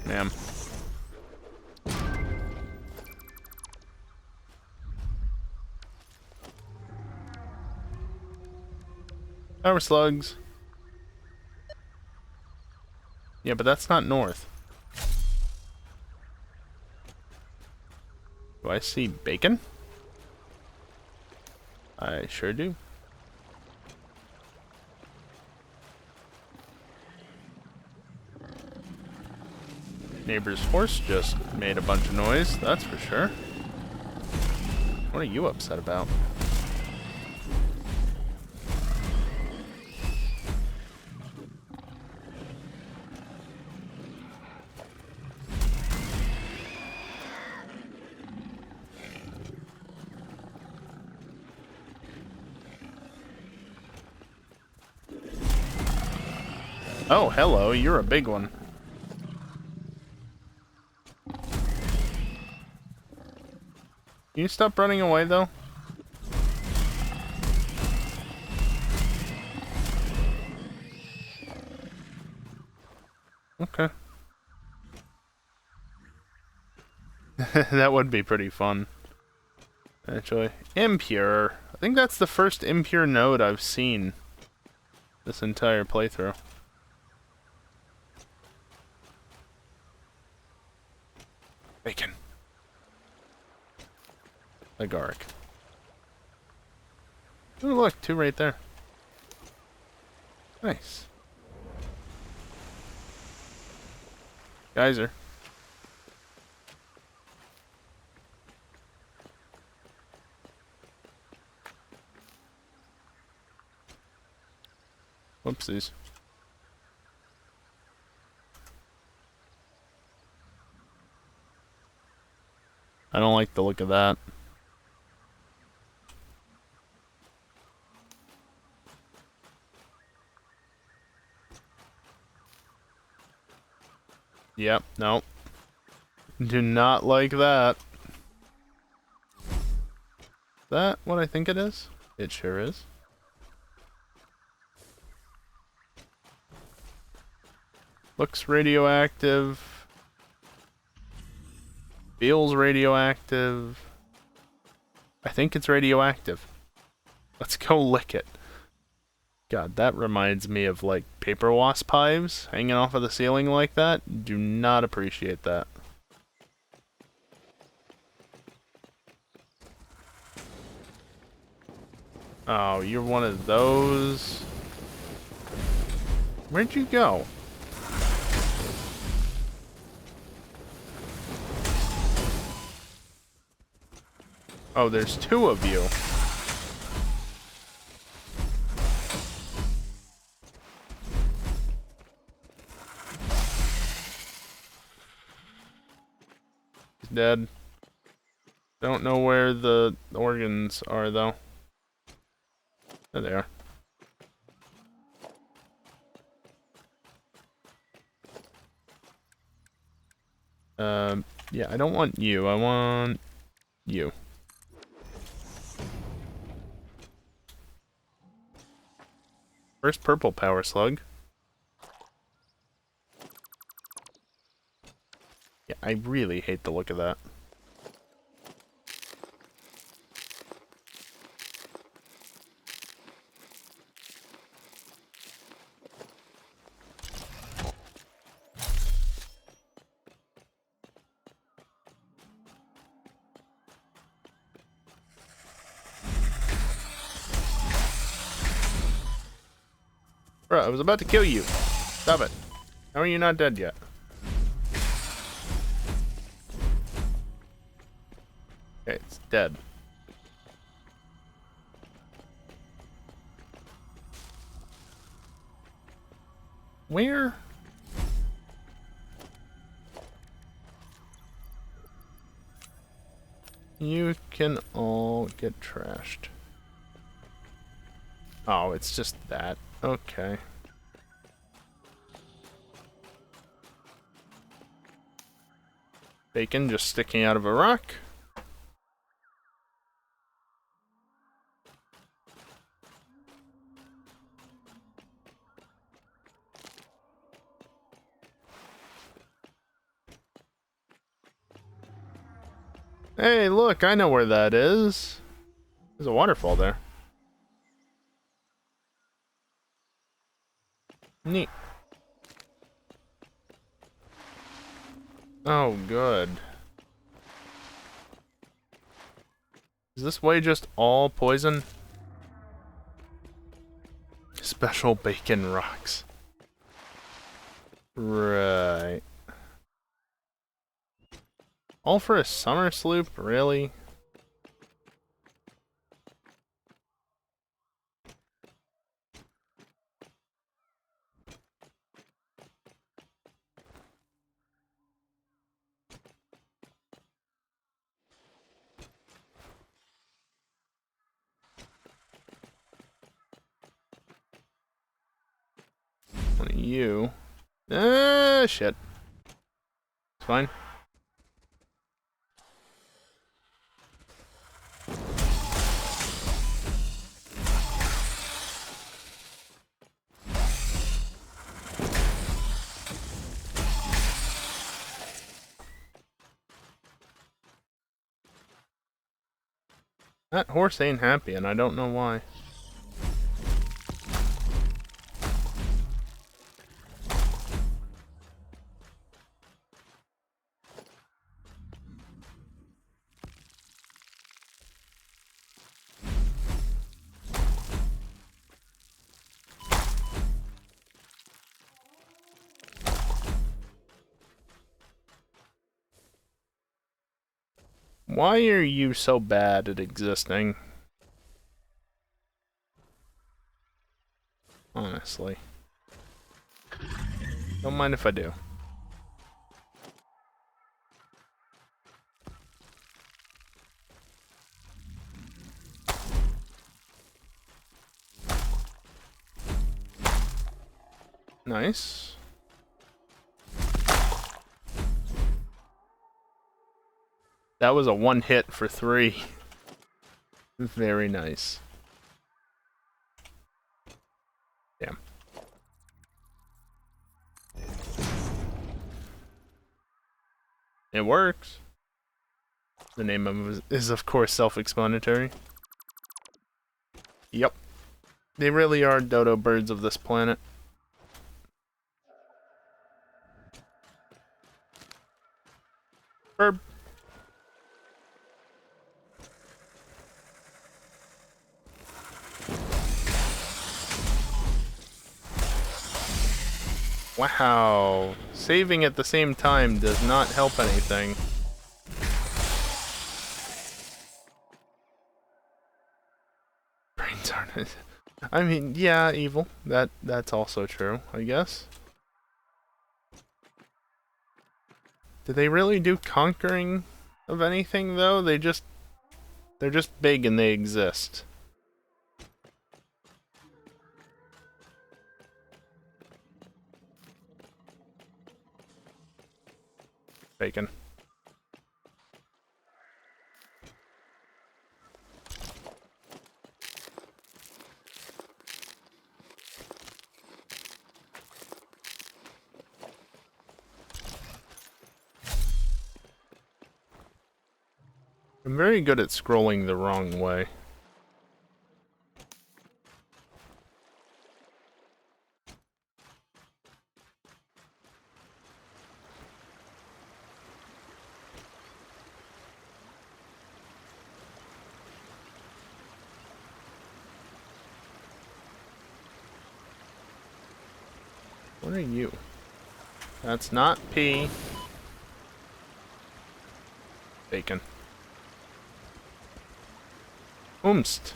Ma'am. Power slugs. Yeah, but that's not north. Do I see bacon? I sure do. Neighbor's horse just made a bunch of noise, that's for sure. What are you upset about? Oh, hello, you're a big one. Can you stop running away, though? Okay. That would be pretty fun. Actually. Impure. I think that's the first impure node I've seen this entire playthrough. Bacon. Agaric. Oh, look, two right there. Nice. Geyser. Whoopsies. I don't like the look of that. Yep, no. Do not like that. Is that what I think it is? It sure is. Looks radioactive. Feels radioactive. I think it's radioactive. Let's go lick it. God, that reminds me of, like, paper wasp hives hanging off of the ceiling like that. Do not appreciate that. Oh, you're one of those. Where'd you go? Oh, there's two of you. He's dead. Don't know where the organs are, though. There they are. Yeah, I don't want you. I want you. First purple power slug. Yeah, I really hate the look of that. Bro, I was about to kill you. Stop it. How are you not dead yet? Okay, it's dead. Where? You can all get trashed. Oh, it's just that. Okay. Bacon just sticking out of a rock. Hey, look, I know where that is. There's a waterfall there. Neat. Oh, good. Is this way just all poison? Special bacon rocks. Right. All for a summer sloop? Really? One of you. Ah, shit. It's fine. That horse ain't happy, and I don't know why. Why are you so bad at existing? Honestly. Don't mind if I do. Nice. That was a one hit for 3. Very nice. Damn. It works. The name of it is, of course, self-explanatory. Yep. They really are dodo birds of this planet. Burp. Wow. Saving at the same time does not help anything. Brains aren't... I mean, yeah, evil. That's also true, I guess. Do they really do conquering of anything, though? They're just big and they exist. Bacon. I'm very good at scrolling the wrong way. What are you? That's not pea. Bacon. Oomst.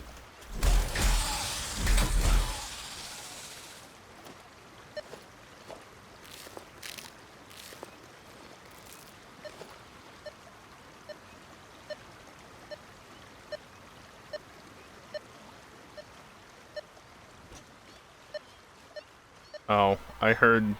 Oh, I heard...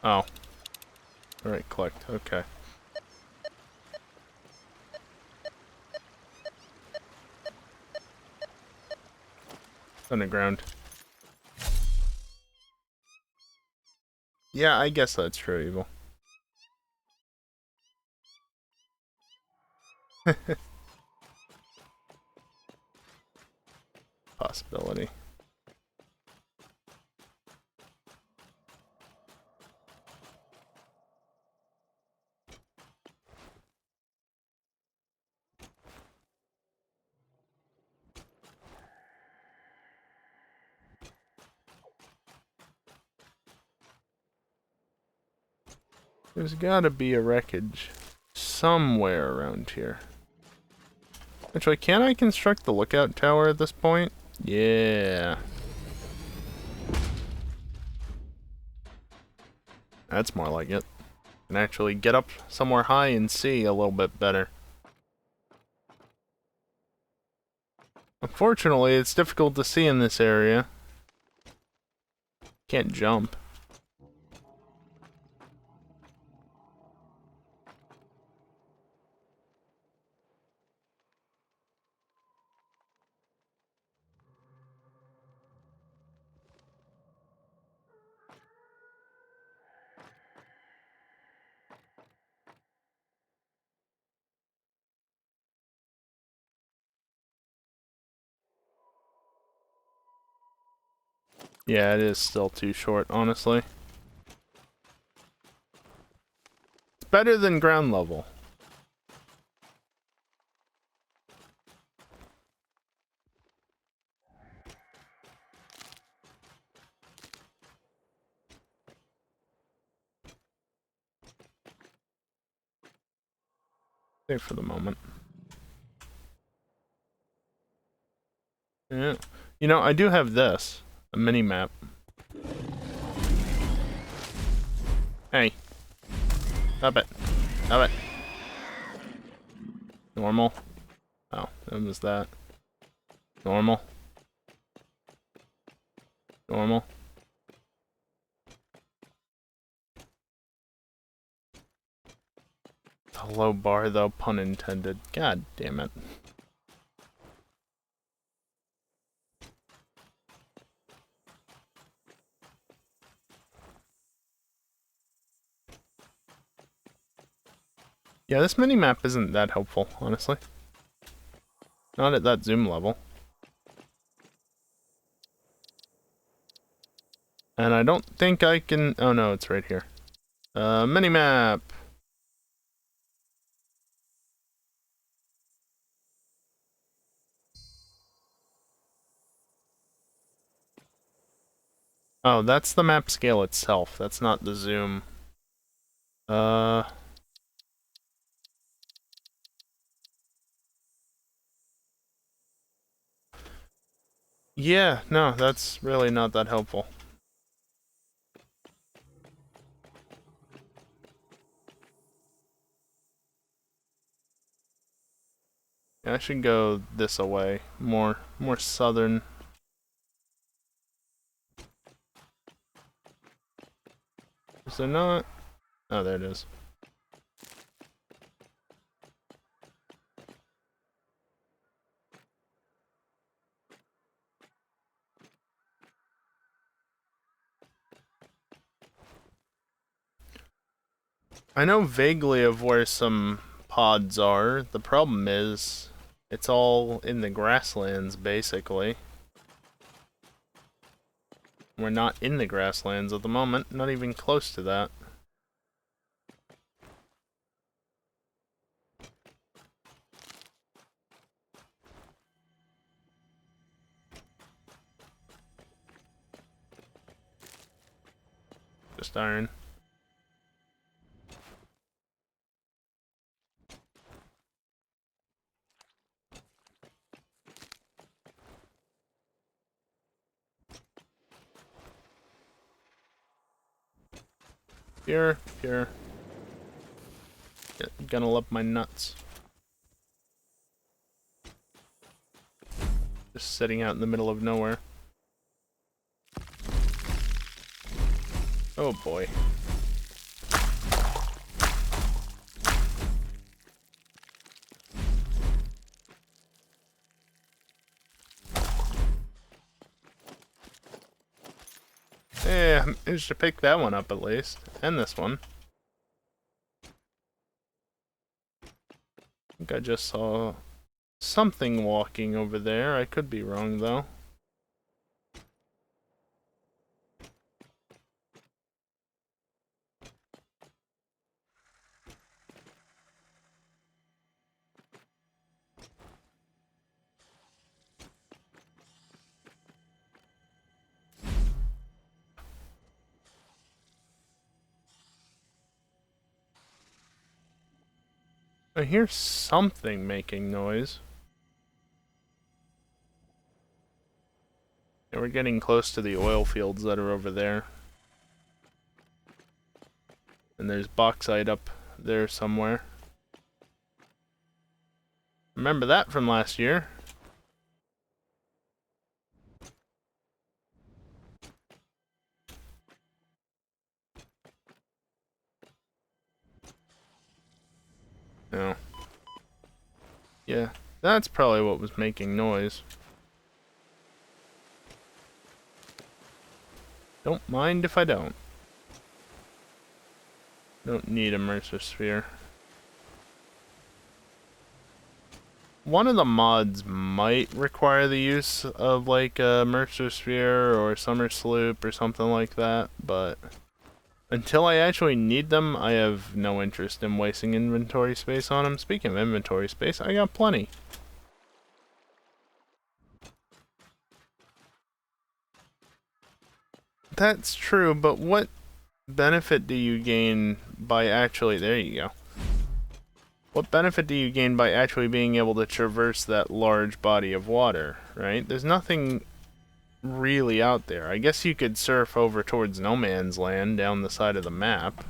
Oh. Alright, clicked. Okay. Underground. Yeah, I guess that's true, Evil. Possibility. There's gotta be a wreckage somewhere around here. Actually, can I construct the lookout tower at this point? Yeah. That's more like it. Can actually get up somewhere high and see a little bit better. Unfortunately, it's difficult to see in this area. Can't jump. Yeah, it is still too short, honestly. It's better than ground level. Safe for the moment. Yeah. You know, I do have this. A mini-map. Hey. Stop it. Stop it. Normal. Oh, it was that. Normal. Normal. A low bar, though, pun intended. God damn it. Yeah, this mini-map isn't that helpful, honestly. Not at that zoom level. And I don't think I can... Oh no, it's right here. Mini-map! Oh, that's the map scale itself. That's not the zoom. Yeah, no, that's really not that helpful. Yeah, I should go this away. More southern. Is there not? Oh, there it is. I know vaguely of where some pods are. The problem is, it's all in the grasslands, basically. We're not in the grasslands at the moment, not even close to that. Just iron. Pure, pure. Gonna love my nuts. Just sitting out in the middle of nowhere. Oh boy. Yeah, I managed to pick that one up at least. And this one. I think I just saw something walking over there. I could be wrong though. I hear something making noise. Yeah, we're getting close to the oil fields that are over there. And there's bauxite up there somewhere. Remember that from last year. No. Yeah, that's probably what was making noise. Don't mind if I don't. Don't need a immersive sphere. One of the mods might require the use of like a immersive sphere or summer sloop or something like that, but until I actually need them, I have no interest in wasting inventory space on them. Speaking of inventory space, I got plenty. That's true, but what benefit do you gain by actually... There you go. What benefit do you gain by actually being able to traverse that large body of water, right? There's nothing really out there. I guess you could surf over towards no man's land down the side of the map.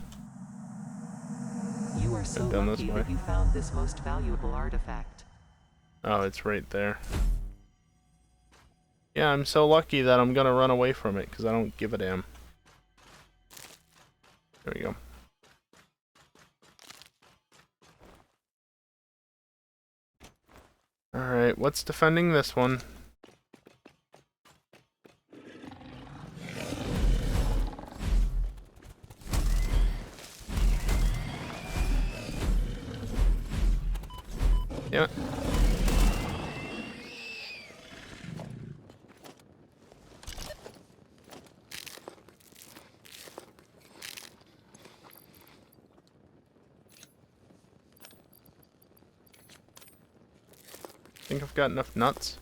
You are so lucky that you found this most valuable artifact. Oh, it's right there. Yeah, I'm so lucky that I'm gonna run away from it because I don't give a damn. There we go. Alright, what's defending this one? Yeah. Think I've got enough nuts.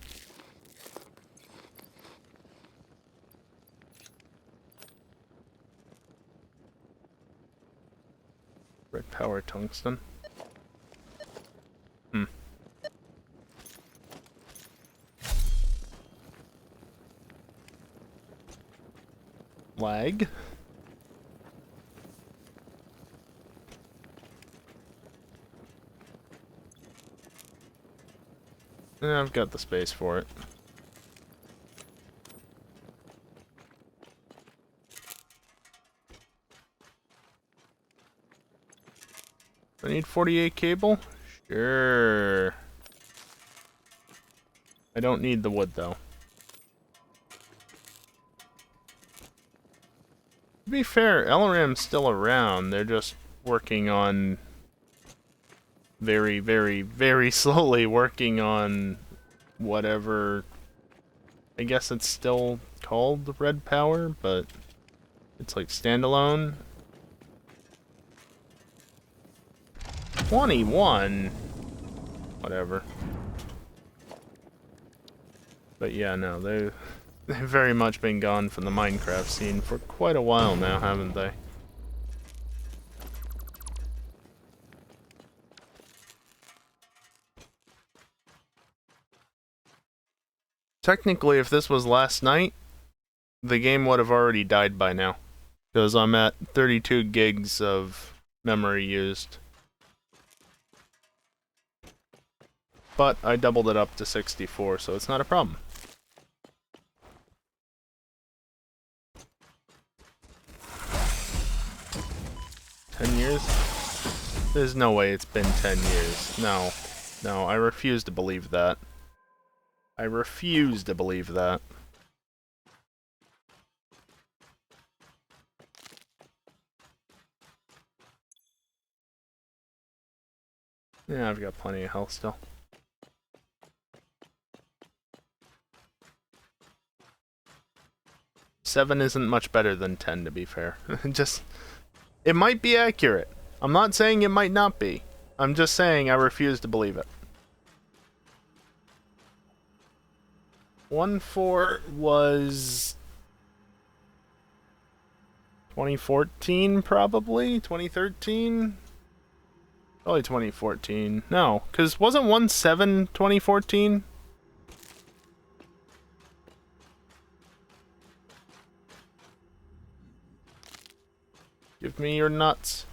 Red power tungsten. Lag. Yeah, I've got the space for it. I need 48 cable? Sure. I don't need the wood though. To be fair, LRM's still around. They're just working on very, very, very slowly working on whatever. I guess it's still called Red Power, but it's like standalone. 21. Whatever. But yeah, no, they've very much been gone from the Minecraft scene for quite a while now, haven't they? Technically, if this was last night, the game would have already died by now. Because I'm at 32 gigs of memory used. but I doubled it up to 64, so it's not a problem. $10? There's no way it's been 10 years. No. No, I refuse to believe that. I refuse to believe that. Yeah, I've got plenty of health still. Seven isn't much better than 10, to be fair. Just, it might be accurate. I'm not saying it might not be. I'm just saying I refuse to believe it. 1-4 was 2014, probably? 2013? Probably 2014. No, because wasn't 1-7 2014? Give me your nuts.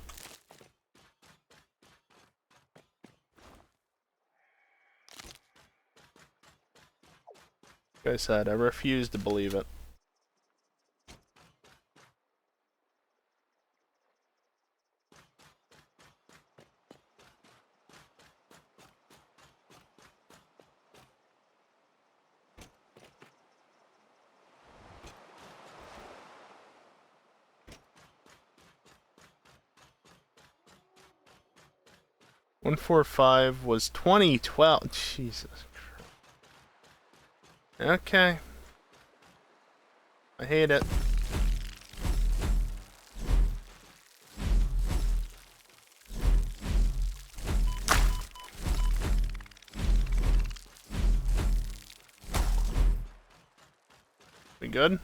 Like I said, I refuse to believe it. $145 was 2012. Jesus Christ. Okay. I hate it. We good?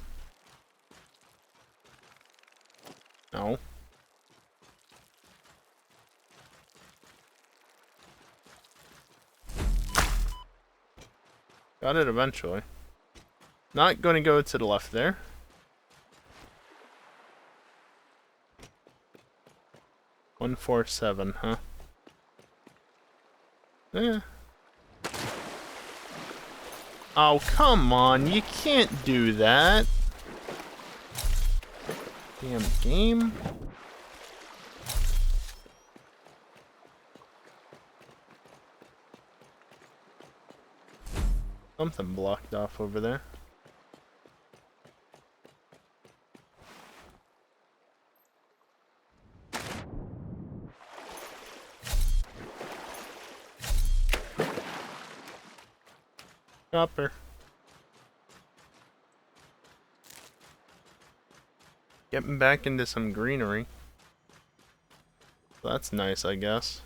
No. Got it eventually. Not going to go to the left there. $147, huh? Yeah. Oh, come on. You can't do that. Damn game. Something blocked off over there. Chopper. Getting back into some greenery. That's nice, I guess.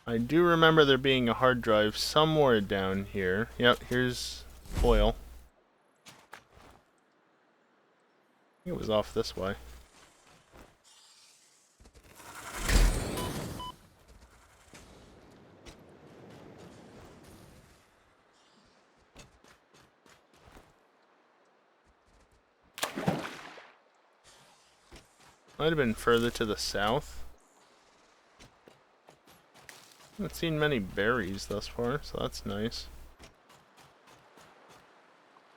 I do remember there being a hard drive somewhere down here. Yep, here's oil. It was off this way. Might have been further to the south. Haven't seen many berries thus far, so that's nice. I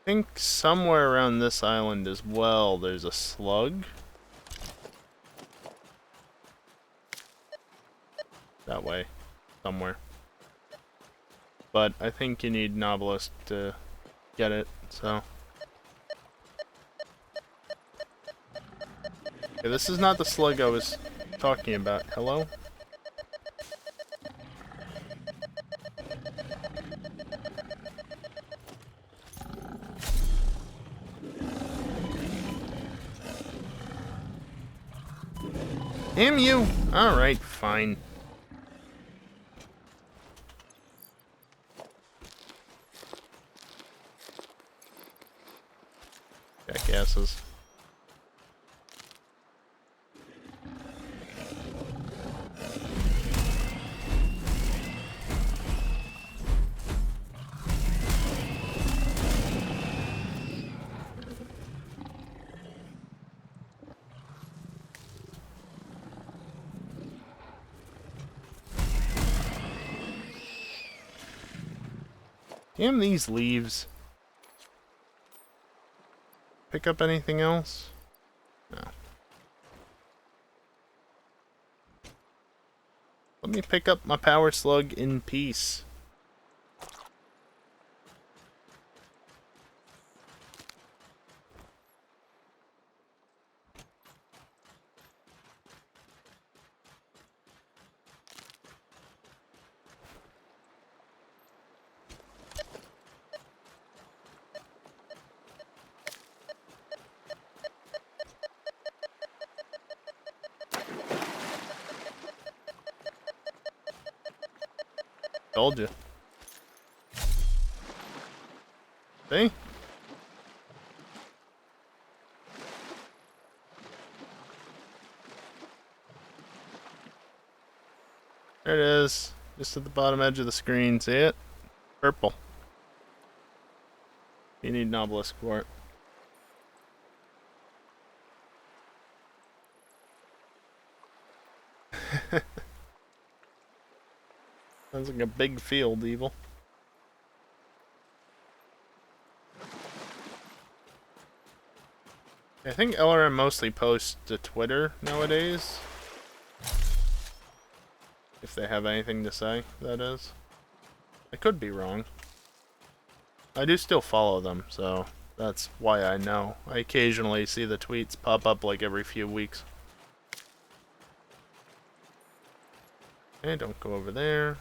think somewhere around this island as well there's a slug. That way. Somewhere. But I think you need Novelist to get it, so... Okay, this is not the slug I was talking about. Hello? Damn you! Alright, fine. Jackasses. Damn these leaves. Pick up anything else? No. Let me pick up my power slug in peace. Told you. See? There it is. Just at the bottom edge of the screen. See it? Purple. You need an obelisk for it. Sounds like a big field, Evil. I think LRM mostly posts to Twitter nowadays. If they have anything to say, that is. I could be wrong. I do still follow them, so that's why I know. I occasionally see the tweets pop up like every few weeks. Okay, don't go over there.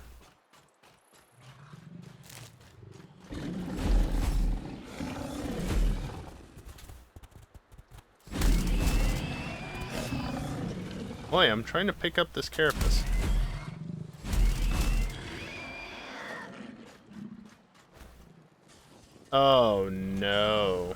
Boy, I'm trying to pick up this carapace. Oh no.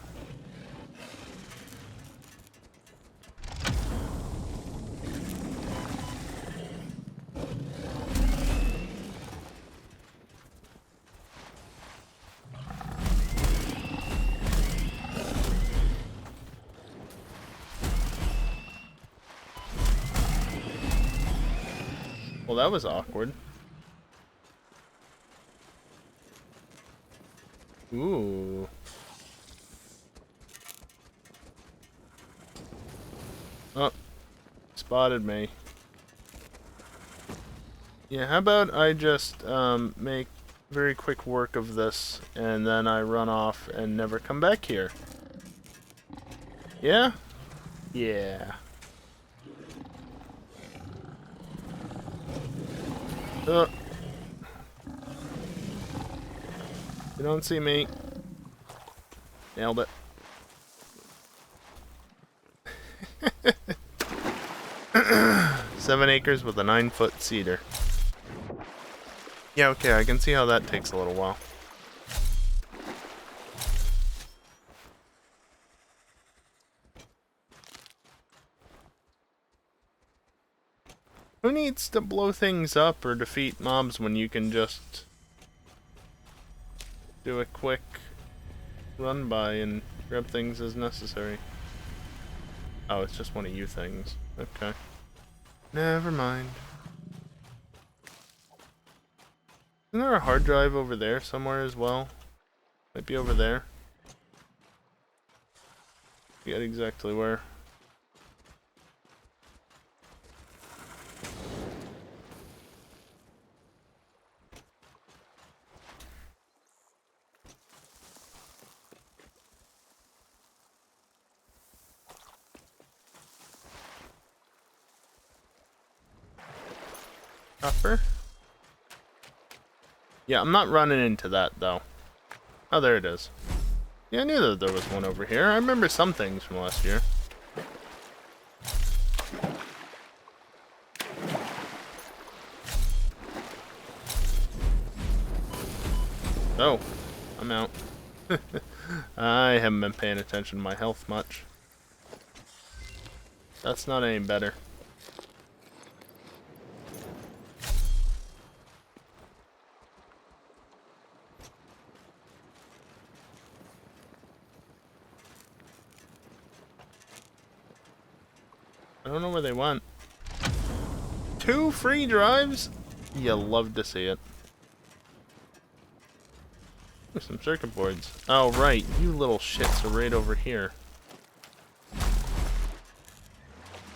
Well, that was awkward. Ooh. Oh, spotted me. Yeah, how about I just make very quick work of this, and then I run off and never come back here. Yeah? Yeah. You don't see me. Nailed it. 7 acres with a 9-foot cedar. Yeah, okay, I can see how that takes a little while. Who needs to blow things up or defeat mobs when you can just do a quick run by and grab things as necessary? Oh, it's just one of you things. Okay. Never mind. Isn't there a hard drive over there somewhere as well? Might be over there. Forget exactly where. Copper? Yeah, I'm not running into that, though. Oh, there it is. Yeah, I knew that there was one over here. I remember some things from last year. Oh, I'm out. I haven't been paying attention to my health much. That's not any better. I don't know where they went. 2 free drives? You love to see it. Ooh, some circuit boards. Oh, right. You little shits are right over here.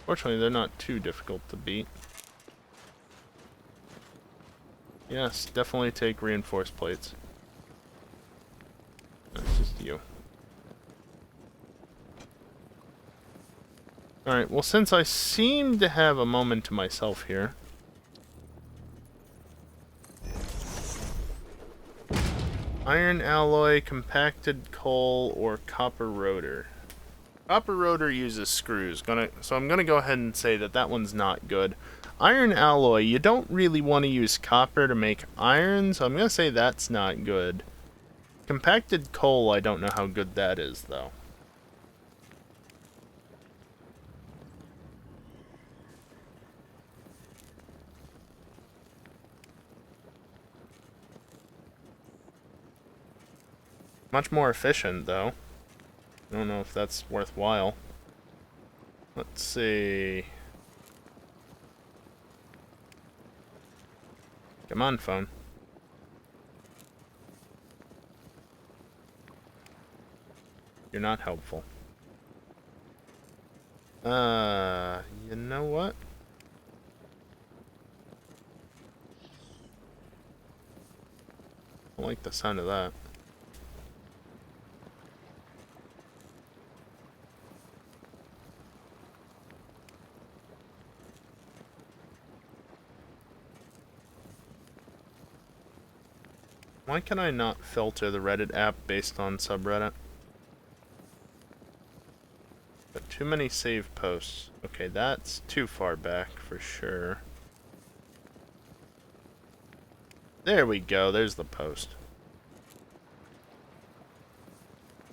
Fortunately, they're not too difficult to beat. Yes, definitely take reinforced plates. That's just you. Alright, well, since I seem to have a moment to myself here... Iron alloy, compacted coal, or copper rotor. Copper rotor uses screws, so I'm gonna go ahead and say that that one's not good. Iron alloy, you don't really want to use copper to make iron, so I'm gonna say that's not good. Compacted coal, I don't know how good that is, though. Much more efficient, though. I don't know if that's worthwhile. Let's see. Come on, phone. You're not helpful. You know what? I don't like the sound of that. Why can I not filter the Reddit app based on subreddit? But too many save posts. Okay, that's too far back for sure. There we go, there's the post.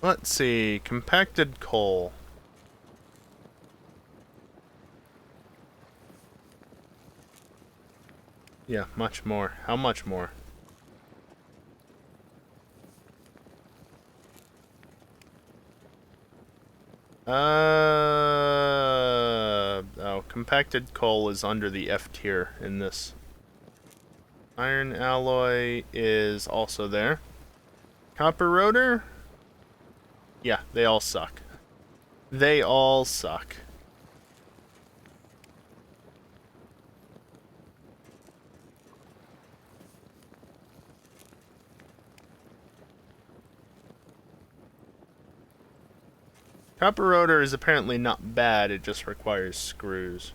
Let's see, compacted coal. Yeah, much more. How much more? Oh, compacted coal is under the F tier in this. Iron alloy is also there. Copper rotor? Yeah, they all suck. They all suck. Copper rotor is apparently not bad, it just requires screws.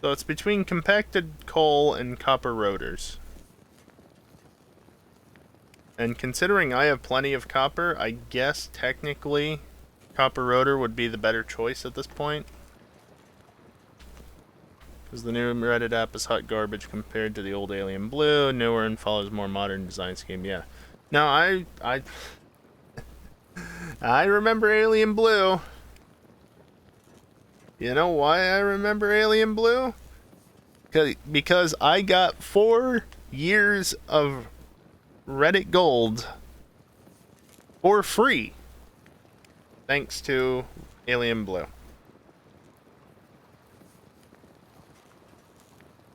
So it's between compacted coal and copper rotors. And considering I have plenty of copper, I guess technically copper rotor would be the better choice at this point. Because the new Reddit app is hot garbage compared to the old Alien Blue, newer and follows more modern design scheme. Yeah. No, I remember Alien Blue. You know why I remember Alien Blue? Because I got 4 years of Reddit Gold for free, thanks to Alien Blue.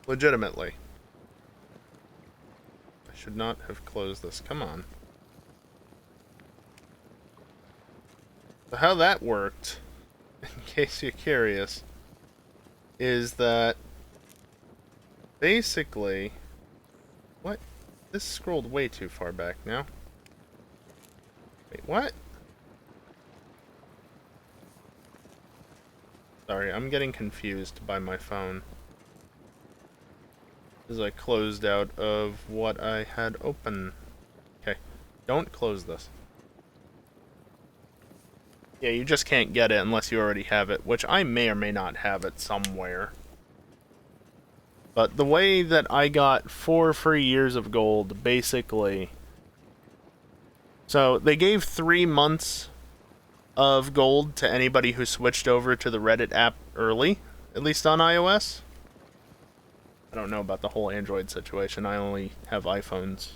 Legitimately. I should not have closed this. Come on. So how that worked, in case you're curious, is that basically... What? This scrolled way too far back now. Wait, what? Sorry, I'm getting confused by my phone. As I closed out of what I had open. Okay, don't close this. Yeah, you just can't get it unless you already have it, which I may or may not have it somewhere. But the way that I got 4 free years of gold, basically... So, they gave 3 months of gold to anybody who switched over to the Reddit app early, at least on iOS. I don't know about the whole Android situation. I only have iPhones.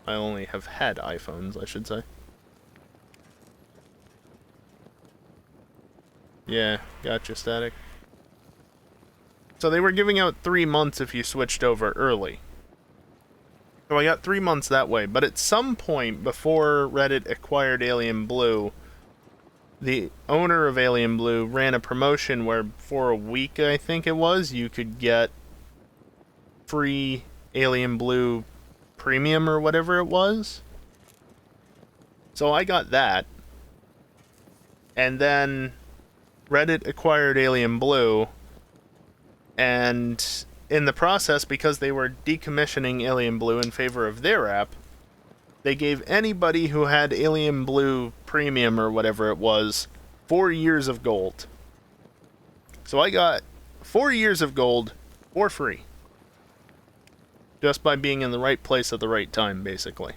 I only have had iPhones, I should say. Yeah, gotcha, Static. So they were giving out 3 months if you switched over early. So I got 3 months that way, but at some point before Reddit acquired Alien Blue, the owner of Alien Blue ran a promotion where for a week, I think it was, you could get free Alien Blue Premium or whatever it was. So I got that. And then Reddit acquired Alien Blue, and in the process, because they were decommissioning Alien Blue in favor of their app, they gave anybody who had Alien Blue Premium or whatever it was 4 years of gold. So I got 4 years of gold for free. Just by being in the right place at the right time, basically.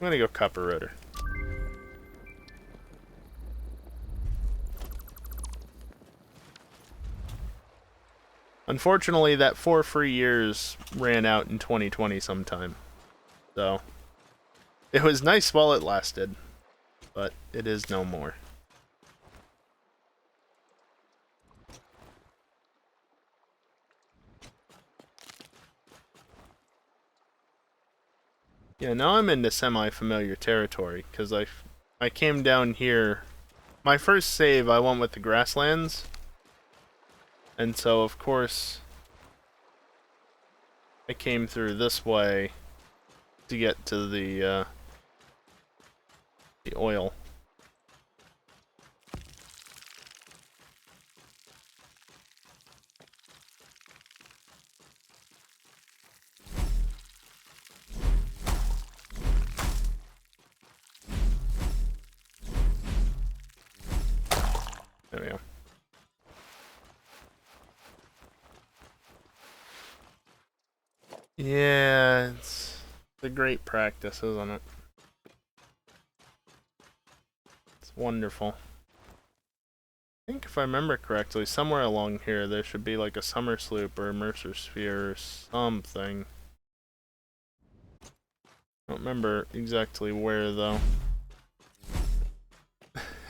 I'm gonna go Copper Rotor. Unfortunately, that 4 free years ran out in 2020 sometime. So, it was nice while it lasted, but it is no more. Yeah, now I'm into semi-familiar territory, because I came down here. My first save, I went with the grasslands. And so, of course, I came through this way to get to the oil. There we go. Yeah, it's a great practice, isn't it? It's wonderful. I think if I remember correctly, somewhere along here there should be like a summer sloop or a Mercer sphere or something. I don't remember exactly where though.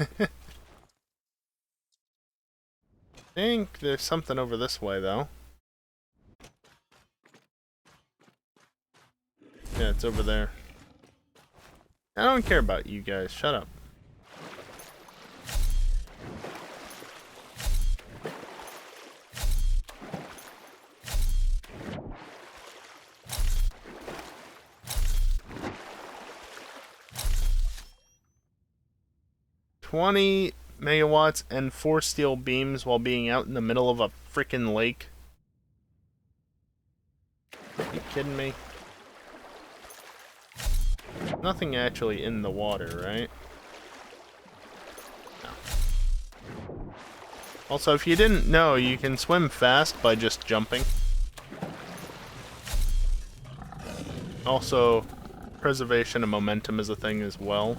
I think there's something over this way though. Yeah, it's over there. I don't care about you guys. Shut up. $20 megawatts and 4 steel beams while being out in the middle of a frickin' lake. Are you kidding me? Nothing actually in the water, right? No. Also, if you didn't know, you can swim fast by just jumping. Also, preservation of momentum is a thing as well.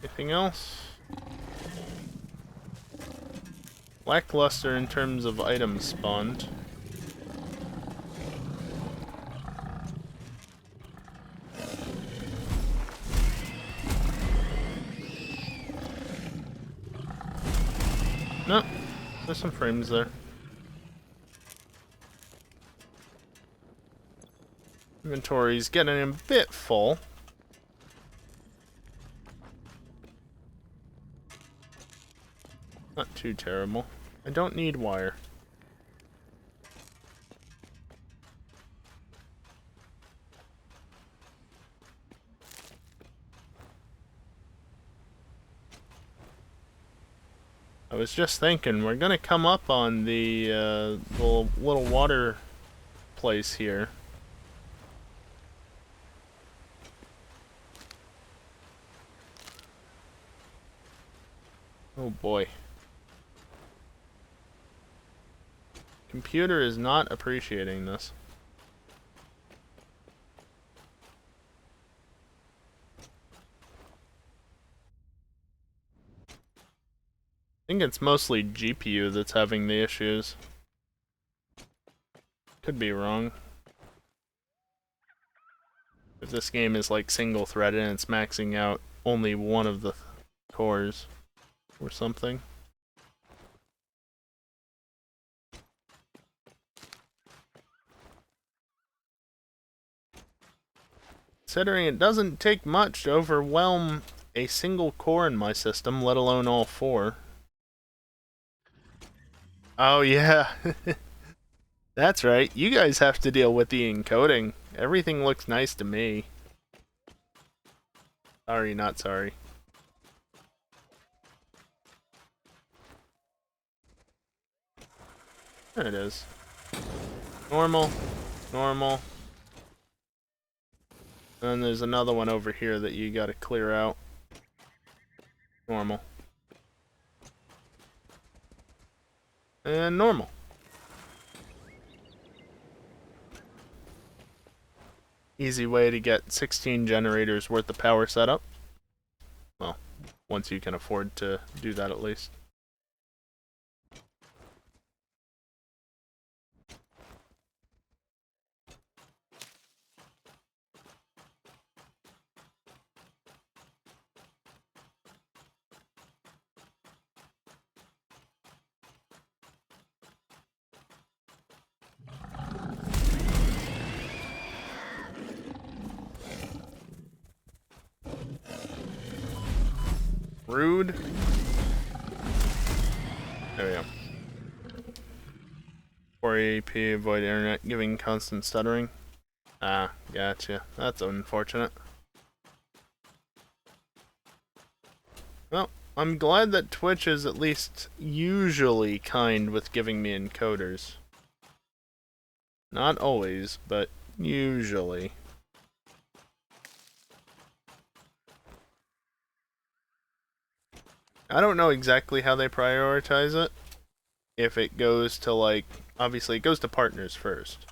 Anything else? Lackluster in terms of items spawned. No, there's some frames there. Inventory's getting a bit full. Not too terrible. I don't need wire. I was just thinking, we're gonna come up on the little water place here. Oh boy. Computer is not appreciating this. think it's mostly GPU that's having the issues. Could be wrong. If this game is like single threaded and it's maxing out only one of the cores or something. Considering it doesn't take much to overwhelm a single core in my system, let alone all four. Oh yeah. That's right. You guys have to deal with the encoding. Everything looks nice to me. Sorry, not sorry. There it is. Normal. Normal. And there's another one over here that you gotta clear out. Normal. And normal. Easy way to get 16 generators worth of power set up. Well, once you can afford to do that at least. Rude. There we go. 480p, avoid internet giving constant stuttering. Ah, gotcha. That's unfortunate. Well, I'm glad that Twitch is at least usually kind with giving me encoders. Not always, but usually. I don't know exactly how they prioritize it. If it goes to, like, obviously it goes to partners first.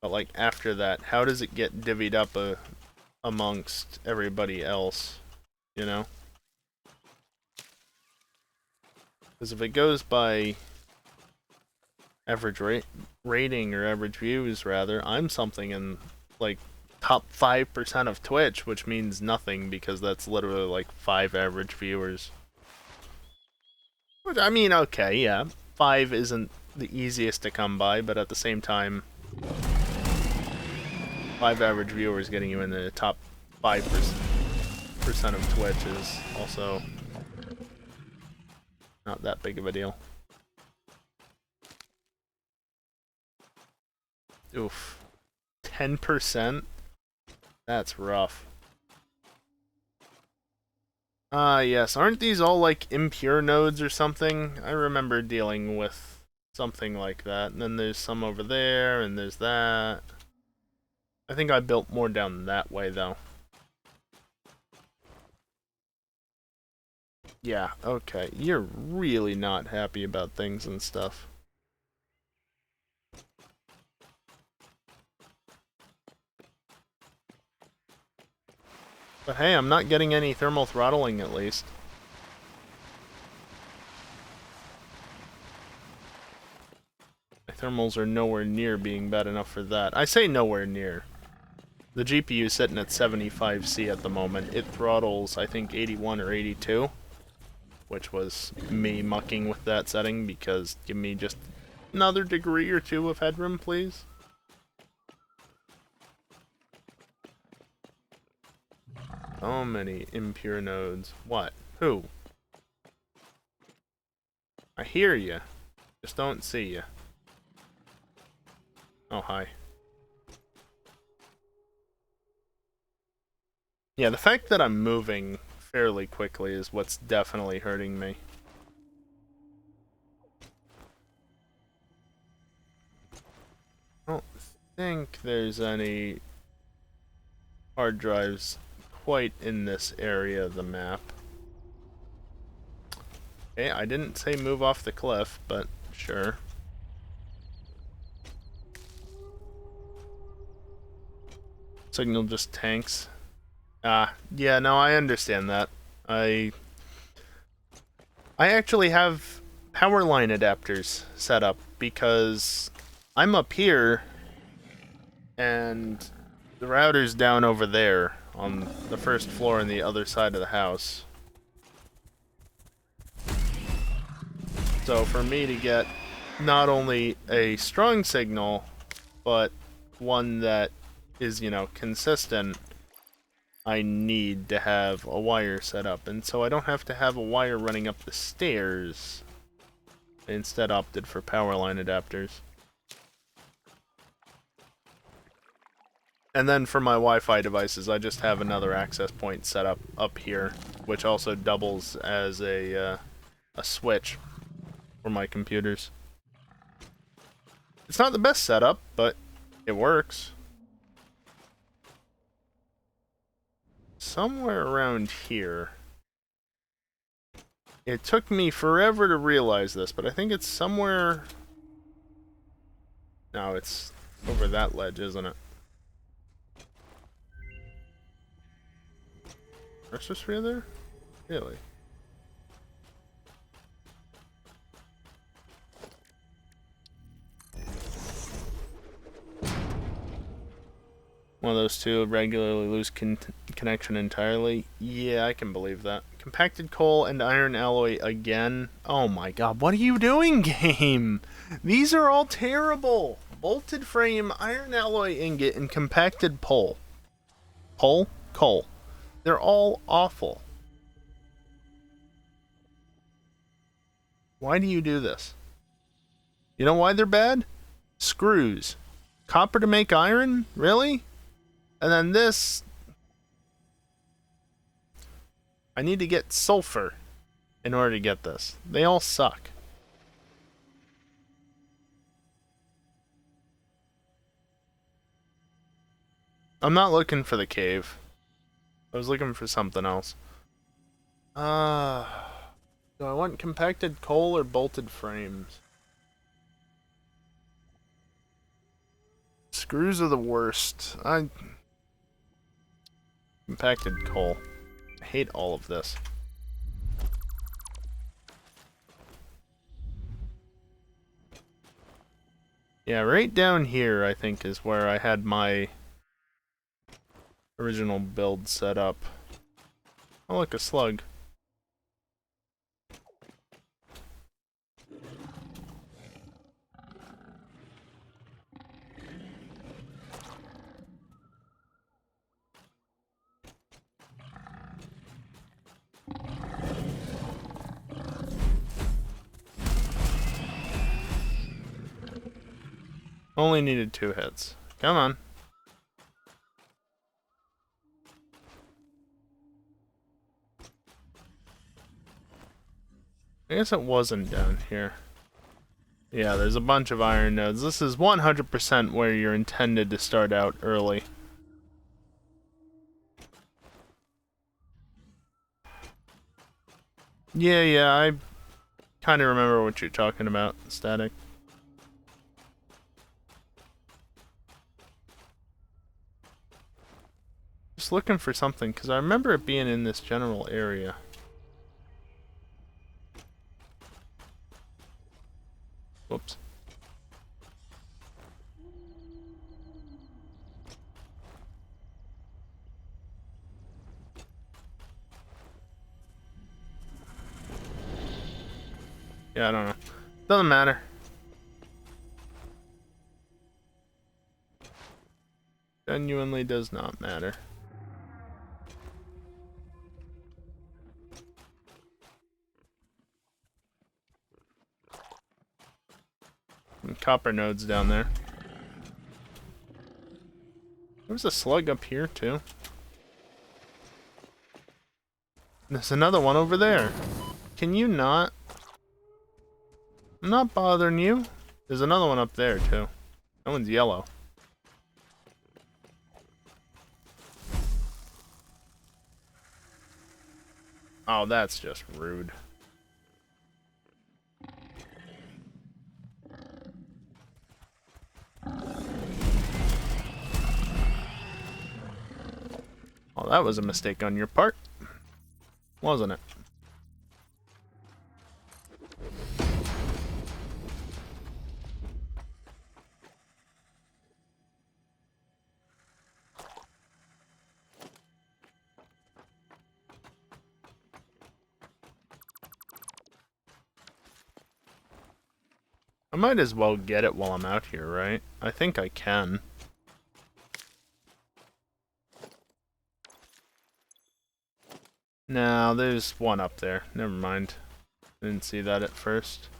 But, like, after that, how does it get divvied up amongst everybody else? You know? Because if it goes by average rating or average views, rather, I'm something in, like, top 5% of Twitch, which means nothing because that's literally like 5 average viewers. Which, I mean, okay, yeah, 5 isn't the easiest to come by, but at the same time, 5 average viewers getting you in the top 5% of Twitch is also not that big of a deal. Oof. 10%? That's rough. Yes. Aren't these all like impure nodes or something? I remember dealing with something like that. And then there's some over there, and there's that. I think I built more down that way, though. Yeah, okay. You're really not happy about things and stuff. But hey, I'm not getting any thermal throttling at least. My thermals are nowhere near being bad enough for that. I say nowhere near. The GPU is sitting at 75C at the moment. It throttles, I think, 81 or 82. Which was me mucking with that setting because give me just another degree or two of headroom, please. So many impure nodes. What? Who? I hear you. Just don't see you. Oh, hi. Yeah, the fact that I'm moving fairly quickly is what's definitely hurting me. I don't think there's any hard drives quite in this area of the map. Okay, I didn't say move off the cliff, but sure. Signal just tanks. Yeah, no, I understand that. I actually have power line adapters set up because I'm up here and the router's down over there on the first floor on the other side of the house. So for me to get not only a strong signal, but one that is, you know, consistent, I need to have a wire set up. And so I don't have to have a wire running up the stairs. I instead opted for power line adapters. And then for my Wi-Fi devices, I just have another access point set up here, which also doubles as a switch for my computers. It's not the best setup, but it works. Somewhere around here. It took me forever to realize this, but I think it's somewhere... No, it's over that ledge, isn't it? Restrosphere there? Really? One of those two regularly lose connection entirely. Yeah, I can believe that. Compacted coal and iron alloy again. Oh my god, what are you doing, game? These are all terrible. Bolted frame, iron alloy ingot, and compacted pole. Pole? Coal. They're all awful. Why do you do this? You know why they're bad? Screws. Copper to make iron? Really? And then this... I need to get sulfur in order to get this. They all suck. I'm not looking for the cave. I was looking for something else. Do I want compacted coal or bolted frames? Screws are the worst. Compacted coal. I hate all of this. Yeah, right down here, I think, is where I had my original build set up. Oh, look, a slug. Only needed 2 hits. Come on. I guess it wasn't down here. Yeah, there's a bunch of iron nodes. This is 100% where you're intended to start out early. Yeah, I kind of remember what you're talking about, Static. Just looking for something, because I remember it being in this general area. Whoops. Yeah, I don't know. Doesn't matter. Genuinely does not matter. And copper nodes down there. There's a slug up here too. There's another one over there. Can you not? I'm not bothering you. There's another one up there too. That one's yellow. Oh, that's just rude. Well, that was a mistake on your part, wasn't it? I might as well get it while I'm out here, right? I think I can. No, there's one up there. Never mind. Didn't see that at first.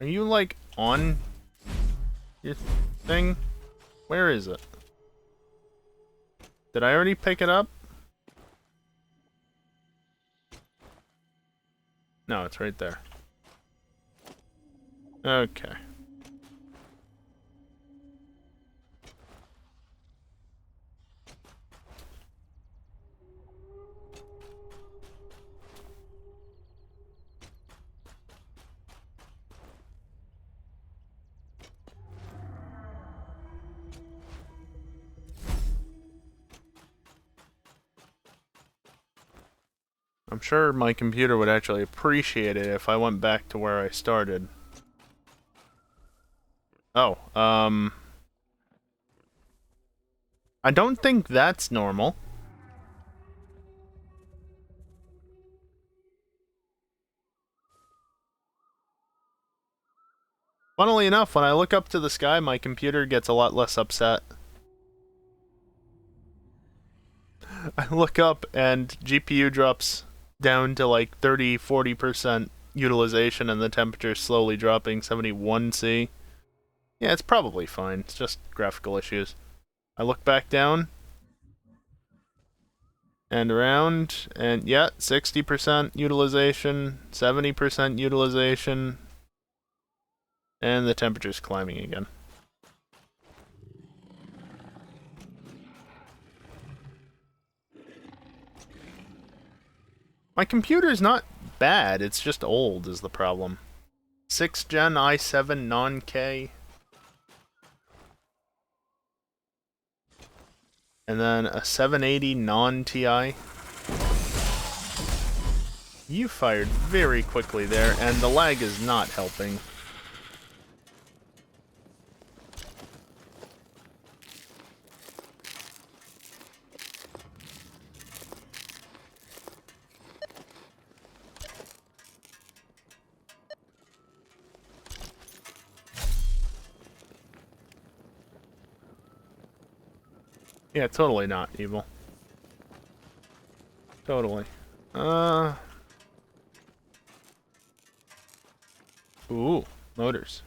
Are you, like, on your thing? Where is it? Did I already pick it up? No, it's right there. Okay. I'm sure my computer would actually appreciate it if I went back to where I started. Oh, I don't think that's normal. Funnily enough, when I look up to the sky, my computer gets a lot less upset. I look up and GPU drops down to like 30-40% utilization and the temperature's slowly dropping 71°C. Yeah, it's probably fine. It's just graphical issues. I look back down and around, and yeah, 60% utilization, 70% utilization, and the temperature's climbing again. My computer's not bad, it's just old is the problem. 6th gen i7 non-K. And then a 780 non-TI. You fired very quickly there, and the lag is not helping. Yeah, totally not evil. Totally. Ooh, motors.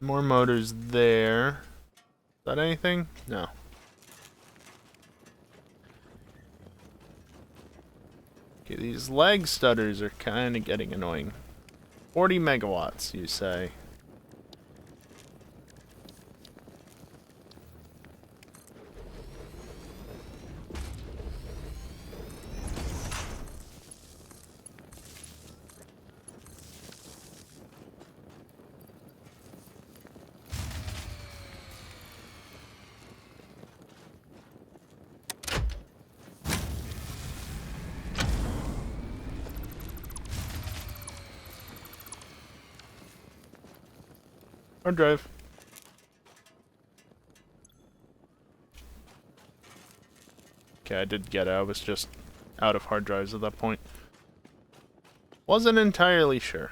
More motors there. Is that anything? No. Okay, these lag stutters are kind of getting annoying. 40 megawatts, you say. Hard drive. Okay, I did get it. I was just out of hard drives at that point. Wasn't entirely sure.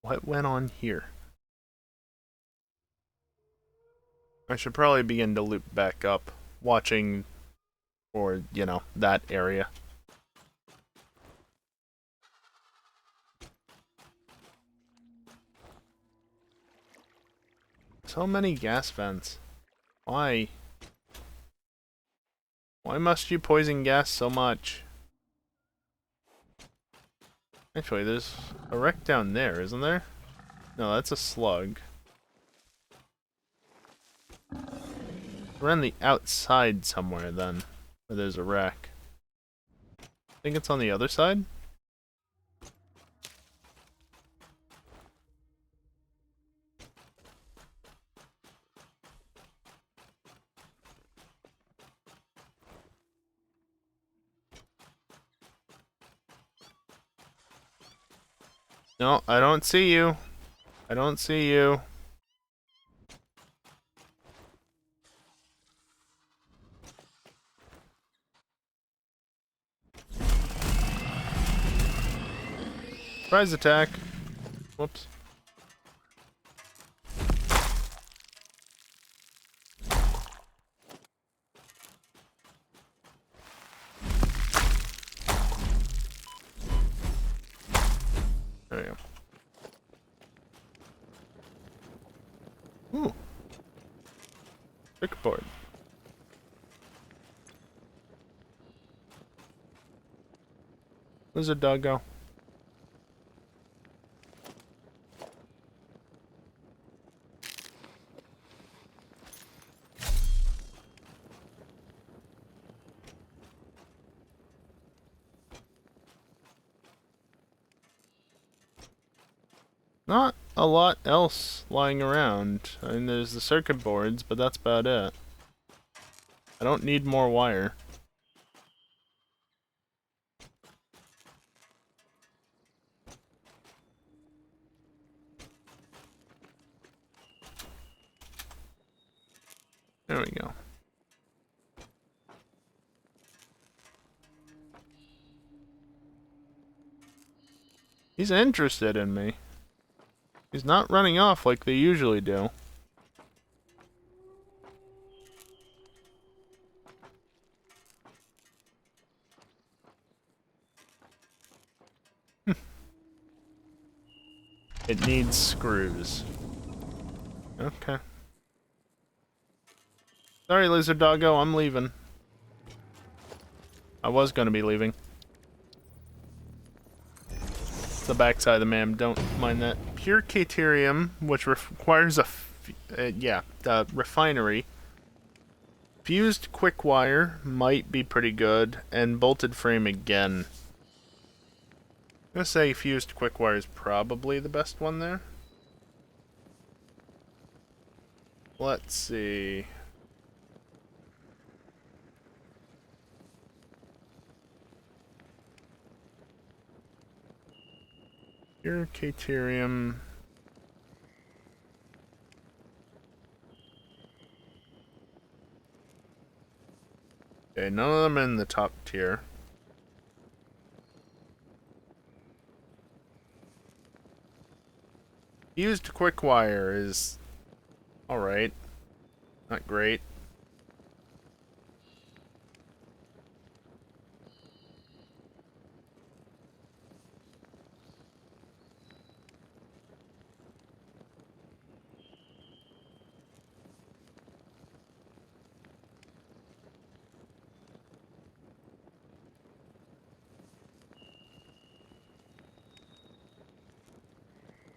What went on here? I should probably begin to loop back up, watching for, you know, that area. So many gas vents. Why? Why must you poison gas so much? Actually, there's a wreck down there, isn't there? No, that's a slug. We're on the outside somewhere, then, where there's a wreck. think it's on the other side? No, I don't see you. I don't see you. Surprise attack. Whoops. There we go. Ooh. Circuit board. Lizard doggo. Not a lot else lying around. I mean, there's the circuit boards, but that's about it. I don't need more wire. There we go. He's interested in me. He's not running off like they usually do. It needs screws. Okay. Sorry, lizard doggo, I'm leaving. I was gonna be leaving. It's the backside of the map, don't mind that. Pure Caterium, which requires a refinery. Fused quick wire might be pretty good, and bolted frame again. I'm gonna say fused quick wire is probably the best one there. Let's see. Pure Caterium. Okay, none of them in the top tier. Fused quick wire is alright. Not great.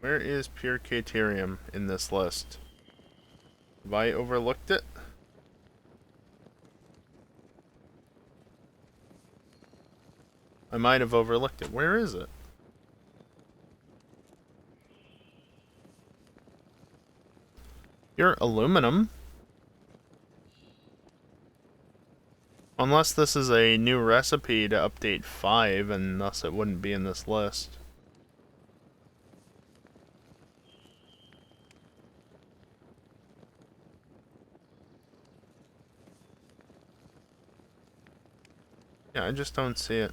Where is Pure Caterium in this list? Have I overlooked it? I might have overlooked it. Where is it? Pure aluminum? Unless this is a new recipe to update 5, and thus it wouldn't be in this list. Yeah, I just don't see it.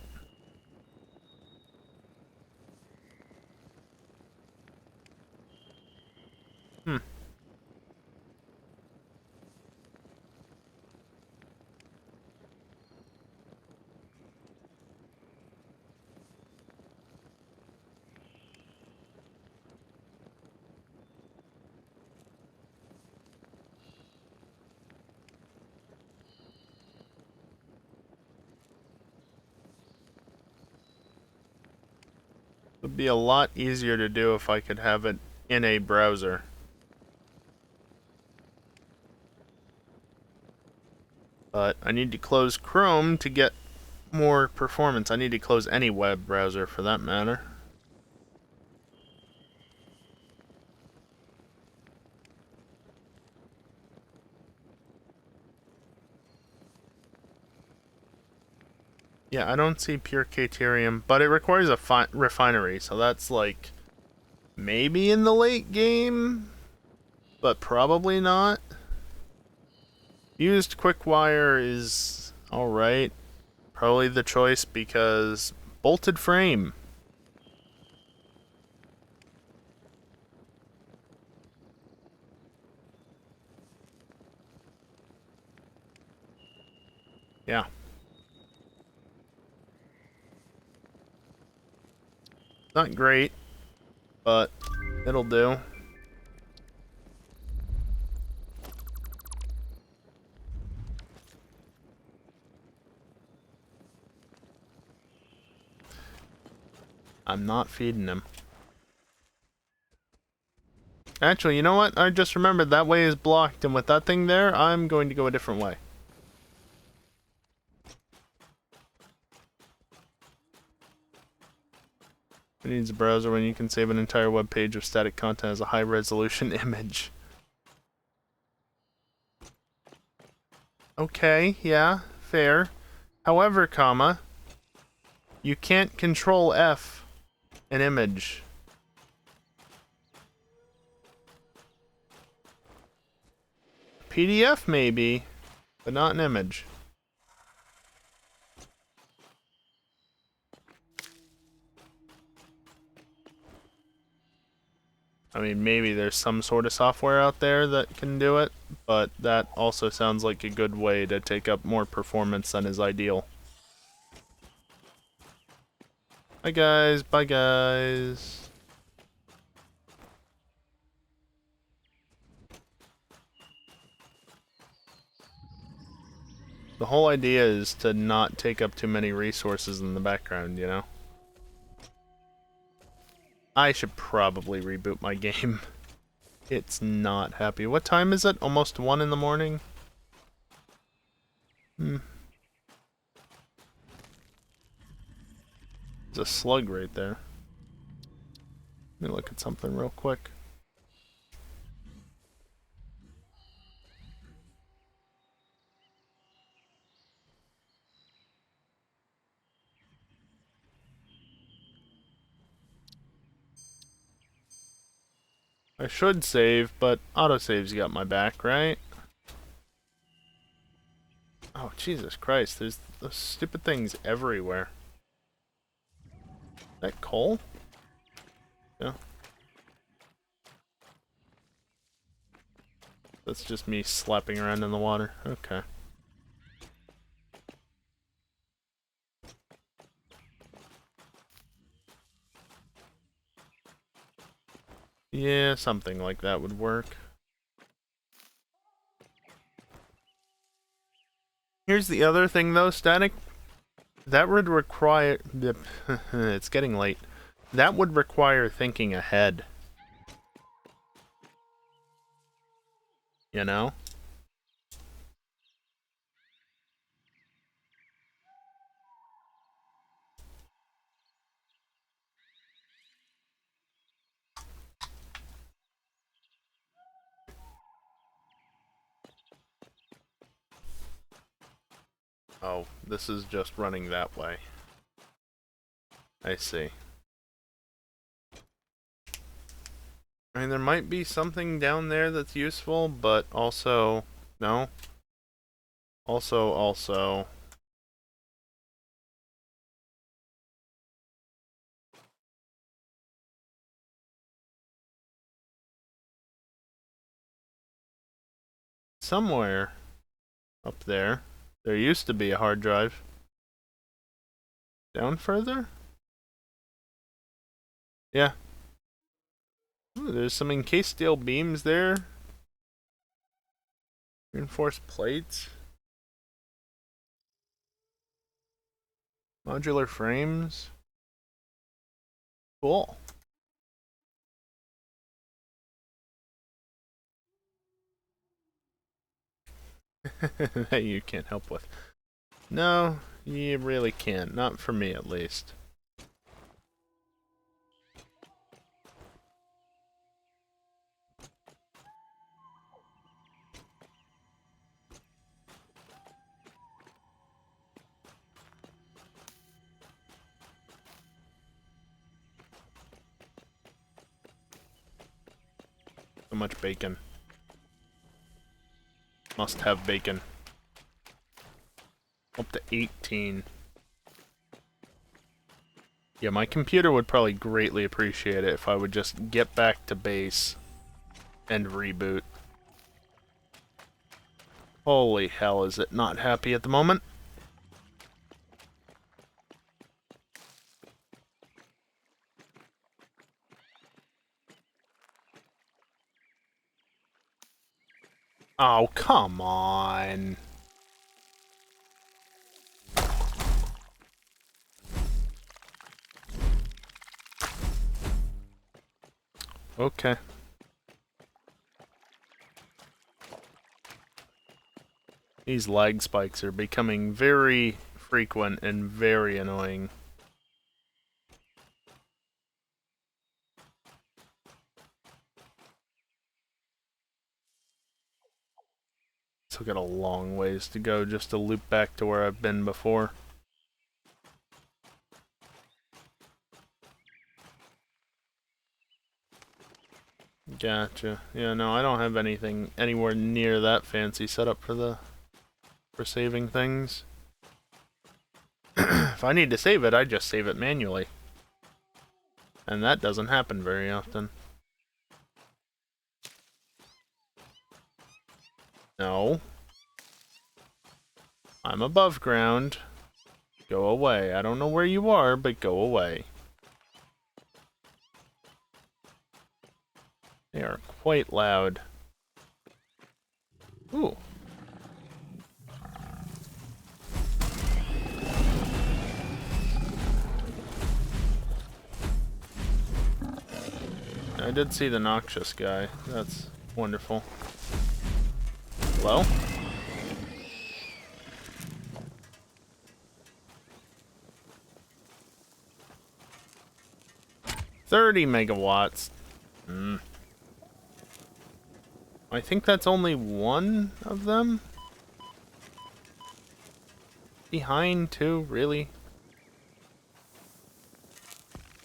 It would be a lot easier to do if I could have it in a browser. But I need to close Chrome to get more performance. I need to close any web browser for that matter. Yeah, I don't see pure Caterium, but it requires a refinery, so that's like maybe in the late game, but probably not. Used quick wire is alright. Probably the choice because bolted frame. Yeah. Not great, but it'll do. I'm not feeding him. Actually, you know what? I just remembered that way is blocked, and with that thing there, I'm going to go a different way. Who needs a browser when you can save an entire web page of static content as a high-resolution image? Okay, yeah, fair. However, comma, you can't control F an image. PDF maybe, but not an image. I mean, maybe there's some sort of software out there that can do it, but that also sounds like a good way to take up more performance than is ideal. Bye guys, bye guys. The whole idea is to not take up too many resources in the background, you know? I should probably reboot my game. It's not happy. What time is it? Almost 1 in the morning? There's a slug right there. Let me look at something real quick. I should save, but autosave's got my back, right? Oh, Jesus Christ, there's those stupid things everywhere. Is that coal? Yeah. That's just me slapping around in the water. Okay. Yeah, something like that would work. Here's the other thing though, static. That would require... It's getting late. That would require thinking ahead. You know? Oh, this is just running that way. I see. I mean, there might be something down there that's useful, but also... No. Also... Somewhere up there, there used to be a hard drive. Down further? Yeah. Ooh, there's some encased steel beams there. Reinforced plates. Modular frames. Cool. That you can't help with. No, you really can't. Not for me, at least. So much bacon. Must have bacon. Up to 18. Yeah, my computer would probably greatly appreciate it if I would just get back to base and reboot. Holy hell, is it not happy at the moment? Oh, come on. Okay. These lag spikes are becoming very frequent and very annoying. Still got a long ways to go just to loop back to where I've been before. Gotcha. Yeah, no, I don't have anything anywhere near that fancy setup for saving things. If I need to save it, I just save it manually. And that doesn't happen very often. No. I'm above ground. Go away. I don't know where you are, but go away. They are quite loud. Ooh. I did see the noxious guy. That's wonderful. Hello? 30 megawatts. I think that's only one of them. Behind, too, really?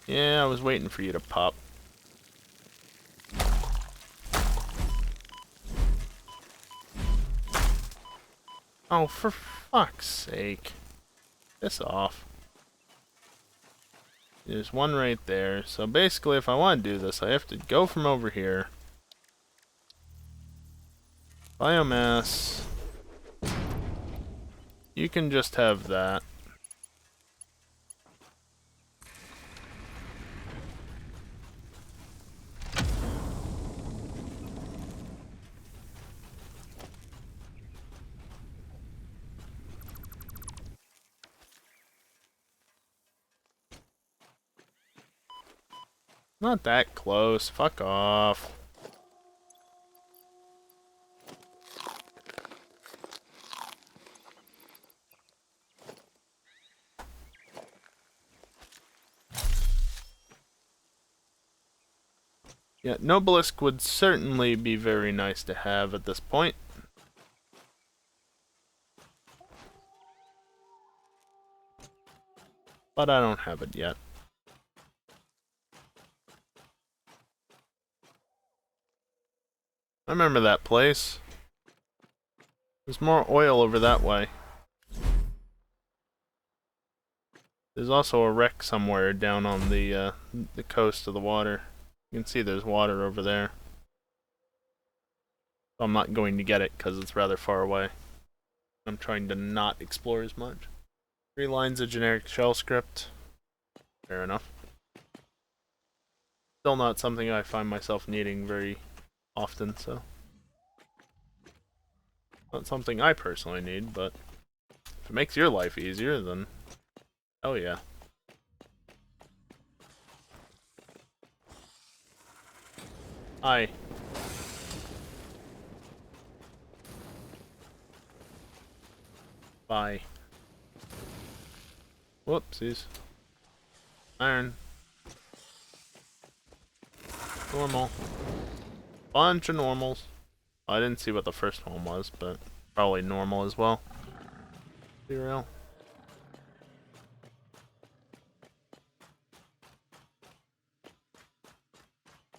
Yeah, I was waiting for you to pop. Oh, for fuck's sake. Piss off. There's one right there. So basically, if I want to do this, I have to go from over here. Biomass. You can just have that. Not that close. Fuck off. Yeah, Nobelisk would certainly be very nice to have at this point. But I don't have it yet. I remember that place. There's more oil over that way. There's also a wreck somewhere down on the coast of the water. You can see there's water over there. I'm not going to get it because it's rather far away. I'm trying to not explore as much. 3 lines of generic shell script. Fair enough. Still not something I find myself needing very often, so. Not something I personally need, but if it makes your life easier, then hell yeah. Hi. Bye. Whoopsies. Iron. Normal. Bunch of normals. I didn't see what the first one was, but probably normal as well. Be real.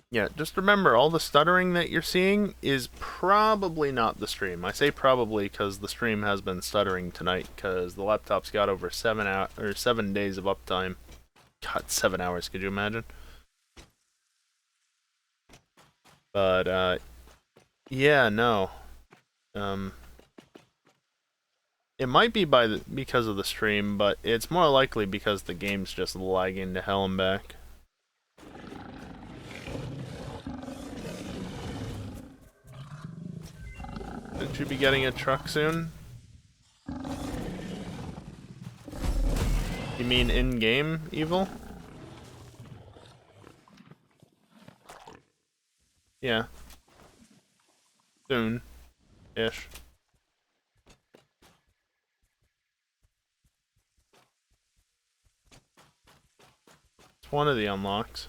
Yeah, just remember, all the stuttering that you're seeing is probably not the stream. I say probably because the stream has been stuttering tonight because the laptop's got over 7 days of uptime. God, 7 hours, could you imagine? But, yeah, no. It might be because of the stream, but it's more likely because the game's just lagging to hell and back. Shouldn't you be getting a truck soon? You mean in-game, Evil? Yeah. Soon-ish. It's one of the unlocks.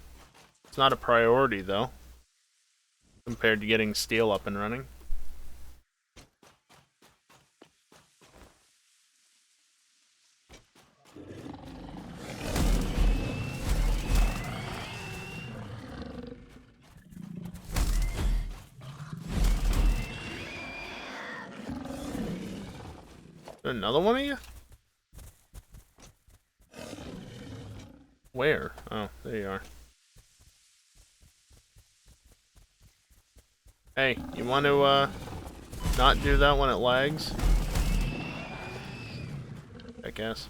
It's not a priority, though, compared to getting steel up and running. Another one of you? Where? Oh, there you are. Hey, you want to, not do that when it lags? I guess.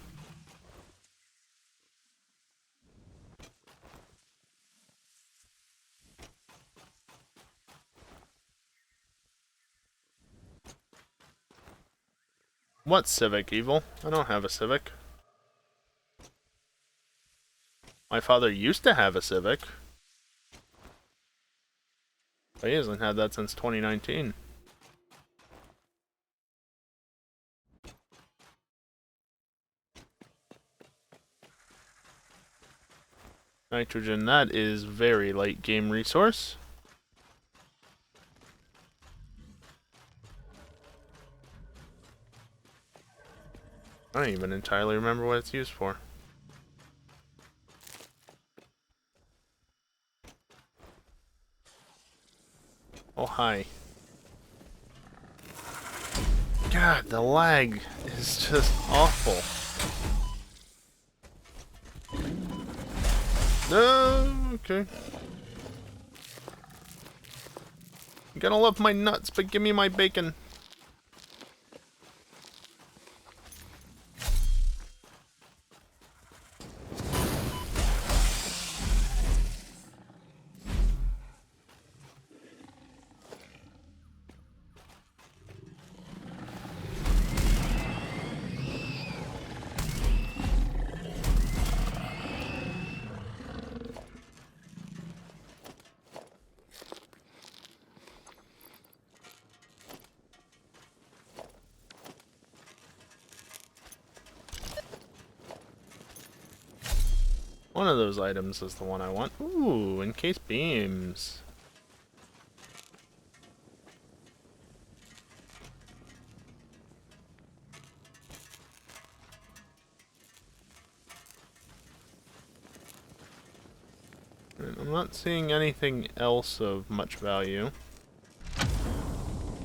What Civic, Evil? I don't have a Civic. My father used to have a Civic. But he hasn't had that since 2019. Nitrogen, that is very late game resource. I don't even entirely remember what it's used for. Oh, hi. God, the lag is just awful. No, okay. I'm gonna love my nuts, but give me my bacon. One of those items is the one I want. Ooh, encased beams. I'm not seeing anything else of much value.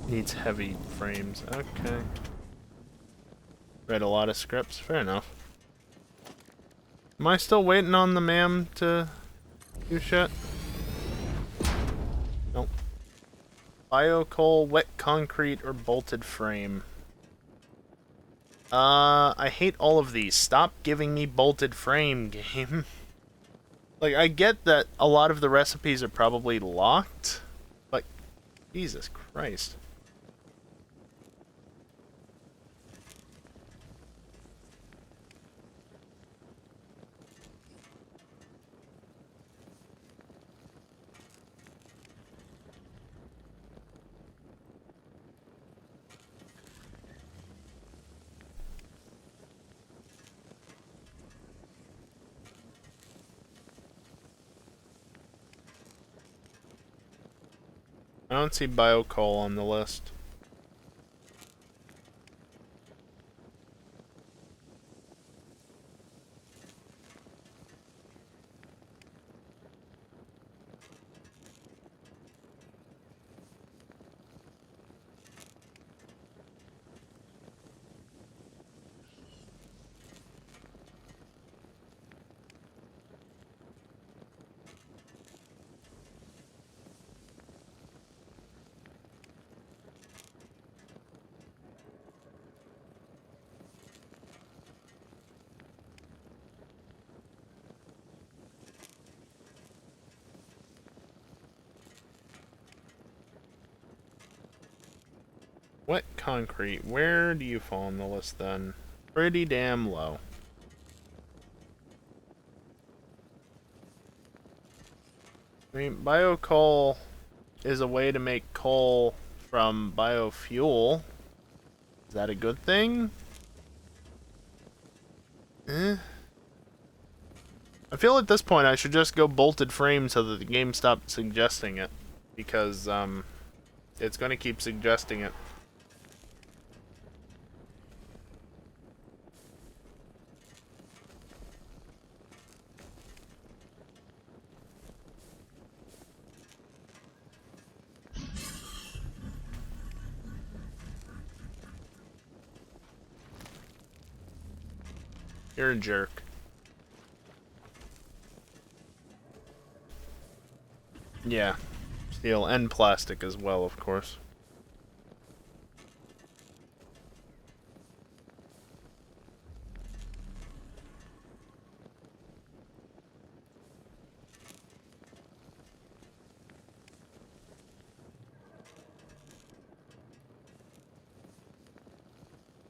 Needs heavy frames. Okay. Read a lot of scripts. Fair enough. Am I still waiting on the ma'am to do shit? Nope. Biocoal, wet concrete, or bolted frame? I hate all of these. Stop giving me bolted frame, game. Like, I get that a lot of the recipes are probably locked, but Jesus Christ. I don't see biocoal on the list. Wet concrete, where do you fall on the list then? Pretty damn low. I mean, biocoal is a way to make coal from biofuel. Is that a good thing? Eh. I feel at this point I should just go bolted frame so that the game stops suggesting it. Because, it's gonna keep suggesting it. You're a jerk. Yeah. Steel and plastic as well, of course.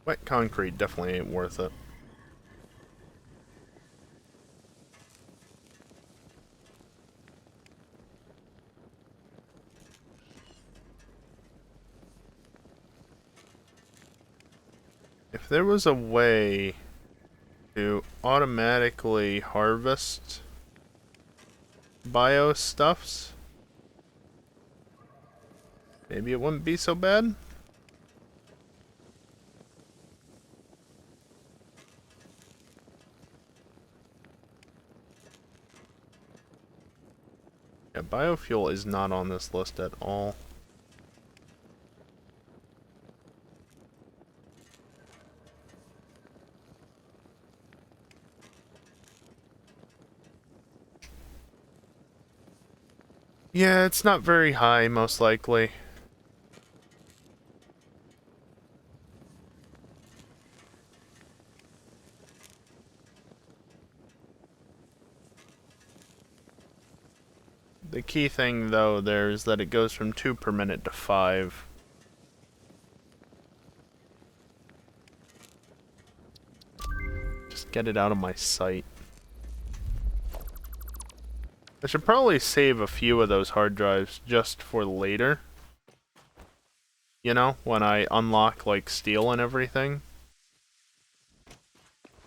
Wet concrete definitely ain't worth it. If there was a way to automatically harvest bio stuffs, maybe it wouldn't be so bad. Yeah, biofuel is not on this list at all. Yeah, it's not very high, most likely. The key thing, though, there is that it goes from 2 per minute to 5. Just get it out of my sight. I should probably save a few of those hard drives just for later. You know, when I unlock, like, steel and everything.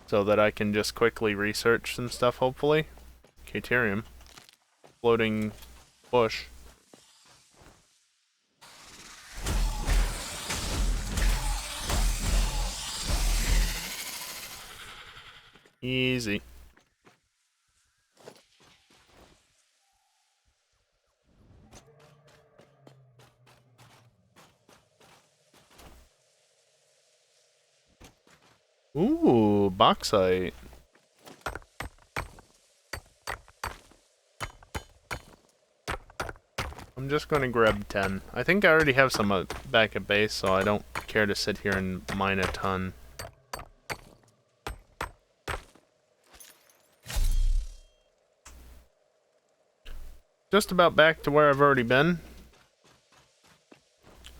So that I can just quickly research some stuff, hopefully. Caterium. Floating bush. Easy. Ooh, bauxite. I'm just going to grab 10. I think I already have some back at base, so I don't care to sit here and mine a ton. Just about back to where I've already been.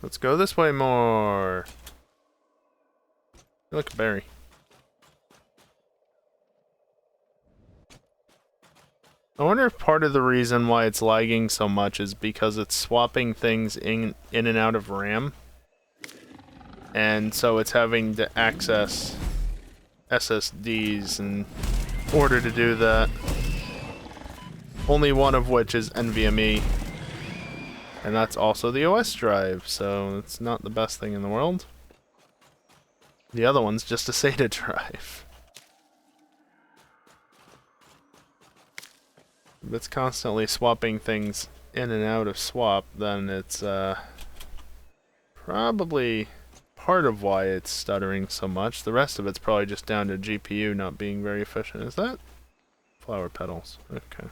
Let's go this way more. Look, a berry. I wonder if part of the reason why it's lagging so much is because it's swapping things in and out of RAM. And so it's having to access SSDs in order to do that. Only one of which is NVMe. And that's also the OS drive, so it's not the best thing in the world. The other one's just a SATA drive. If it's constantly swapping things in and out of swap, then it's probably part of why it's stuttering so much. The rest of it's probably just down to GPU not being very efficient. Is that flower petals? Okay.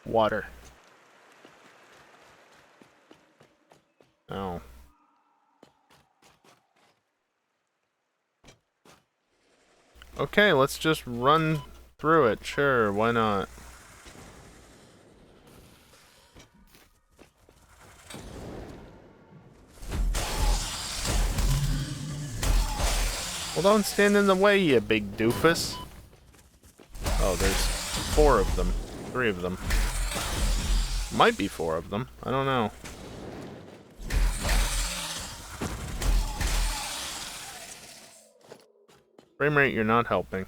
Water. Oh. Okay, let's just run through it. Sure, why not? Well, don't stand in the way, you big doofus. Oh, there's 4 of them. 3 of them. Might be 4 of them. I don't know. Frame rate, you're not helping.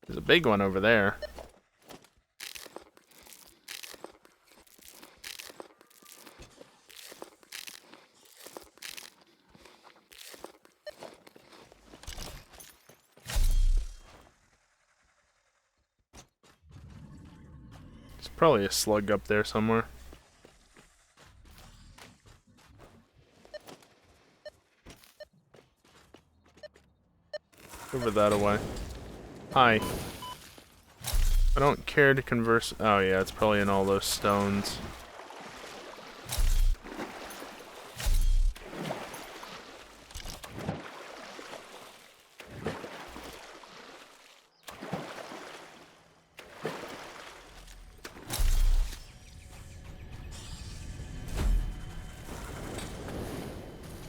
There's a big one over there. There's probably a slug up there somewhere. Over that away. Hi. I don't care to converse. Oh yeah, it's probably in all those stones.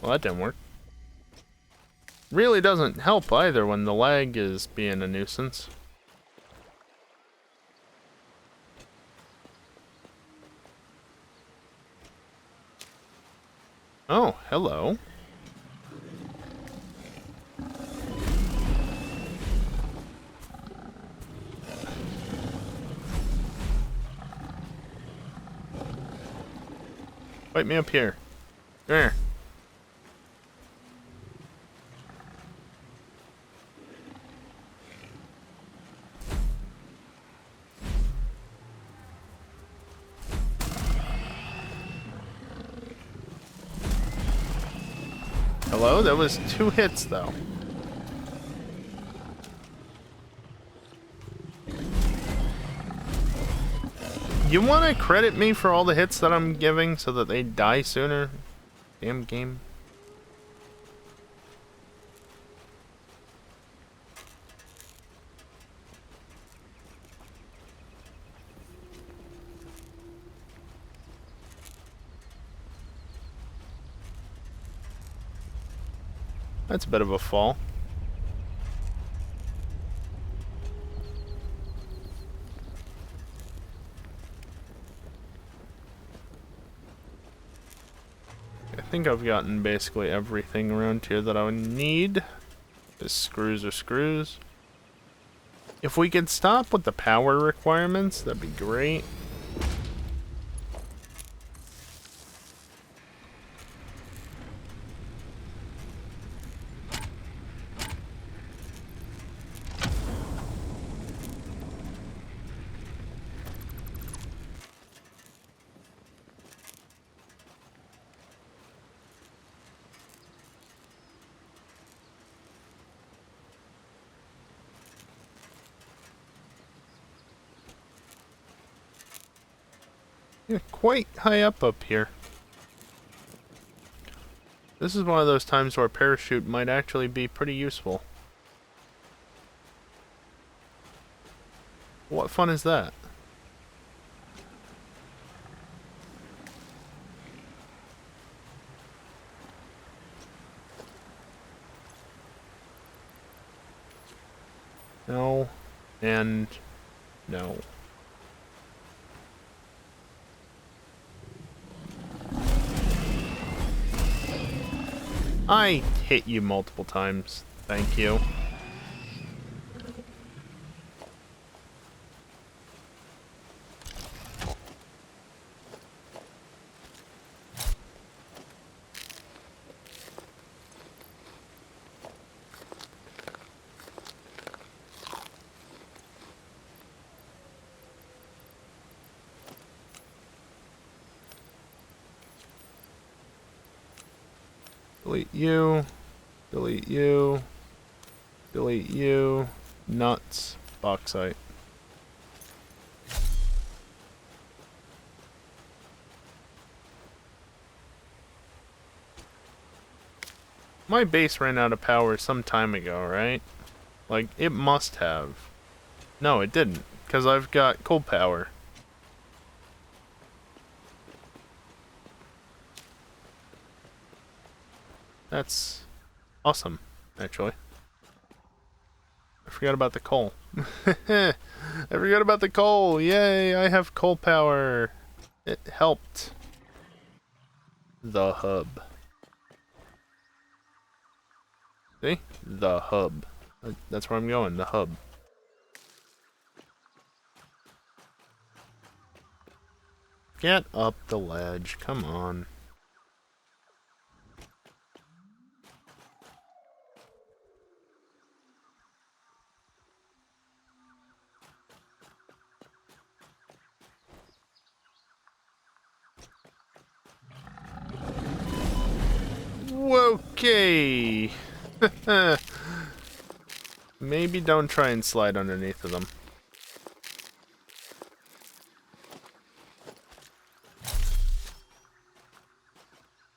Well, that didn't work. Really doesn't help either when the lag is being a nuisance. Oh, hello. Fight me up here. Come here. Hello? That was 2 hits, though. You want to credit me for all the hits that I'm giving so that they die sooner? Damn game. That's a bit of a fall. I think I've gotten basically everything around here that I would need. Just screws are screws. If we could stop with the power requirements, that'd be great. Yeah, quite high up here. This is one of those times where a parachute might actually be pretty useful. What fun is that? No. And no. I hit you multiple times. Thank you. Delete you. Delete you. Delete you. Nuts. Bauxite. My base ran out of power some time ago, right? Like, it must have. No, it didn't, because I've got coal power. That's awesome, actually. I forgot about the coal. I forgot about the coal. Yay, I have coal power. It helped. The hub. See? The hub. That's where I'm going, the hub. Get up the ledge, come on. Okay. Maybe don't try and slide underneath of them.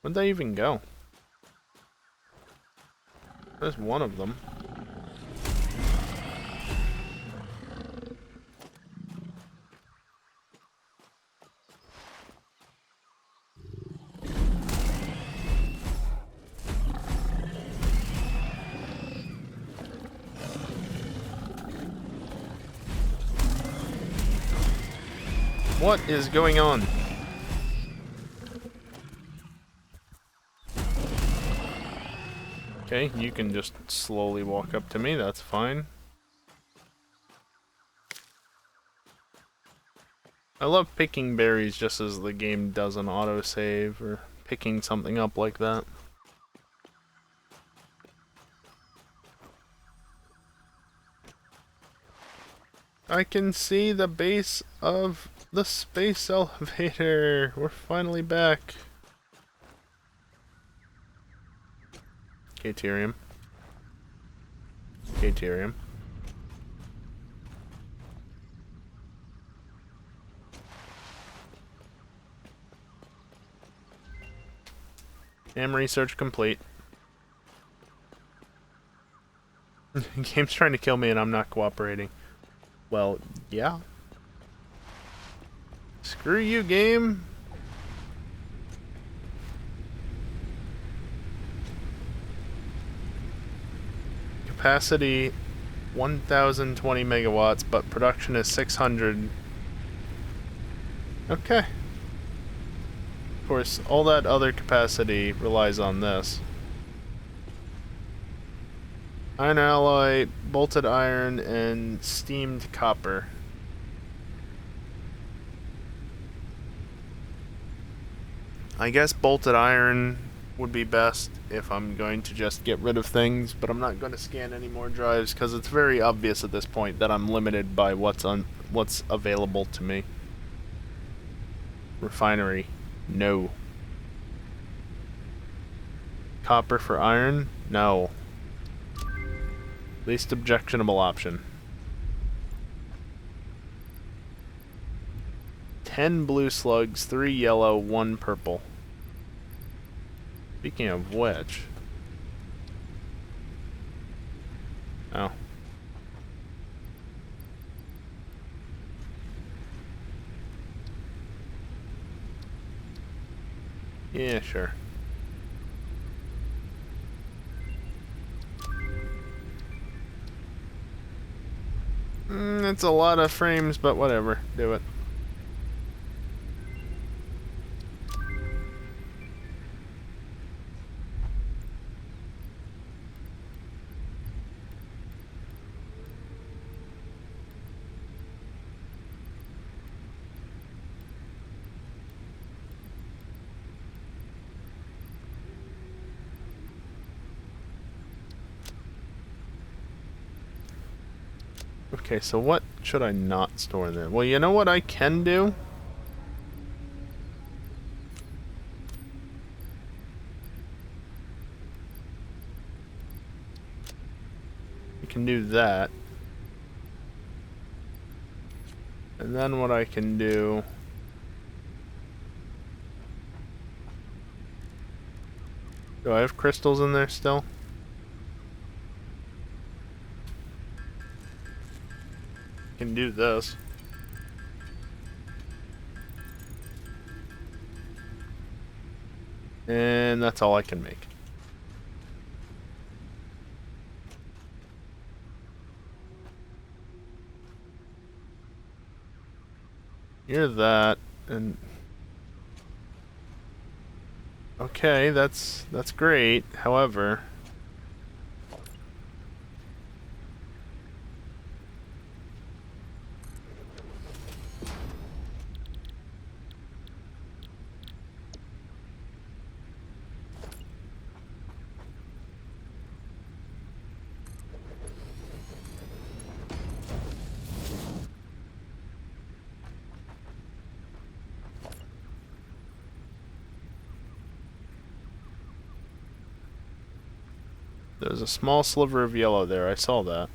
Where'd they even go? There's one of them. What is going on? Okay, you can just slowly walk up to me, that's fine. I love picking berries just as the game does an autosave, or picking something up like that. I can see the base of the space elevator. We're finally back. Caterium. Caterium. Am research complete. Game's trying to kill me and I'm not cooperating. Well, yeah. Screw you, game. Capacity 1020 megawatts, but production is 600. Okay. Of course, all that other capacity relies on this. Iron alloy, bolted iron, and steamed copper. I guess bolted iron would be best if I'm going to just get rid of things, but I'm not going to scan any more drives because it's very obvious at this point that I'm limited by what's available to me. Refinery, no. Copper for iron, no. Least objectionable option. 10 blue slugs, 3 yellow, 1 purple. Speaking of which... Oh. Yeah, sure. It's a lot of frames, but whatever. Do it. Okay, so what should I not store there? Well, you know what I can do? You can do that. And then what I can do... Do I have crystals in there still? Can do this. And that's all I can make. You're that, and... Okay, that's great. However... There's a small sliver of yellow there, I saw that.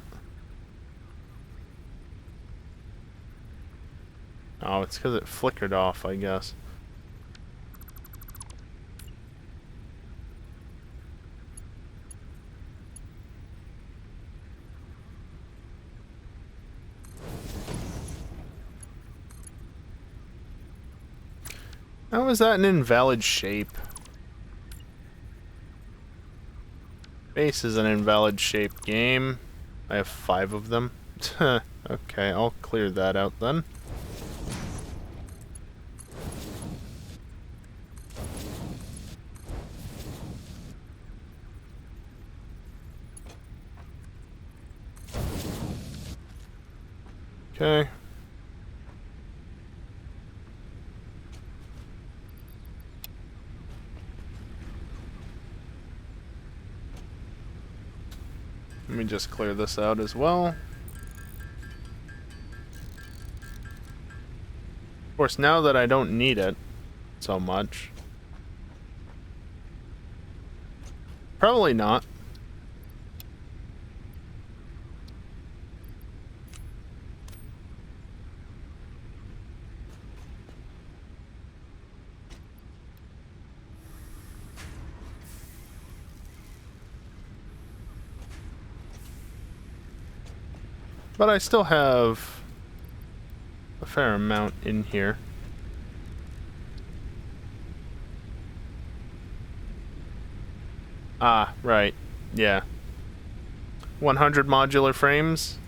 Oh, it's because it flickered off, I guess. How is that an invalid shape? Base is an invalid shape game. I have 5 of them. Okay, I'll clear that out then. Okay. Let me just clear this out as well. Of course, now that I don't need it so much. Probably not. But I still have a fair amount in here. Ah, right. Yeah. 100 modular frames.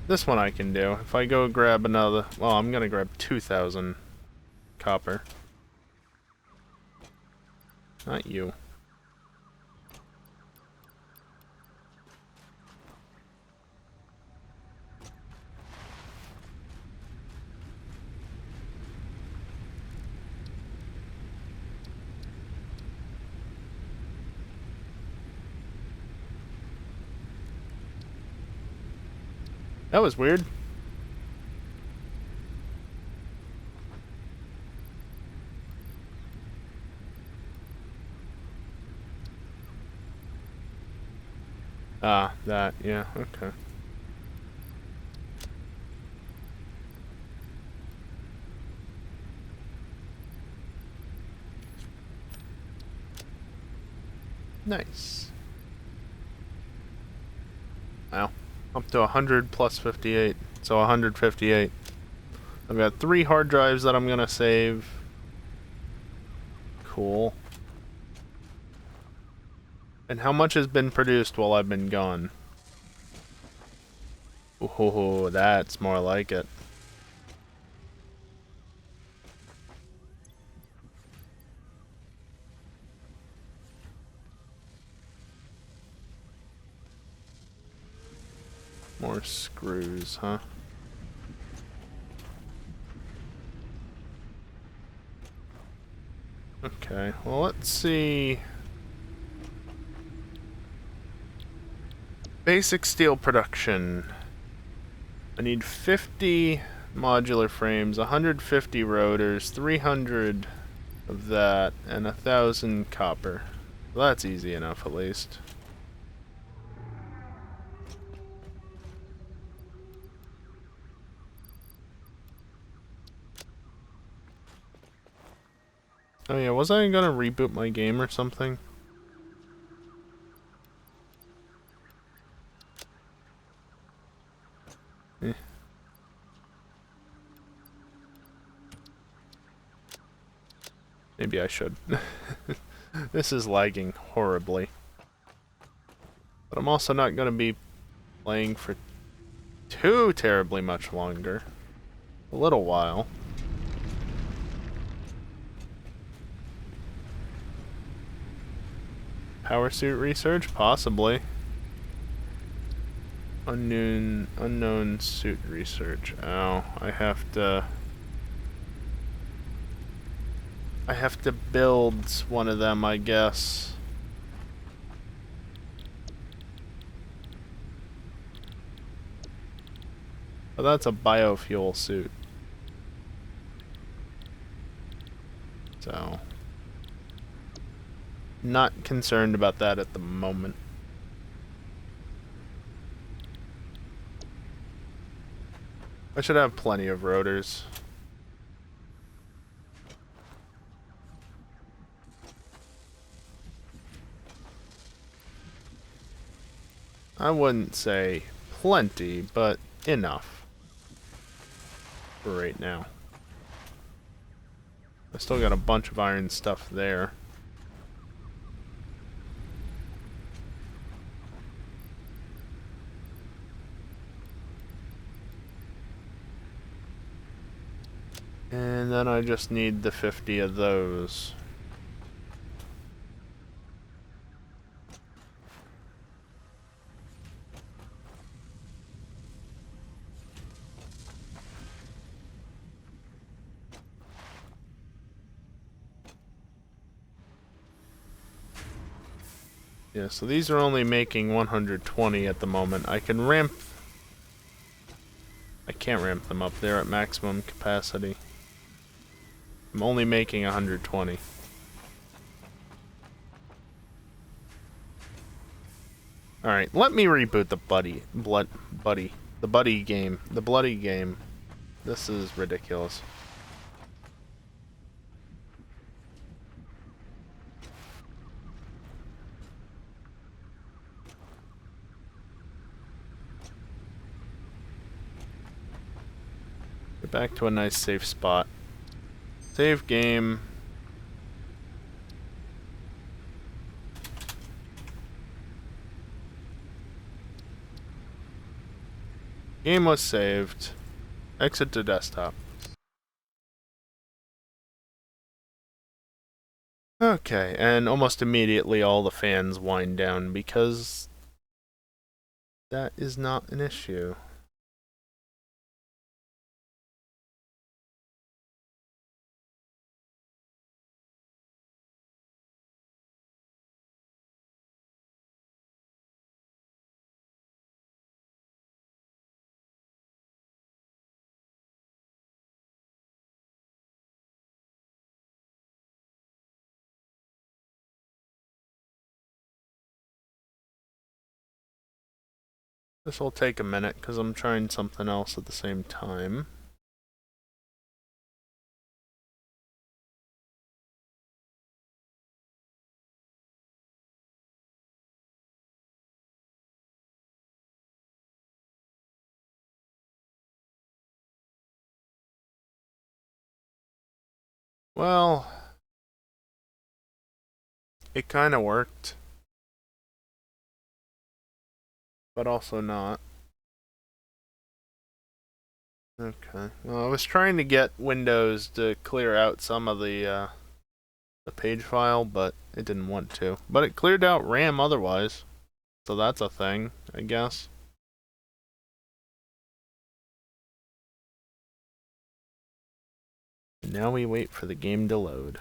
This one I can do. If I go grab another... Well, I'm gonna grab 2,000 copper. Not you. That was weird. Ah, that, yeah, okay. Nice. Wow. Up to 100 plus 58, so 158. I've got 3 hard drives that I'm gonna save. Cool. And how much has been produced while I've been gone? Oh, that's more like it. More screws, huh? Okay, well, let's see. Basic steel production. I need 50 modular frames, 150 rotors, 300 of that, and 1,000 copper. Well, that's easy enough, at least. Oh yeah, was I gonna reboot my game or something? Eh. Maybe I should. This is lagging horribly. But I'm also not gonna be playing for too terribly much longer. A little while. Power suit research? Possibly. Unknown suit research. Oh, I have to build one of them, I guess. But that's a biofuel suit. So, not concerned about that at the moment. I should have plenty of rotors. I wouldn't say plenty, but enough for right now. I still got a bunch of iron stuff there. And then I just need the 50 of those. Yeah, so these are only making 120 at the moment. I can't ramp them up. They're at maximum capacity. I'm only making 120. Alright, let me reboot the bloody game. This is ridiculous. Get back to a nice safe spot. Save game. Game was saved. Exit to desktop. Okay, and almost immediately all the fans wind down because that is not an issue. This will take a minute because I'm trying something else at the same time. Well, it kind of worked, but also not. Okay. Well, I was trying to get Windows to clear out some of the page file, but it didn't want to. But it cleared out RAM otherwise, so that's a thing, I guess. Now we wait for the game to load.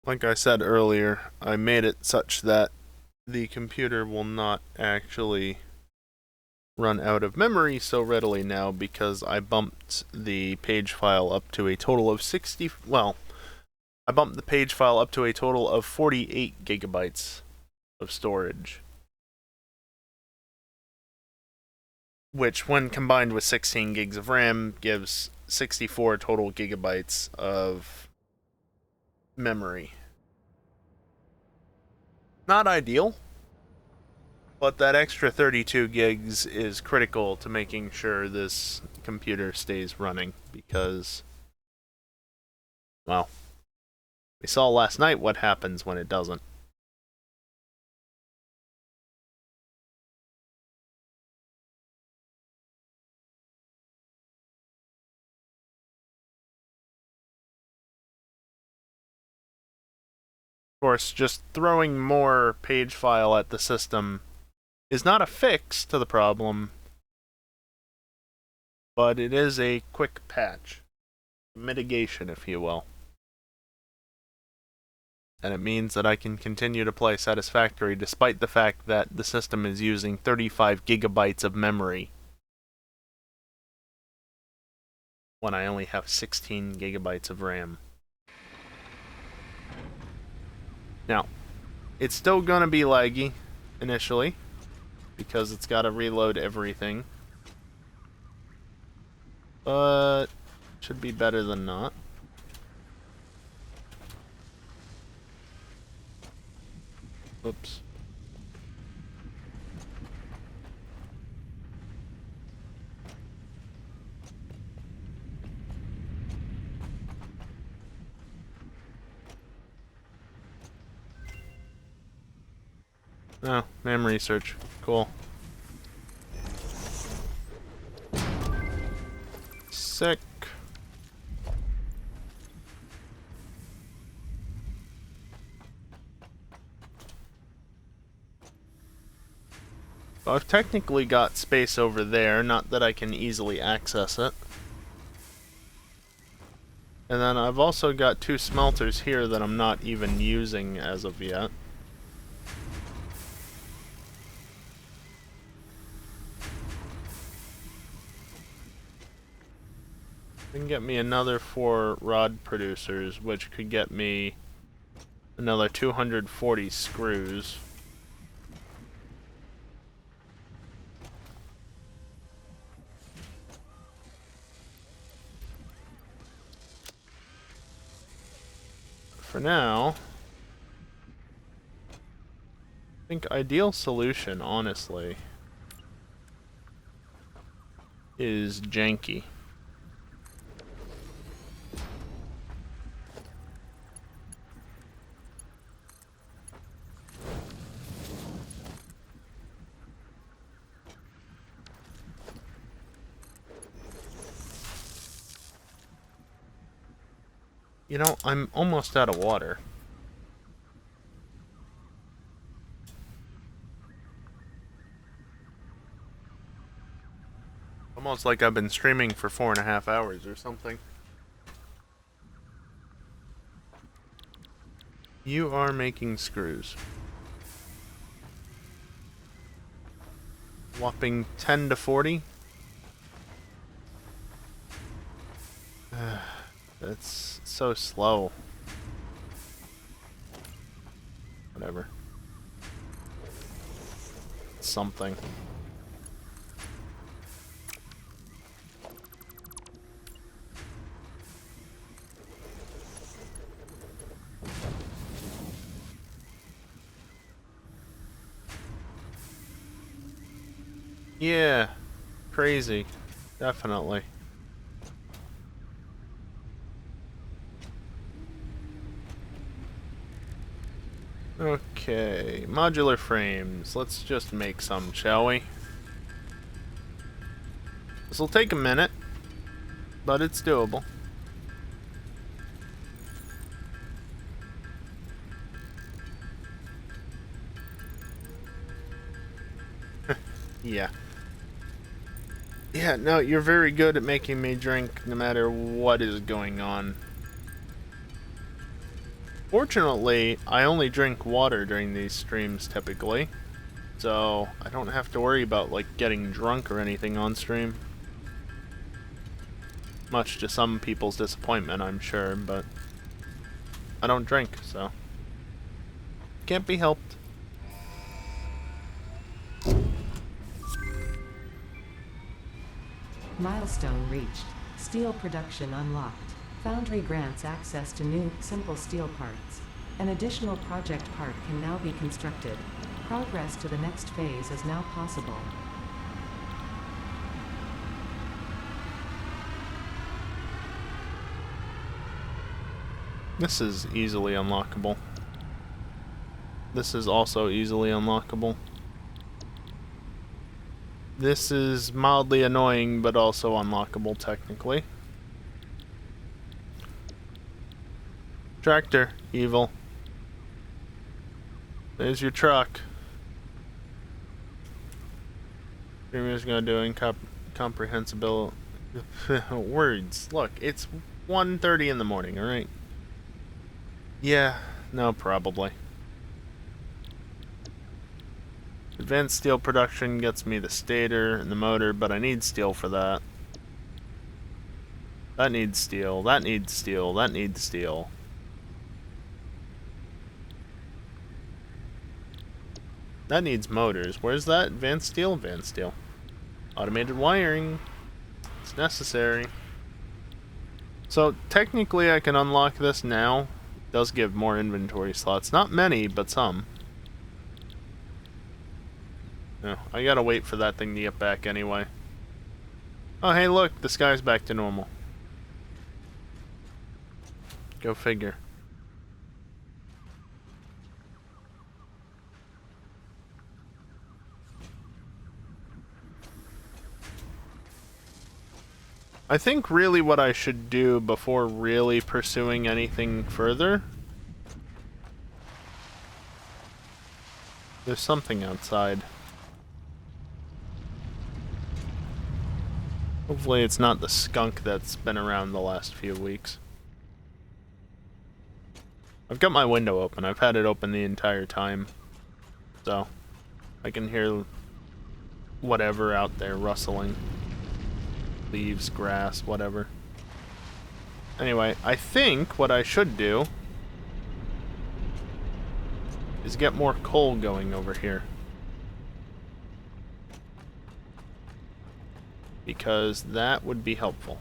Like I said earlier, I made it such that the computer will not actually run out of memory so readily now because I bumped the page file up to a total of 60. Well, I bumped the page file up to a total of 48 gigabytes of storage, which, when combined with 16 gigs of RAM, gives 64 total gigabytes of memory. Not ideal, but that extra 32 gigs is critical to making sure this computer stays running because, well, we saw last night what happens when it doesn't. Of course, just throwing more page file at the system is not a fix to the problem, but it is a quick patch. Mitigation, if you will. And it means that I can continue to play Satisfactory despite the fact that the system is using 35 gigabytes of memory when I only have 16 gigabytes of RAM. Now, it's still going to be laggy initially because it's got to reload everything, but should be better than not. Oops. Oh, memory search. Cool. Sick. So I've technically got space over there, not that I can easily access it. And then I've also got 2 smelters here that I'm not even using as of yet. They can get me another 4 rod producers, which could get me another 240 screws. For now, I think ideal solution, honestly, is janky. You know, I'm almost out of water. Almost like I've been streaming for 4.5 hours or something. You are making screws. Whopping 10 to 40? That's so slow. Whatever. It's something. Yeah, crazy. Definitely. Okay, modular frames. Let's just make some, shall we? This will take a minute, but it's doable. Yeah. Yeah, no, you're very good at making me drink no matter what is going on. Fortunately, I only drink water during these streams typically, so I don't have to worry about, like, getting drunk or anything on stream. Much to some people's disappointment, I'm sure, but I don't drink, so can't be helped. Milestone reached. Steel production unlocked. Foundry grants access to new, simple steel parts. An additional project part can now be constructed. Progress to the next phase is now possible. This is easily unlockable. This is also easily unlockable. This is mildly annoying, but also unlockable technically. Tractor, evil. There's your truck. Streamer's gonna do incomprehensible words. Look, it's 1:30 in the morning, alright? Yeah, no, probably. Advanced steel production gets me the stator and the motor, but I need steel for that. That needs steel, that needs steel, that needs steel. That needs motors. Where's that? Advanced steel? Advanced steel. Automated wiring. It's necessary. So, technically I can unlock this now. It does give more inventory slots. Not many, but some. No, I gotta wait for that thing to get back anyway. Oh, hey, look, the sky's back to normal. Go figure. I think really what I should do before really pursuing anything further... There's something outside. Hopefully it's not the skunk that's been around the last few weeks. I've got my window open. I've had it open the entire time. So, I can hear whatever out there rustling. Leaves, grass, whatever. Anyway, I think what I should do is get more coal going over here. Because that would be helpful.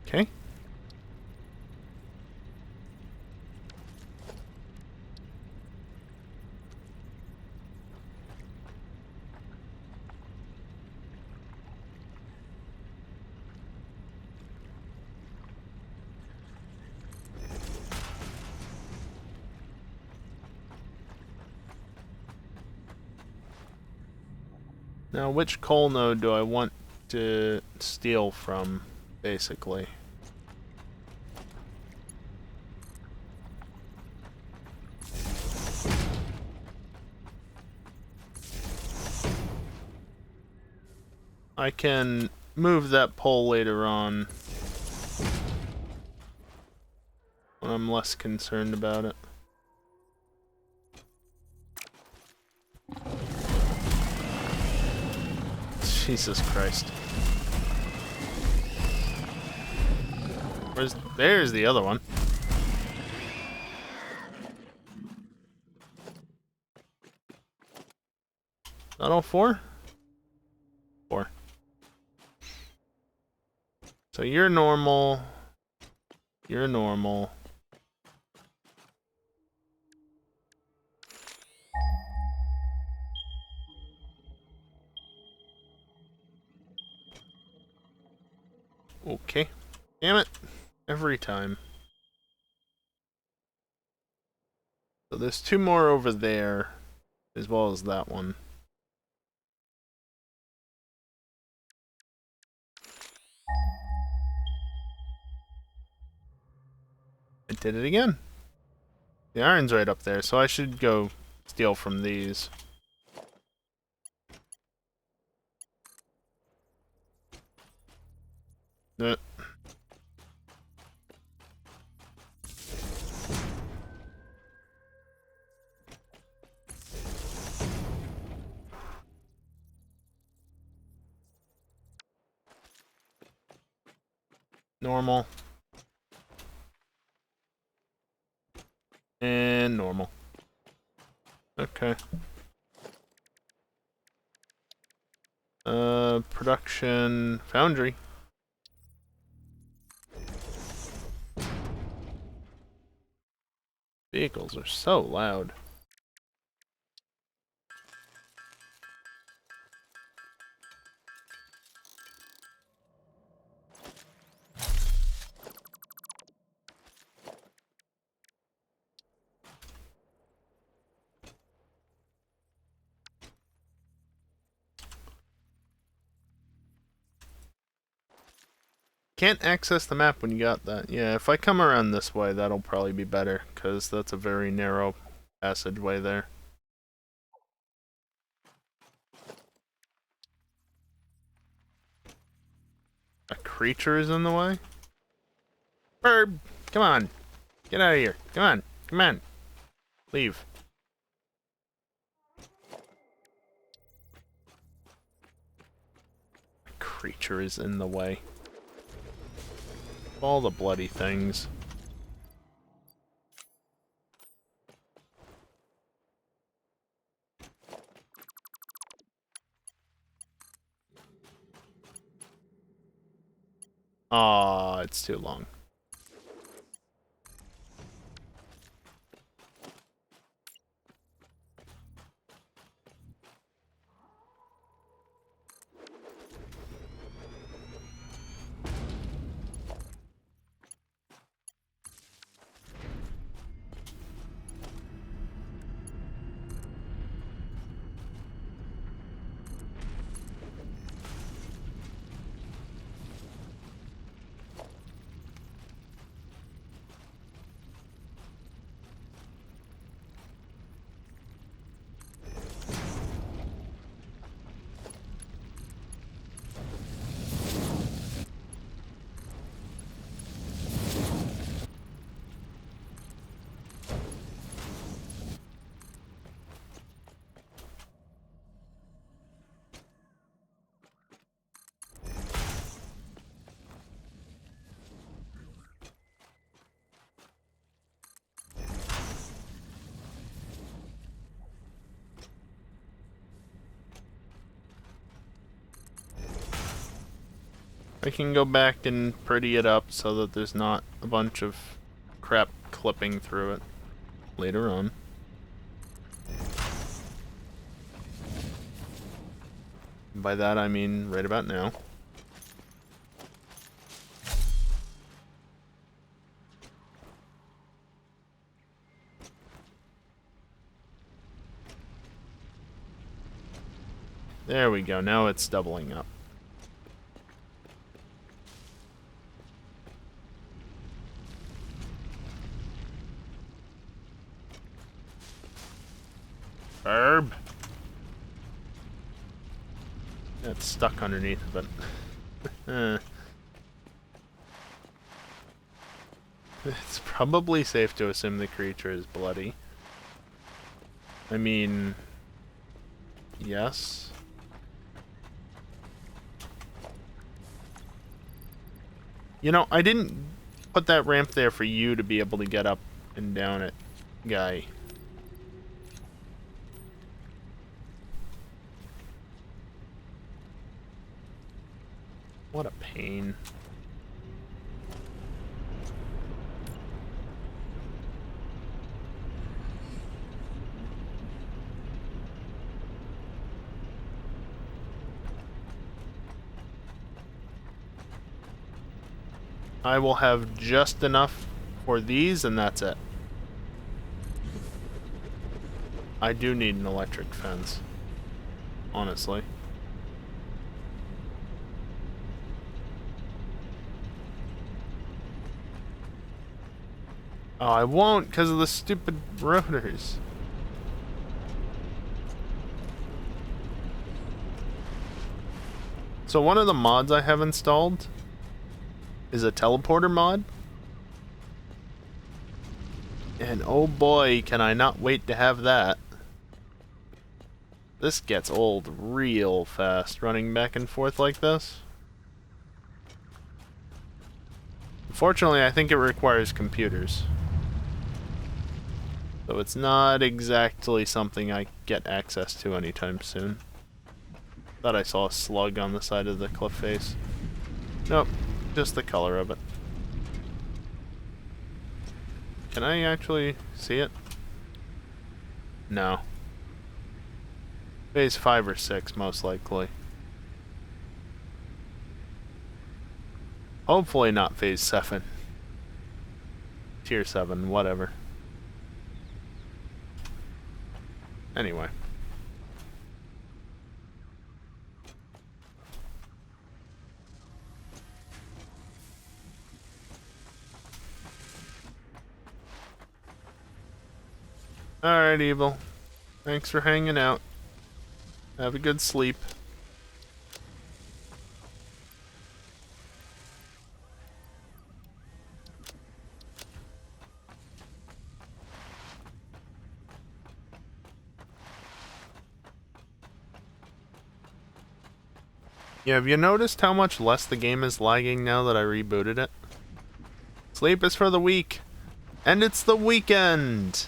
Okay. Now, which coal node do I want to steal from, basically? I can move that pole later on when I'm less concerned about it. Jesus Christ. There's the other one. Not all four? Four. So you're normal. You're normal. Okay. Damn it. Every time. So there's 2 more over there, as well as that one. I did it again. The iron's right up there, so I should go steal from these. Normal. And normal. Okay. Production foundry. Vehicles are so loud. Can't access the map when you got that. Yeah, if I come around this way, that'll probably be better, because that's a very narrow passageway there. A creature is in the way? Bird! Come on! Get out of here! Come on! Come on! Leave. A creature is in the way. All the bloody things. Aw, it's too long. I can go back and pretty it up so that there's not a bunch of crap clipping through it later on. By that I mean right about now. There we go, now it's doubling up. Herb! It's stuck underneath of it. It's probably safe to assume the creature is bloody. I mean, yes. You know, I didn't put that ramp there for you to be able to get up and down it, guy. What a pain. I will have just enough for these, and that's it. I do need an electric fence, honestly. Oh, I won't because of the stupid rotors. So one of the mods I have installed is a teleporter mod. And oh boy, can I not wait to have that. This gets old real fast, running back and forth like this. Unfortunately, I think it requires computers. So it's not exactly something I get access to anytime soon. Thought I saw a slug on the side of the cliff face. Nope, just the color of it. Can I actually see it? No. Phase 5 or 6, most likely. Hopefully not phase 7. Tier 7, whatever. Anyway. Alright, Evil. Thanks for hanging out. Have a good sleep. Yeah, have you noticed how much less the game is lagging now that I rebooted it? Sleep is for the weak. And it's the weekend!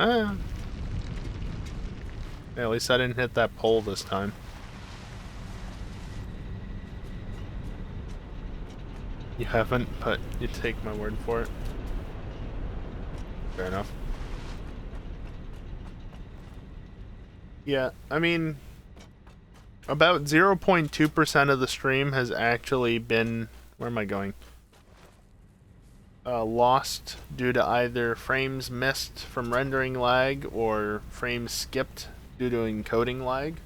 Ah. Yeah, at least I didn't hit that pole this time. You haven't, but you take my word for it. Fair enough. Yeah, I mean, about 0.2% of the stream has actually been... Where am I going? Lost due to either frames missed from rendering lag or frames skipped due to encoding lag.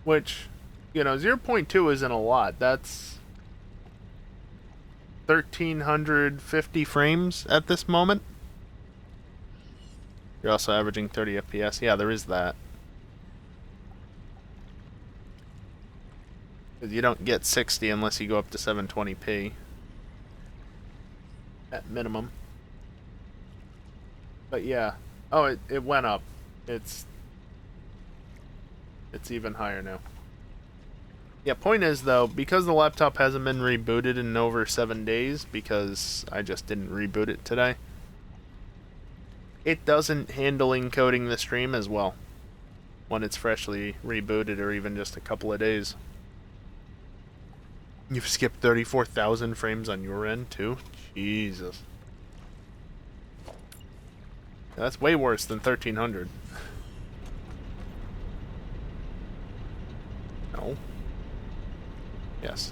Which, you know, 0.2 isn't a lot. That's 1,350 frames at this moment. You're also averaging 30 FPS. Yeah, there is that. Because you don't get 60 unless you go up to 720p. At minimum. But yeah. Oh, it went up. It's even higher now. Yeah, point is though, because the laptop hasn't been rebooted in over 7 days, because I just didn't reboot it today, it doesn't handle encoding the stream as well when it's freshly rebooted or even just a couple of days. You've skipped 34,000 frames on your end too? Jesus. That's way worse than 1,300. No. Yes.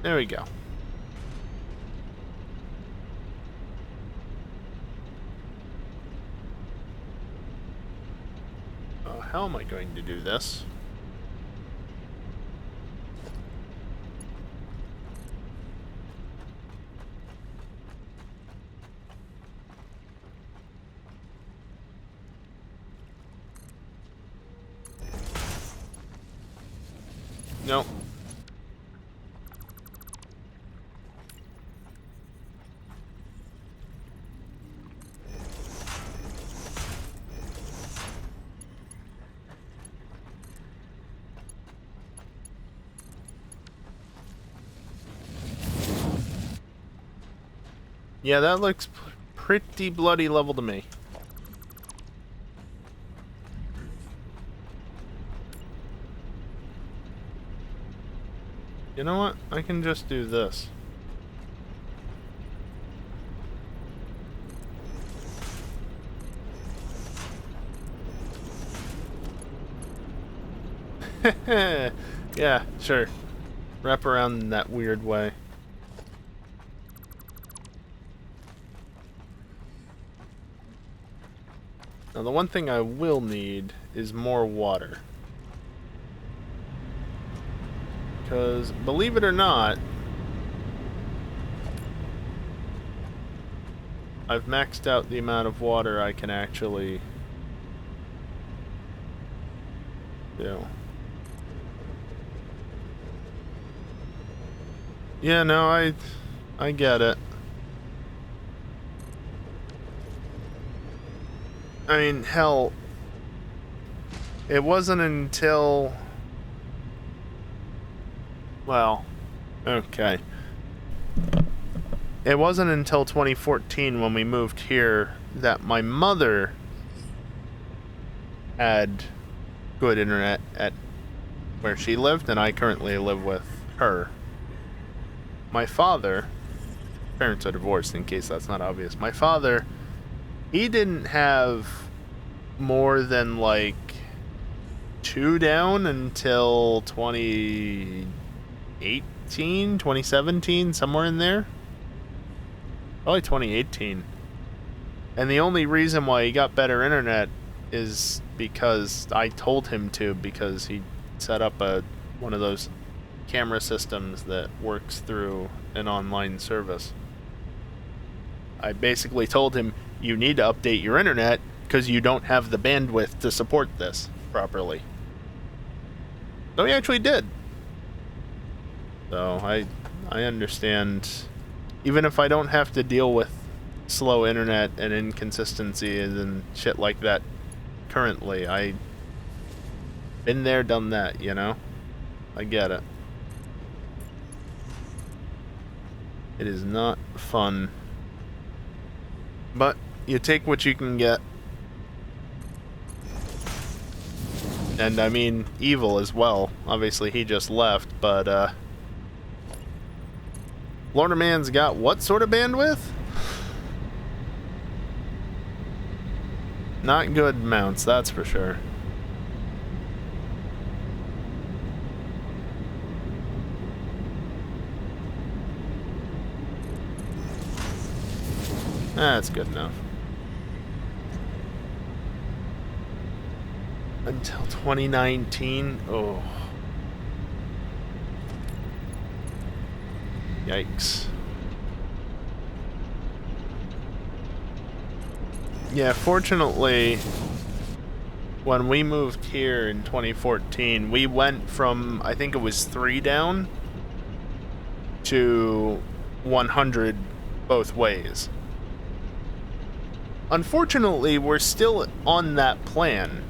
There we go. How am I going to do this? Nope. Yeah, that looks pretty bloody level to me. You know what? I can just do this. Yeah, sure. Wrap around in that weird way. Now, the one thing I will need is more water. Because, believe it or not, I've maxed out the amount of water I can actually do. Yeah, no, I get it. I mean, hell, it wasn't until... Well, okay. It wasn't until 2014 when we moved here that my mother had good internet at where she lived, and I currently live with her. My father, parents are divorced in case that's not obvious. My father, he didn't have more than like 2 down until 2018, 2017, somewhere in there. Probably 2018. And the only reason why he got better internet is because I told him to, because he set up one of those camera systems that works through an online service. I basically told him, you need to update your internet because you don't have the bandwidth to support this properly. So he actually did. So I understand, even if I don't have to deal with slow internet and inconsistencies and shit like that currently, I been there, done that, you know? I get it. It is not fun. But you take what you can get. And I mean, Evil as well. Obviously, he just left, but, Lorna Man's got what sort of bandwidth? Not good mounts, that's for sure. That's good enough. Until 2019? Oh. Yikes. Yeah, fortunately, when we moved here in 2014, we went from, I think it was 3 down to 100 both ways. Unfortunately, we're still on that plan.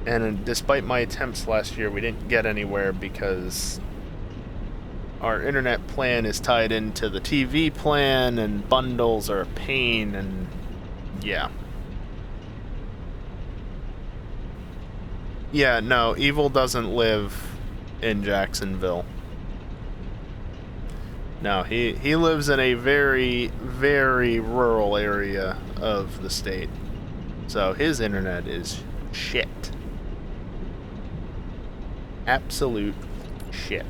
And despite my attempts last year, we didn't get anywhere because our internet plan is tied into the TV plan, and bundles are a pain, and yeah. Yeah, no, Evil doesn't live in Jacksonville. No, he lives in a very, very rural area of the state. So his internet is shit. Absolute shit.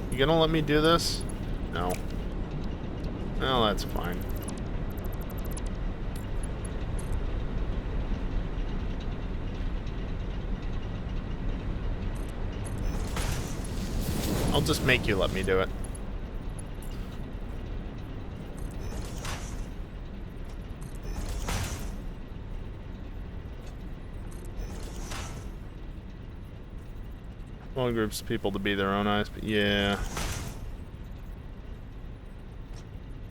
You gonna let me do this? No. Well, that's fine. I'll just make you let me do it. Small groups of people to be their own eyes, but yeah.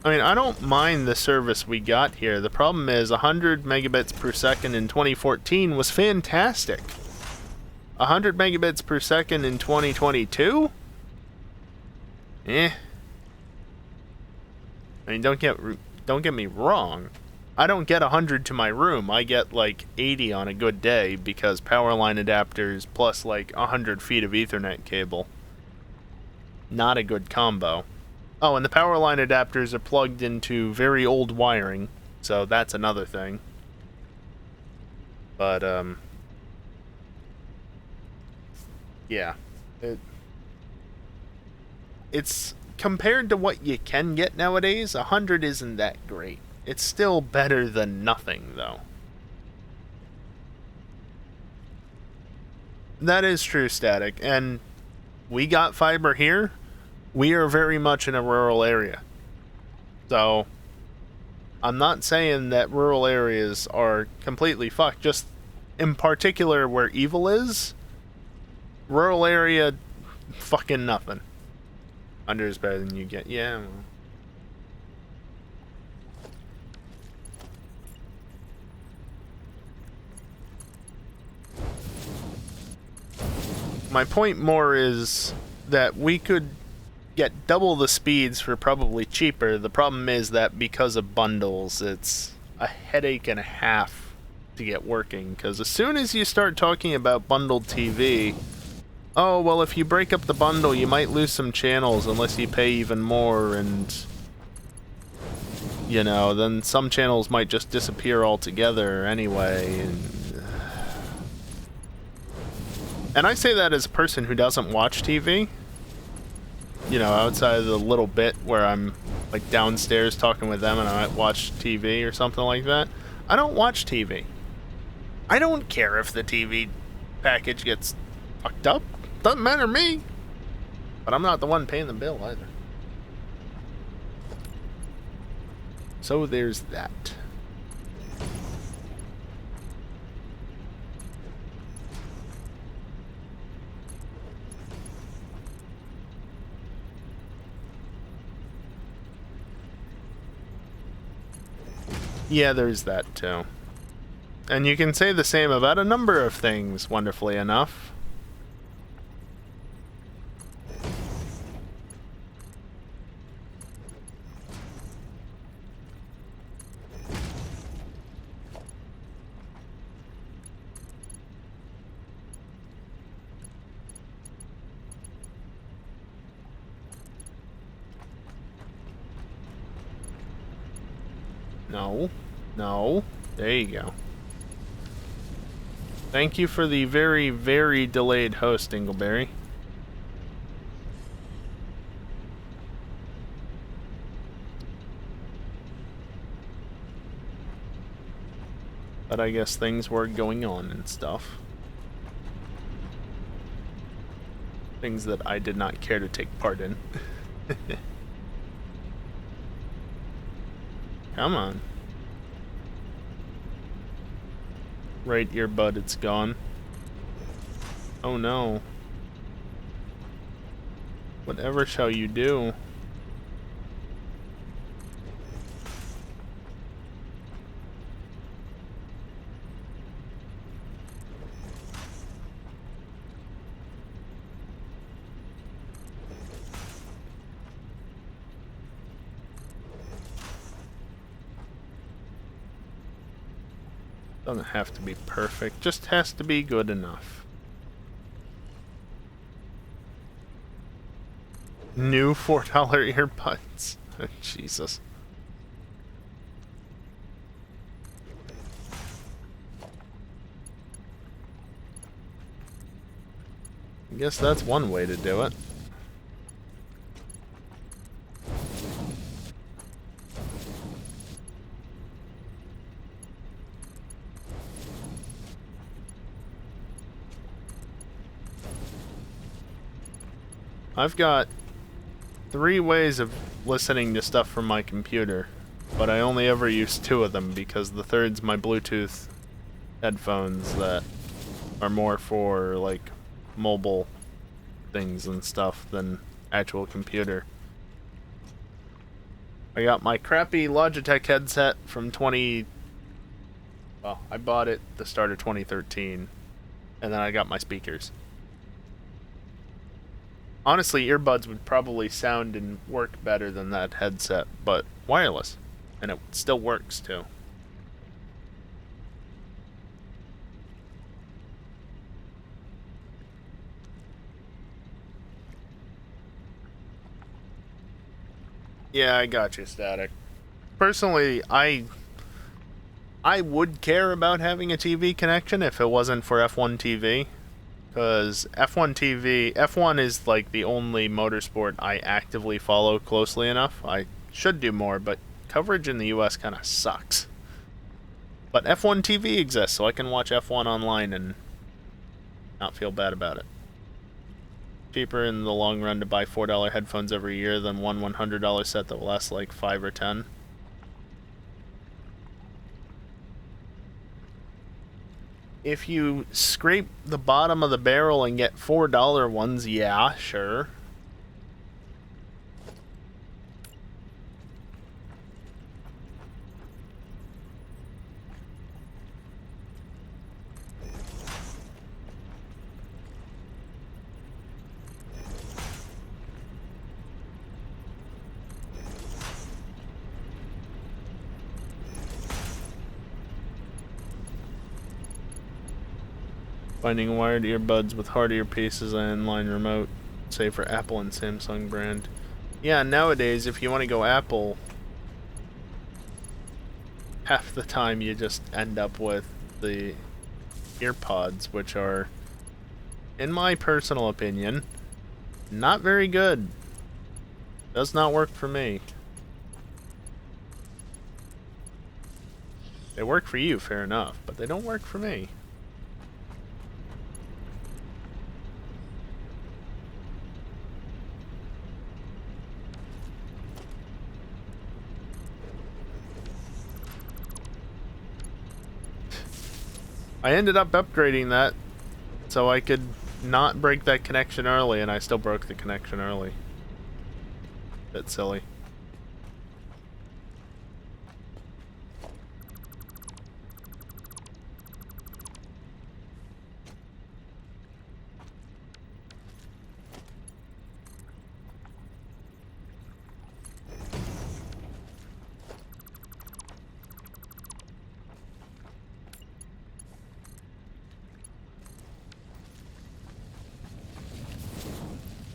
I mean, I don't mind the service we got here. The problem is 100 megabits per second in 2014 was fantastic. 100 megabits per second in 2022? Eh. I mean, don't get me wrong. I don't get 100 to my room. I get like 80 on a good day because power line adapters plus like 100 feet of Ethernet cable. Not a good combo. Oh, and the power line adapters are plugged into very old wiring, so that's another thing. But, yeah. It's compared to what you can get nowadays, 100 isn't that great. It's still better than nothing, though. That is true, Static, and we got fiber here. We are very much in a rural area. So, I'm not saying that rural areas are completely fucked, just in particular where evil is, rural area, fucking nothing. Under is better than you get, yeah. My point more is that we could get double the speeds for probably cheaper. The problem is that because of bundles, it's a headache and a half to get working. Because as soon as you start talking about bundled TV, oh, well, if you break up the bundle, you might lose some channels unless you pay even more, and, you know, then some channels might just disappear altogether anyway. And I say that as a person who doesn't watch TV. You know, outside of the little bit where I'm, like, downstairs talking with them and I might watch TV or something like that. I don't watch TV. I don't care if the TV package gets fucked up. Doesn't matter to me. But I'm not the one paying the bill either. So there's that. Yeah, there's that too. And you can say the same about a number of things, wonderfully enough. No. No. There you go. Thank you for the very, very delayed host, Dingleberry. But I guess things were going on and stuff. Things that I did not care to take part in. Come on. Right earbud, it's gone. Oh no. Whatever shall you do? Doesn't have to be perfect, just has to be good enough. New $4 earbuds. Oh, Jesus. I guess that's one way to do it. I've got 3 ways of listening to stuff from my computer, but I only ever use 2 of them because the third's my Bluetooth headphones that are more for, like, mobile things and stuff than actual computer. I got my crappy Logitech headset from well, I bought it the start of 2013, and then I got my speakers. Honestly, earbuds would probably sound and work better than that headset, but wireless. And it still works, too. Yeah, I got you, Static. Personally, I would care about having a TV connection if it wasn't for F1 TV. Because F1 is like the only motorsport I actively follow closely enough. I should do more, but coverage in the US kind of sucks. But F1 TV exists, so I can watch F1 online and not feel bad about it. Cheaper in the long run to buy $4 headphones every year than one $100 set that will last like 5 or 10. If you scrape the bottom of the barrel and get $4 ones, yeah, sure. Finding wired earbuds with hard earpieces and inline remote, say for Apple and Samsung brand. Yeah, nowadays, if you want to go Apple, half the time you just end up with the earpods, which are, in my personal opinion, not very good. Does not work for me. They work for you, fair enough, but they don't work for me. I ended up upgrading that so I could not break that connection early, and I still broke the connection early. Bit silly.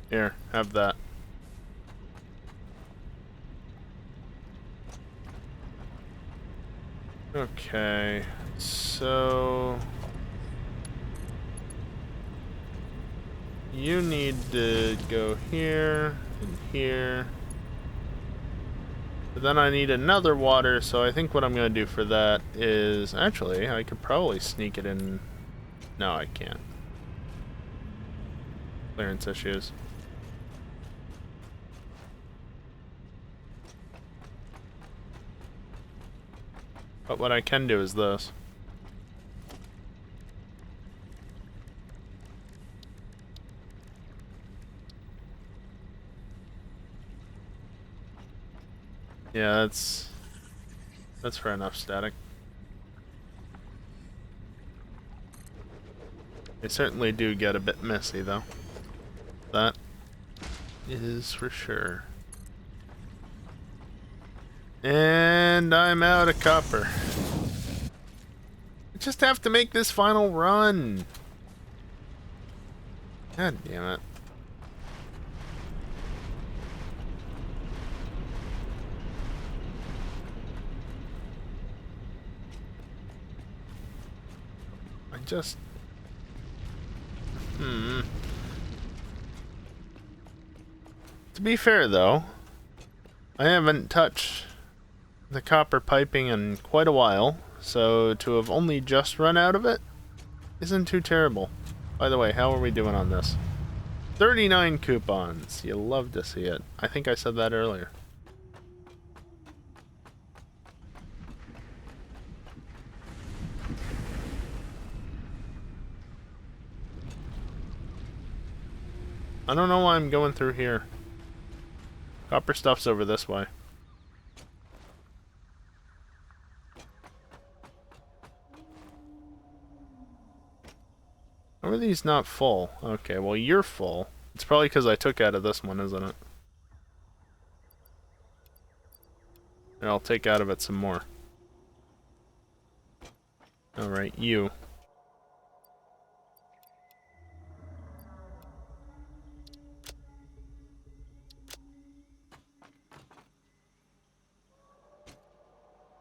Here, have that. Okay, so you need to go here and here. But then I need another water, so I think what I'm going to do for that is... Actually, I could probably sneak it in... No, I can't. Clearance issues. But what I can do is this. Yeah, that's fair enough, Static. They certainly do get a bit messy, though. That is for sure. And I'm out of copper. I just have to make this final run. God damn it. I just... To be fair, though, I haven't touched the copper piping in quite a while, so to have only just run out of it isn't too terrible. By the way, how are we doing on this? 39 coupons. You love to see it. I think I said that earlier. I don't know why I'm going through here. Copper stuff's over this way. How are these not full? Okay, well you're full. It's probably because I took out of this one, isn't it? And I'll take out of it some more. Alright, you.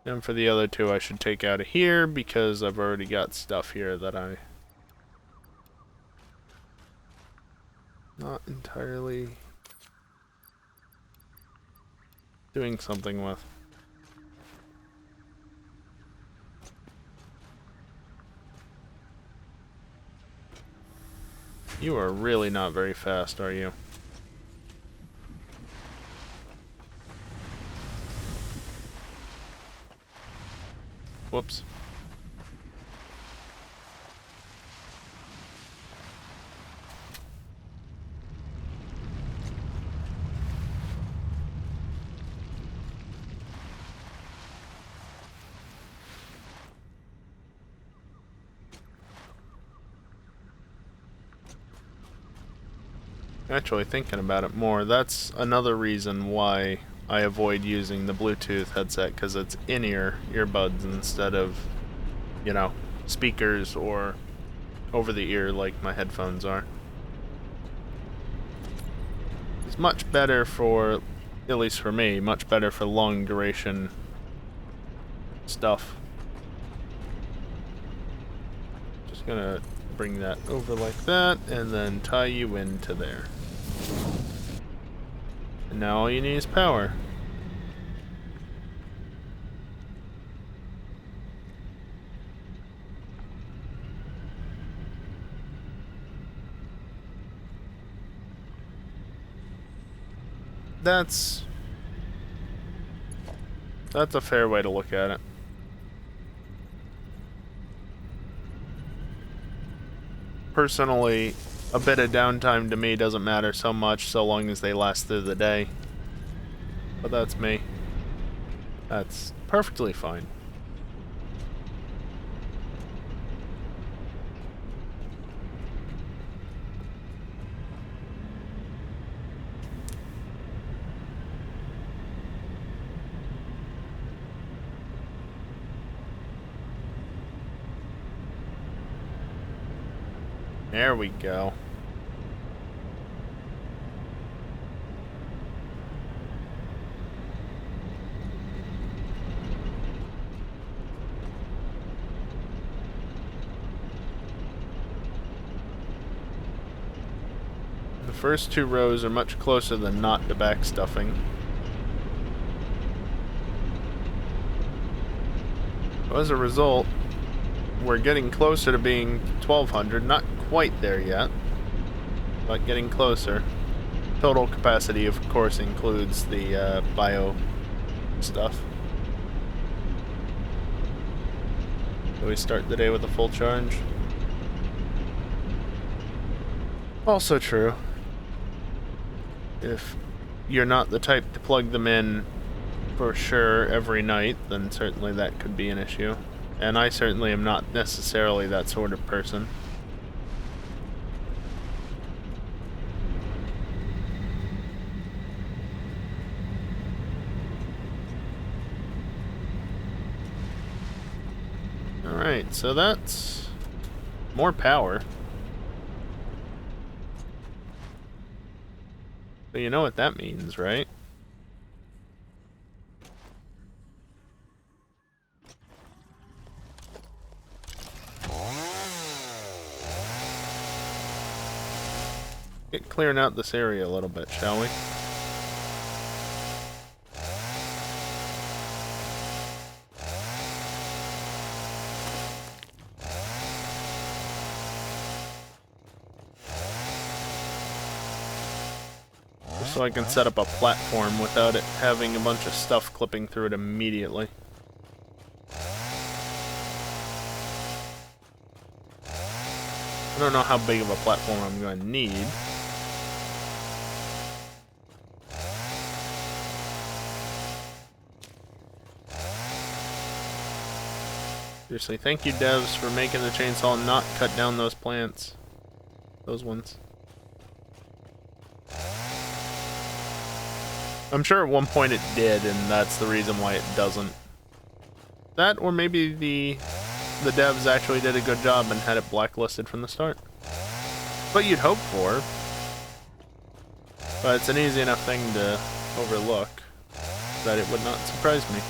And for the other two, I should take out of here because I've already got stuff here that I not entirely doing something with. You are really not very fast, are you? Whoops. Actually, thinking about it more, that's another reason why I avoid using the Bluetooth headset, because it's in-ear earbuds instead of, you know, speakers or over-the-ear like my headphones are. It's much better for, at least for me, much better for long duration stuff. Just gonna bring that over like that, and then tie you into there. And now all you need is power. That's a fair way to look at it. Personally, a bit of downtime to me doesn't matter so much so long as they last through the day. But that's me. That's perfectly fine. There we go. The first two rows are much closer than not to backstuffing. As a result, we're getting closer to being 1200, not quite there yet, but getting closer. Total capacity, of course, includes the bio stuff. So we start the day with a full charge. Also true. If you're not the type to plug them in for sure every night, then certainly that could be an issue. And I certainly am not necessarily that sort of person. Alright, so that's more power. So you know what that means, right? Get clearing out this area a little bit, shall we? Just so I can set up a platform without it having a bunch of stuff clipping through it immediately. I don't know how big of a platform I'm going to need. Seriously, thank you devs for making the chainsaw not cut down those plants. Those ones. I'm sure at one point it did, and that's the reason why it doesn't. That, or maybe the devs actually did a good job and had it blacklisted from the start. What you'd hope for. But it's an easy enough thing to overlook that it would not surprise me.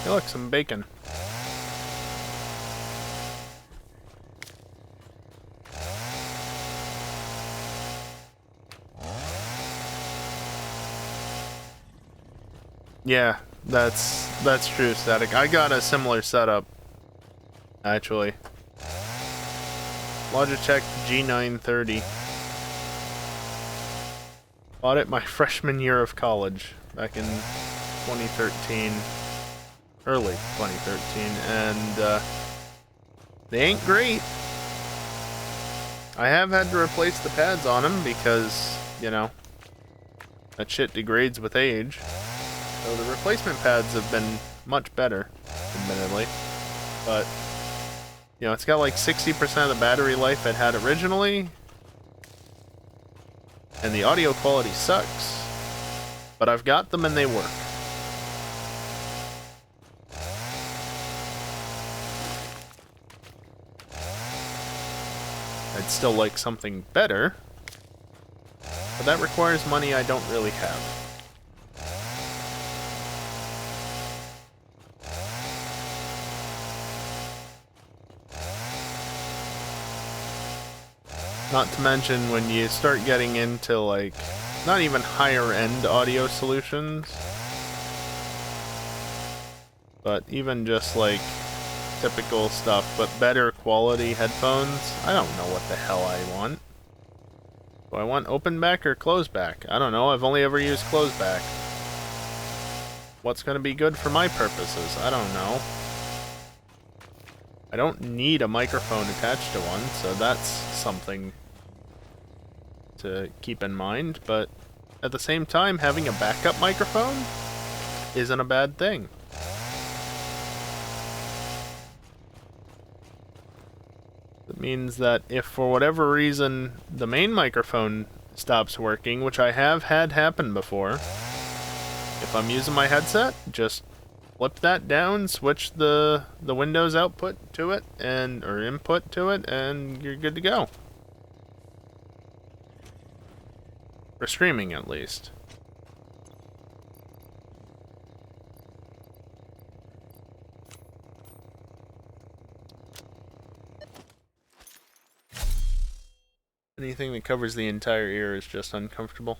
Hey, look, some bacon. Yeah, that's true, Static. I got a similar setup, actually. Logitech G930. Bought it my freshman year of college, back in 2013, early 2013, and they ain't great. I have had to replace the pads on them because, you know, that shit degrades with age. So the replacement pads have been much better, admittedly. But, you know, it's got like 60% of the battery life it had originally. And the audio quality sucks. But I've got them and they work. I'd still like something better. But that requires money I don't really have. Not to mention when you start getting into like, not even higher end audio solutions, but even just like typical stuff, but better quality headphones, I don't know what the hell I want. Do I want open back or closed back? I don't know, I've only ever used closed back. What's going to be good for my purposes? I don't know. I don't need a microphone attached to one, so that's something to keep in mind, but at the same time, having a backup microphone isn't a bad thing. It means that if for whatever reason the main microphone stops working, which I have had happen before, if I'm using my headset, just flip that down, switch the Windows output to it, or input to it, and you're good to go. For streaming, at least. Anything that covers the entire ear is just uncomfortable.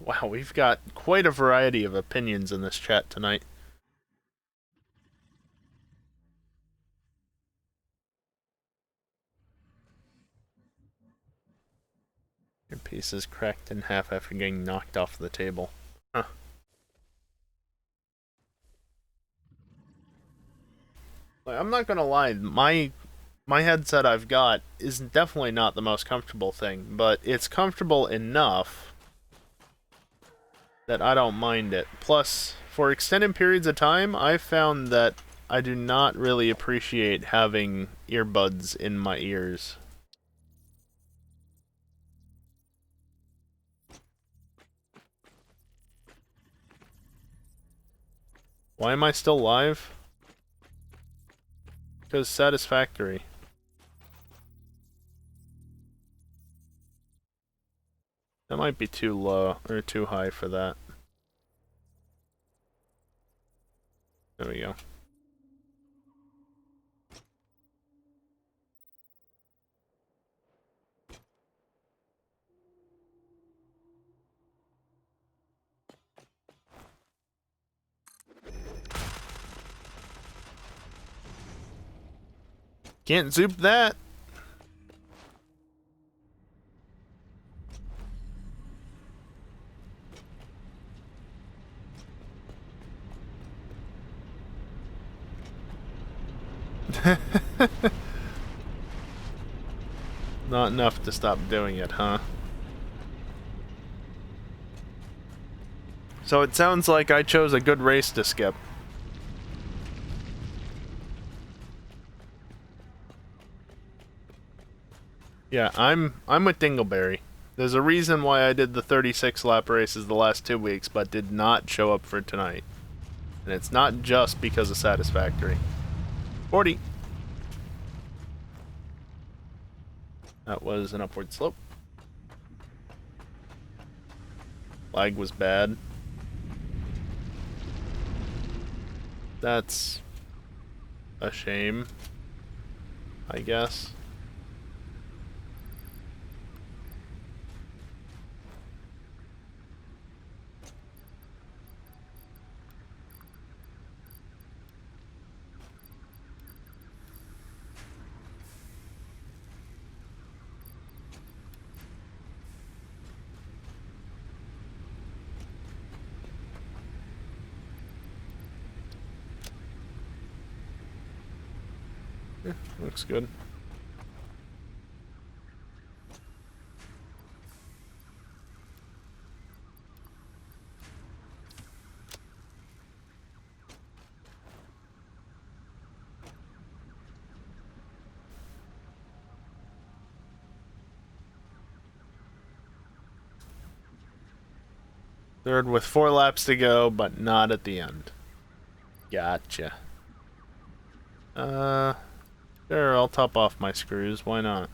Wow, we've got quite a variety of opinions in this chat tonight. Your piece is cracked in half after getting knocked off the table. Huh. I'm not gonna lie, my headset I've got is definitely not the most comfortable thing, but it's comfortable enough that I don't mind it. Plus, for extended periods of time, I've found that I do not really appreciate having earbuds in my ears. Why am I still live? Because Satisfactory. That might be too low, or too high for that. There we go. Can't zoop that! Not enough to stop doing it, huh? So it sounds like I chose a good race to skip. Yeah, I'm with Dingleberry. There's a reason why I did the 36 lap races the last 2 weeks, but did not show up for tonight. And it's not just because of Satisfactory. 40. That was an upward slope. Lag was bad. That's a shame, I guess. Yeah, looks good. Third with 4 laps to go, but not at the end. Gotcha. Sure, I'll top off my screws, why not?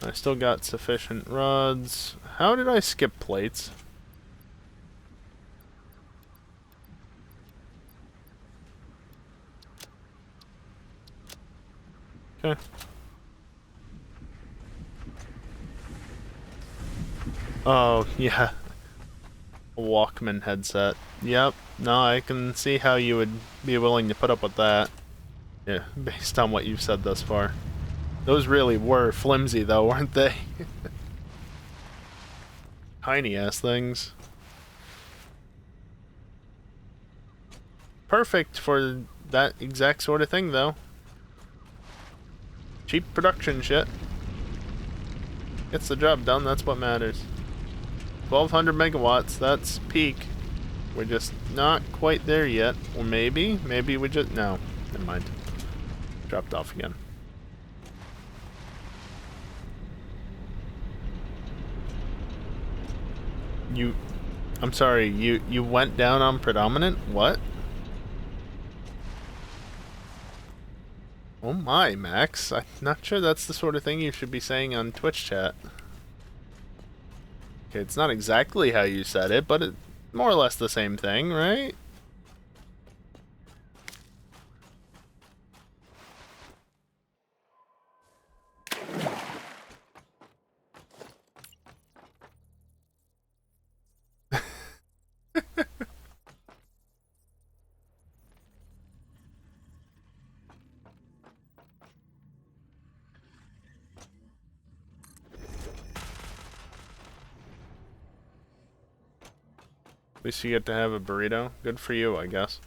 I still got sufficient rods. How did I skip plates? Okay. Oh, yeah. A Walkman headset. Yep. No, I can see how you would be willing to put up with that. Yeah, based on what you've said thus far. Those really were flimsy, though, weren't they? Tiny-ass things. Perfect for that exact sort of thing, though. Cheap production shit. Gets the job done, that's what matters. 1200 megawatts, that's peak. We're just not quite there yet. Or maybe we just... No, never mind. Dropped off again. I'm sorry, you went down on predominant? What? Oh my, Max. I'm not sure that's the sort of thing you should be saying on Twitch chat. Okay, it's not exactly how you said it, but it's more or less the same thing, right? At least you get to have a burrito. Good for you, I guess.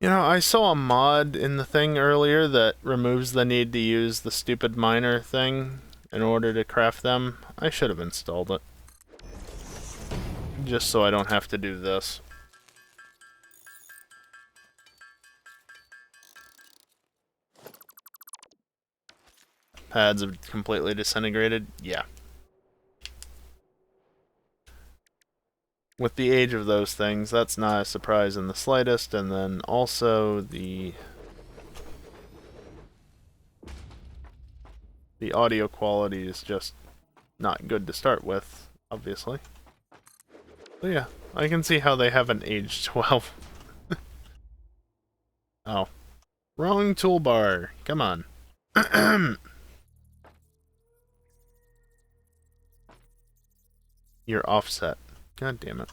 You know, I saw a mod in the thing earlier that removes the need to use the stupid miner thing in order to craft them. I should have installed it. Just so I don't have to do this. Pads have completely disintegrated? Yeah. With the age of those things, that's not a surprise in the slightest, and then also the audio quality is just not good to start with, obviously. So yeah, I can see how they haven't aged well. Oh. Wrong toolbar. Come on. You're offset. God damn it.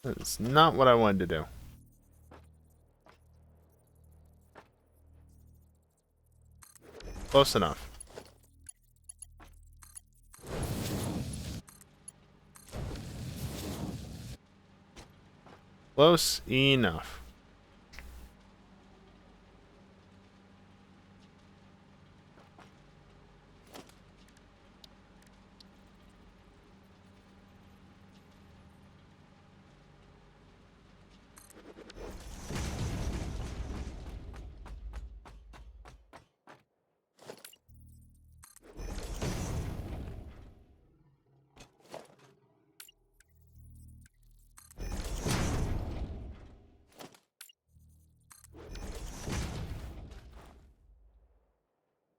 That's not what I wanted to do. Close enough. Close enough.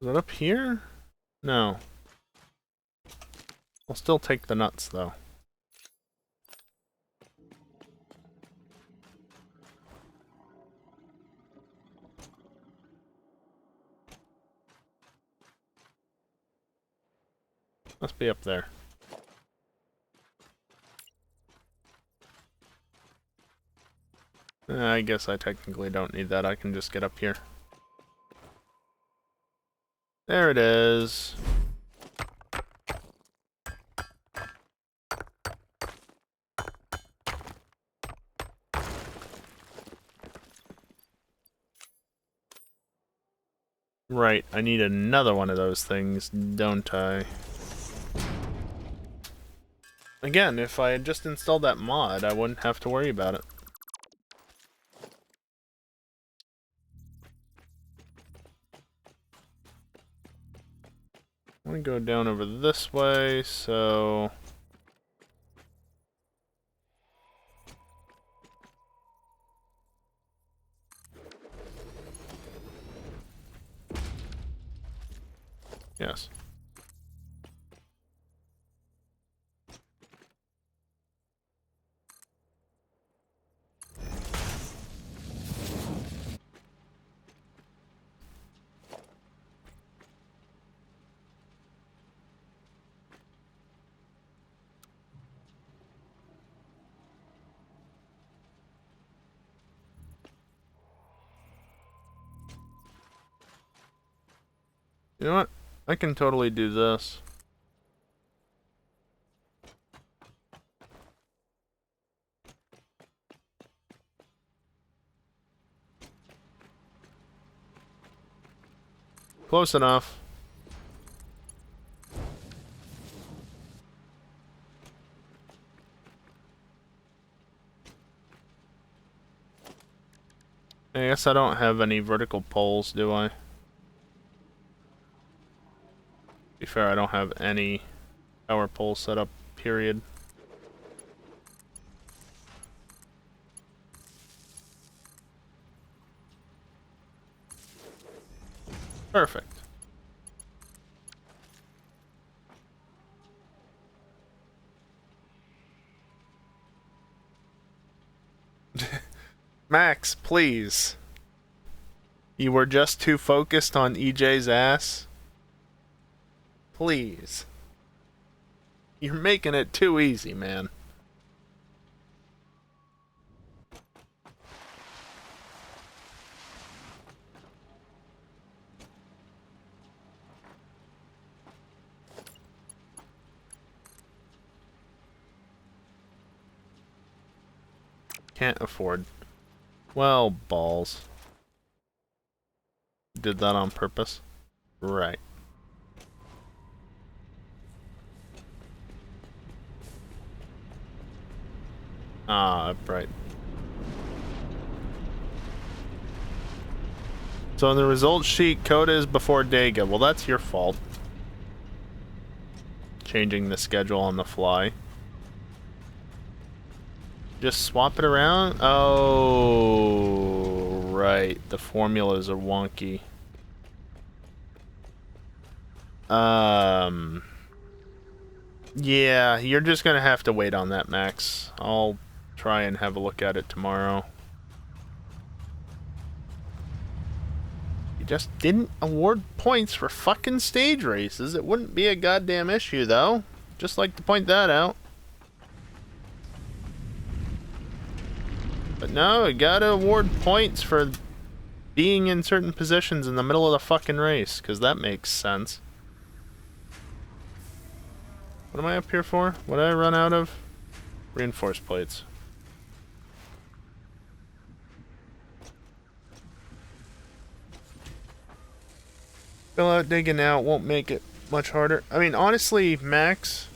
Is it up here? No. I'll still take the nuts, though. Must be up there. I guess I technically don't need that. I can just get up here. There it is. Right, I need another one of those things, don't I? Again, if I had just installed that mod, I wouldn't have to worry about it. I want to go down over this way, so... Yes. You know what? I can totally do this. Close enough. I guess I don't have any vertical poles, do I? To be fair, I don't have any power poles set up, period. Perfect. Max, please. You were just too focused on EJ's ass? Please. You're making it too easy, man. Can't afford. Well, balls. Did that on purpose? Right. Ah, right. So in the results sheet, code is before Dega. Well, that's your fault. Changing the schedule on the fly. Just swap it around? Oh, right. The formulas are wonky. Yeah, you're just gonna have to wait on that, Max. I'll try and have a look at it tomorrow. You just didn't award points for fucking stage races. It wouldn't be a goddamn issue, though. Just like to point that out. But no, you gotta award points for being in certain positions in the middle of the fucking race, because that makes sense. What am I up here for? What did I run out of? Reinforced plates. Fill out digging out won't make it much harder. I mean, honestly, Max,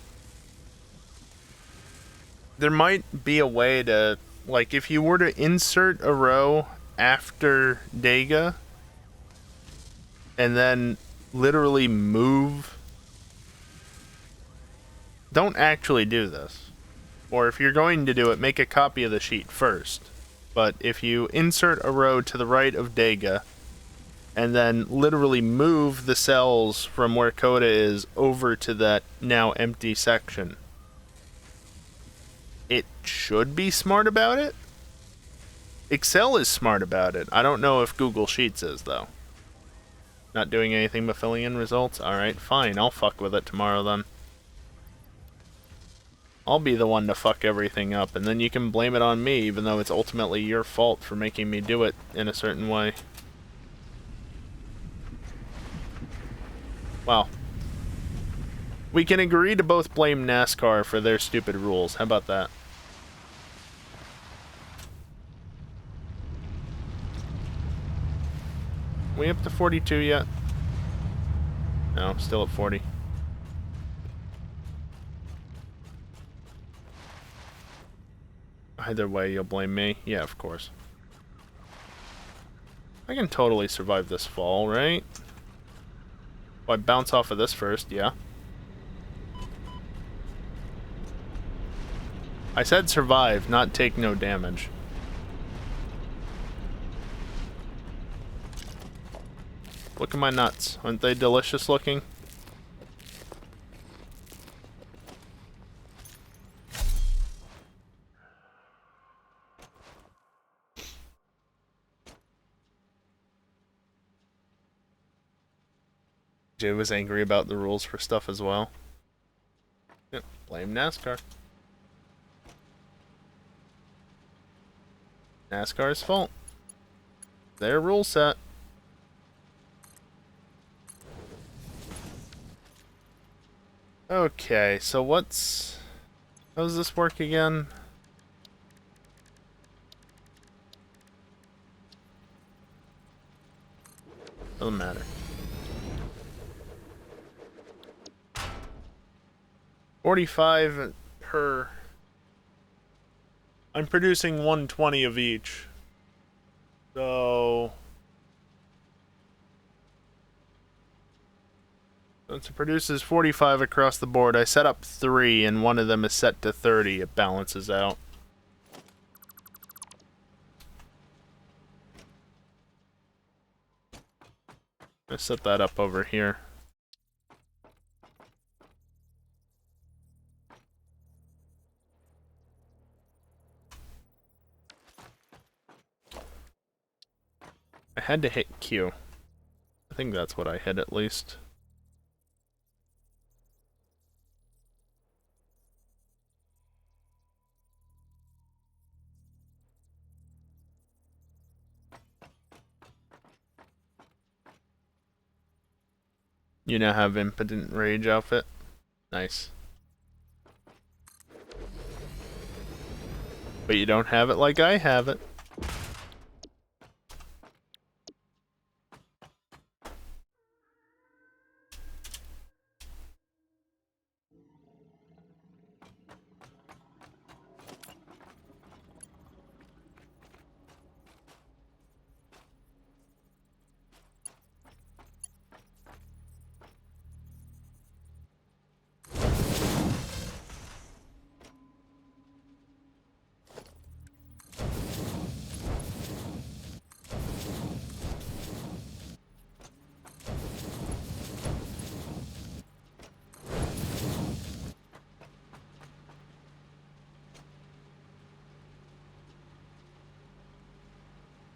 there might be a way to, like, if you were to insert a row after Dega and then literally move. Don't actually do this. Or if you're going to do it, make a copy of the sheet first. But if you insert a row to the right of Dega and then literally move the cells from where Coda is over to that now empty section. It should be smart about it. Excel is smart about it. I don't know if Google Sheets is, though. Not doing anything but filling in results? Alright, fine. I'll fuck with it tomorrow, then. I'll be the one to fuck everything up, and then you can blame it on me, even though it's ultimately your fault for making me do it in a certain way. Well, we can agree to both blame NASCAR for their stupid rules. How about that? We up to 42 yet? No, still at 40. Either way, you'll blame me. Yeah, of course. I can totally survive this fall, right? Well, I bounce off of this first, yeah. I said survive, not take no damage. Look at my nuts. Aren't they delicious looking? Jay was angry about the rules for stuff as well. Yep, blame NASCAR. NASCAR's fault. Their rule set. Okay, so what's... How does this work again? Doesn't matter. $45 per... I'm producing 120 of each. So... Since it produces 45 across the board, I set up 3, and one of them is set to 30. It balances out. I set that up over here. I had to hit Q. I think that's what I hit at least. You now have Impotent Rage outfit. Nice. But you don't have it like I have it.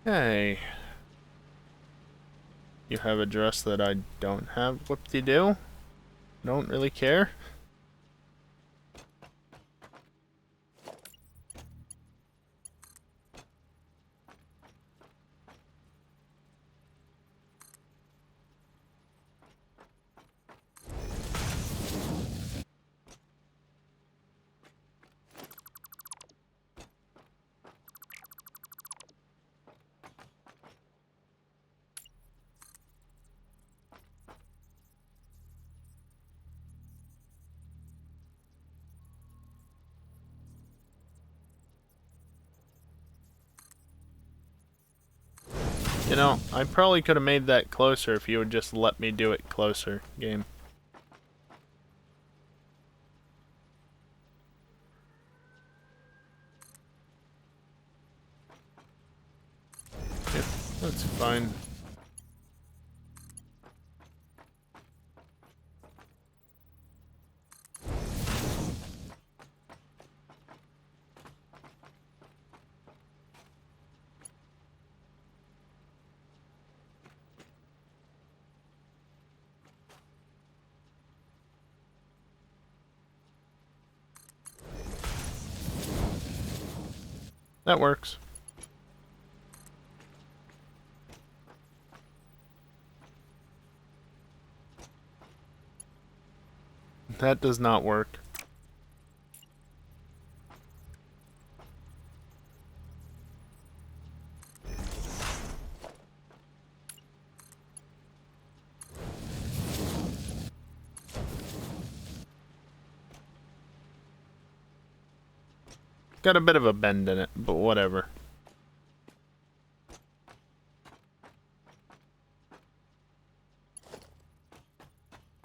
Hey. You have a dress that I don't have. Whoop-de-doo. Don't really care. You know, I probably could have made that closer if you would just let me do it closer, game. Yep, that's fine. That works. That does not work. Got a bit of a bend in it, but whatever.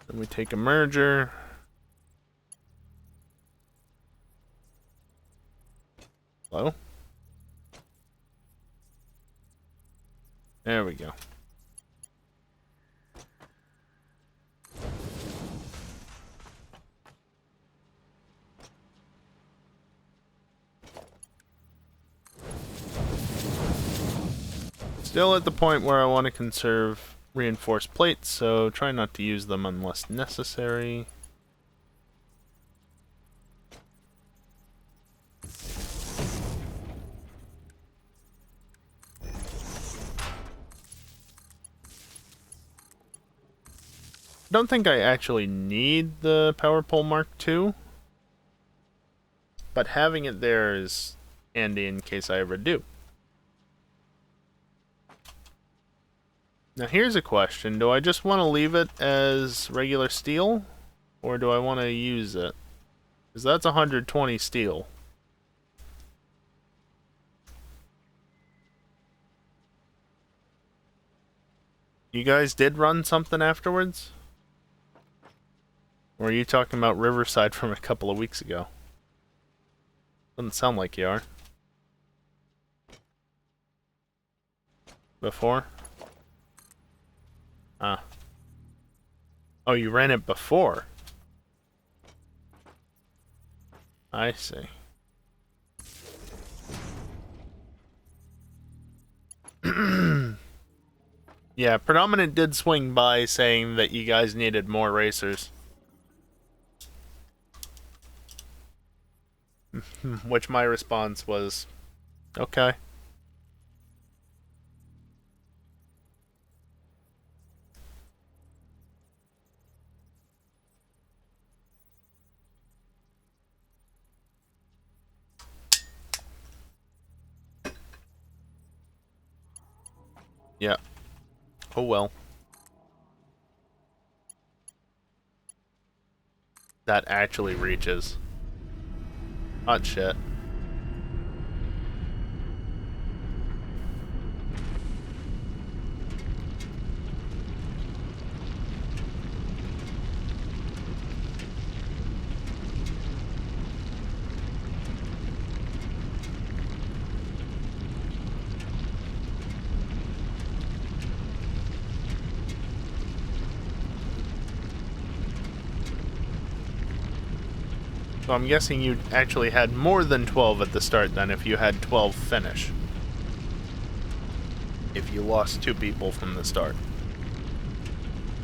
Then we take a merger. Hello? There we go. Still at the point where I want to conserve reinforced plates, so try not to use them unless necessary. Don't think I actually need the Power Pole Mark II, but having it there is handy in case I ever do. Now here's a question, do I just want to leave it as regular steel, or do I want to use it? Because that's 120 steel. You guys did run something afterwards? Or are you talking about Riverside from a couple of weeks ago? Doesn't sound like you are. Before? Ah. Oh, you ran it before? I see. Yeah, Predominant did swing by saying that you guys needed more racers. Which my response was, okay. Yeah. Oh well. That actually reaches. Hot shit. So I'm guessing you actually had more than 12 at the start then if you had 12 finish. If you lost 2 people from the start.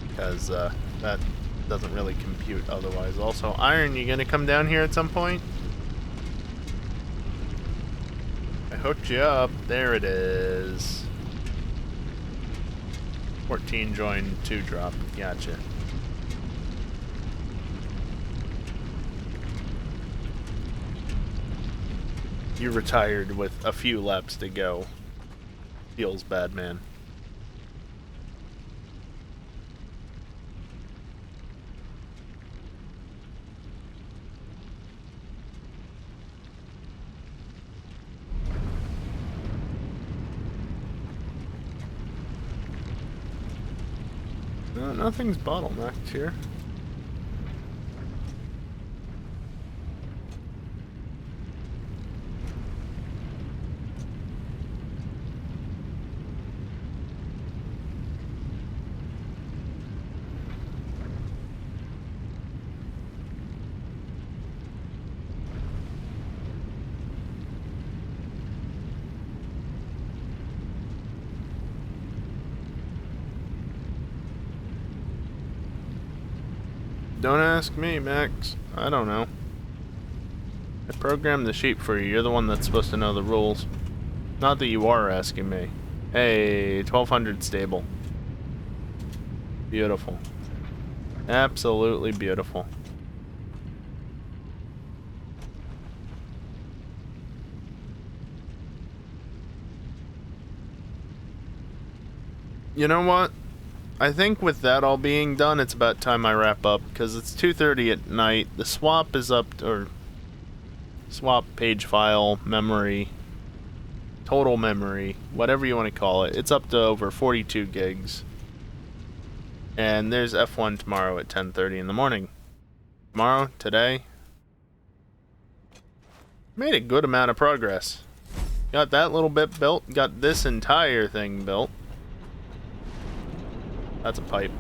Because that doesn't really compute otherwise. Also, Iron, you gonna come down here at some point? I hooked you up. There it is. 14 joined, 2 drop. Gotcha. You retired with a few laps to go. Feels bad, man. No, nothing's bottlenecked here. Don't ask me, Max. I don't know. I programmed the sheep for you. You're the one that's supposed to know the rules. Not that you are asking me. Hey, 1200 stable. Beautiful. Absolutely beautiful. You know what? I think with that all being done, it's about time I wrap up, because it's 2:30 at night. The swap is up, or swap page file, memory, total memory, whatever you want to call it. It's up to over 42 gigs. And there's F1 tomorrow at 10:30 in the morning. Tomorrow, today, made a good amount of progress. Got that little bit built, got this entire thing built. That's a pipe.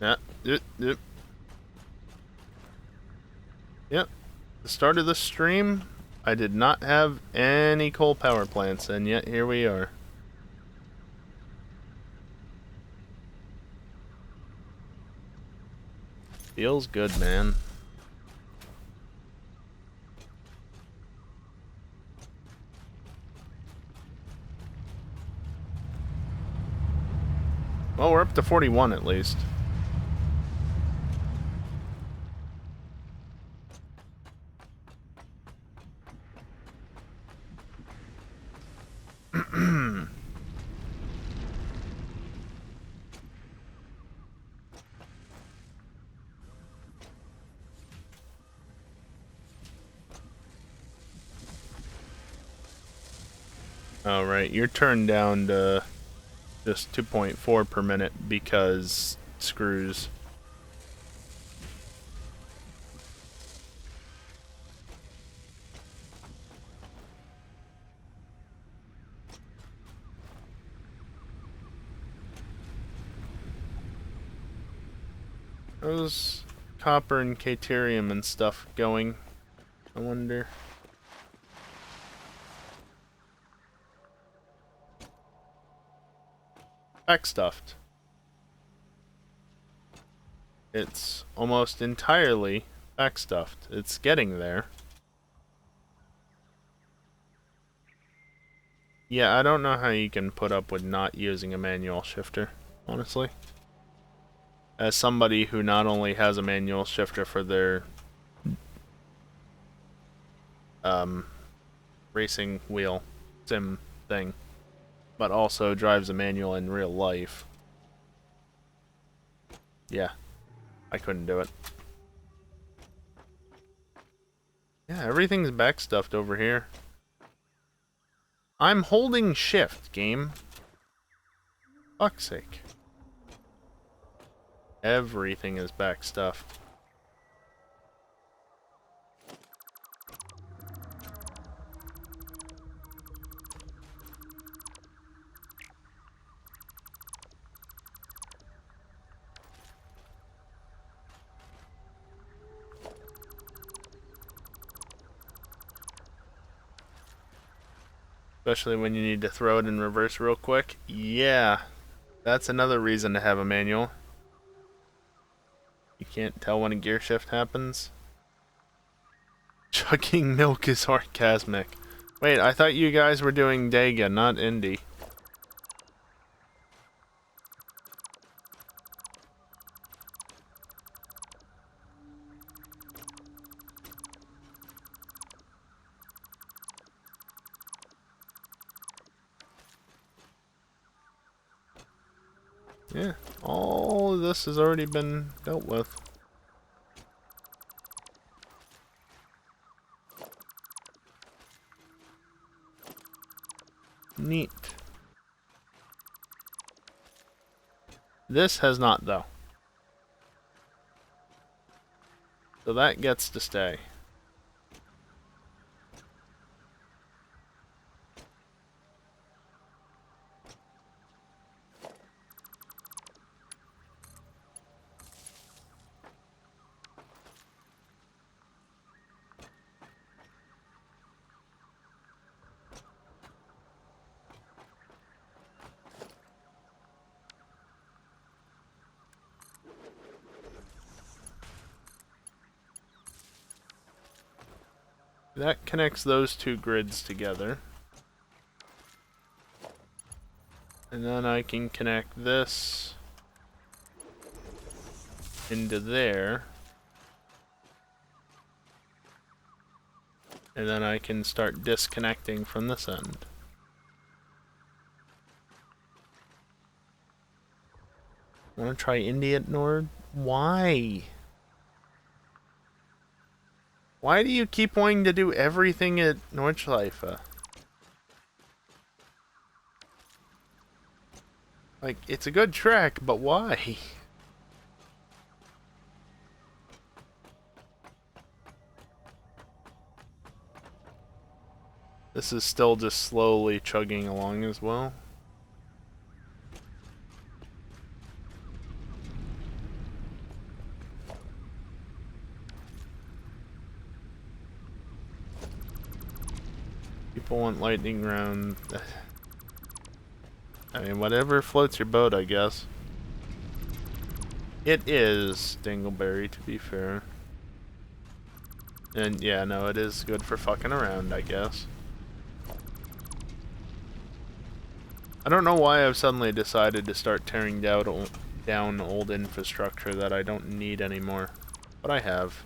Yeah, yep. Yep. The start of the stream, I did not have any coal power plants, and yet here we are. Feels good, man. Well, we're up to 41 at least. Alright, you're turned down to just 2.4 per minute because screws. How's copper and caterium and stuff going? I wonder. Backstuffed. It's almost entirely backstuffed. It's getting there. Yeah, I don't know how you can put up with not using a manual shifter, honestly. As somebody who not only has a manual shifter for their racing wheel sim thing, but also drives a manual in real life. Yeah, I couldn't do it. Yeah, everything's backstuffed over here. I'm holding shift, game. Fuck's sake. Everything is backstuffed. Especially when you need to throw it in reverse real quick. Yeah, that's another reason to have a manual. You can't tell when a gear shift happens. Chugging milk is orgasmic. Wait, I thought you guys were doing Dega, not Indy. Yeah, all of this has already been dealt with. Neat. This has not, though. So that gets to stay. That connects those two grids together. And then I can connect this into there. And then I can start disconnecting from this end. Wanna try India at Nord? Why? Why do you keep wanting to do everything at Nordschleife? Like, it's a good track, but why? This is still just slowly chugging along as well. People want lightning round. I mean, whatever floats your boat, I guess. It is Dingleberry, to be fair. And yeah, no, it is good for fucking around, I guess. I don't know why I've suddenly decided to start tearing down old infrastructure that I don't need anymore. But I have.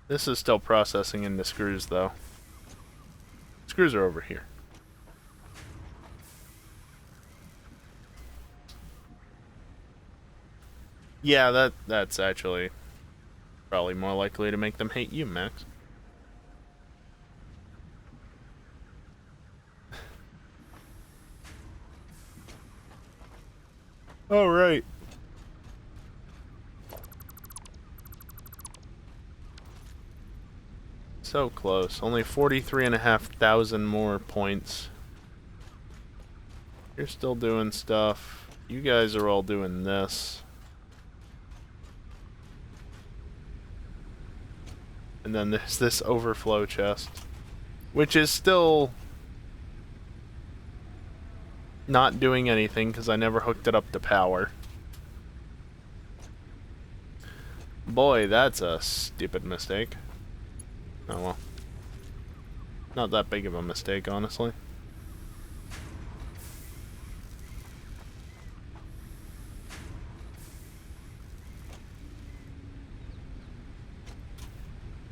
This is still processing into screws, though. Screws are over here. Yeah, that's actually probably more likely to make them hate you, Max. All right. So close. Only 43,500 more points. You're still doing stuff. You guys are all doing this. And then there's this overflow chest, which is still not doing anything because I never hooked it up to power. Boy, that's a stupid mistake. Oh well. Not that big of a mistake, honestly.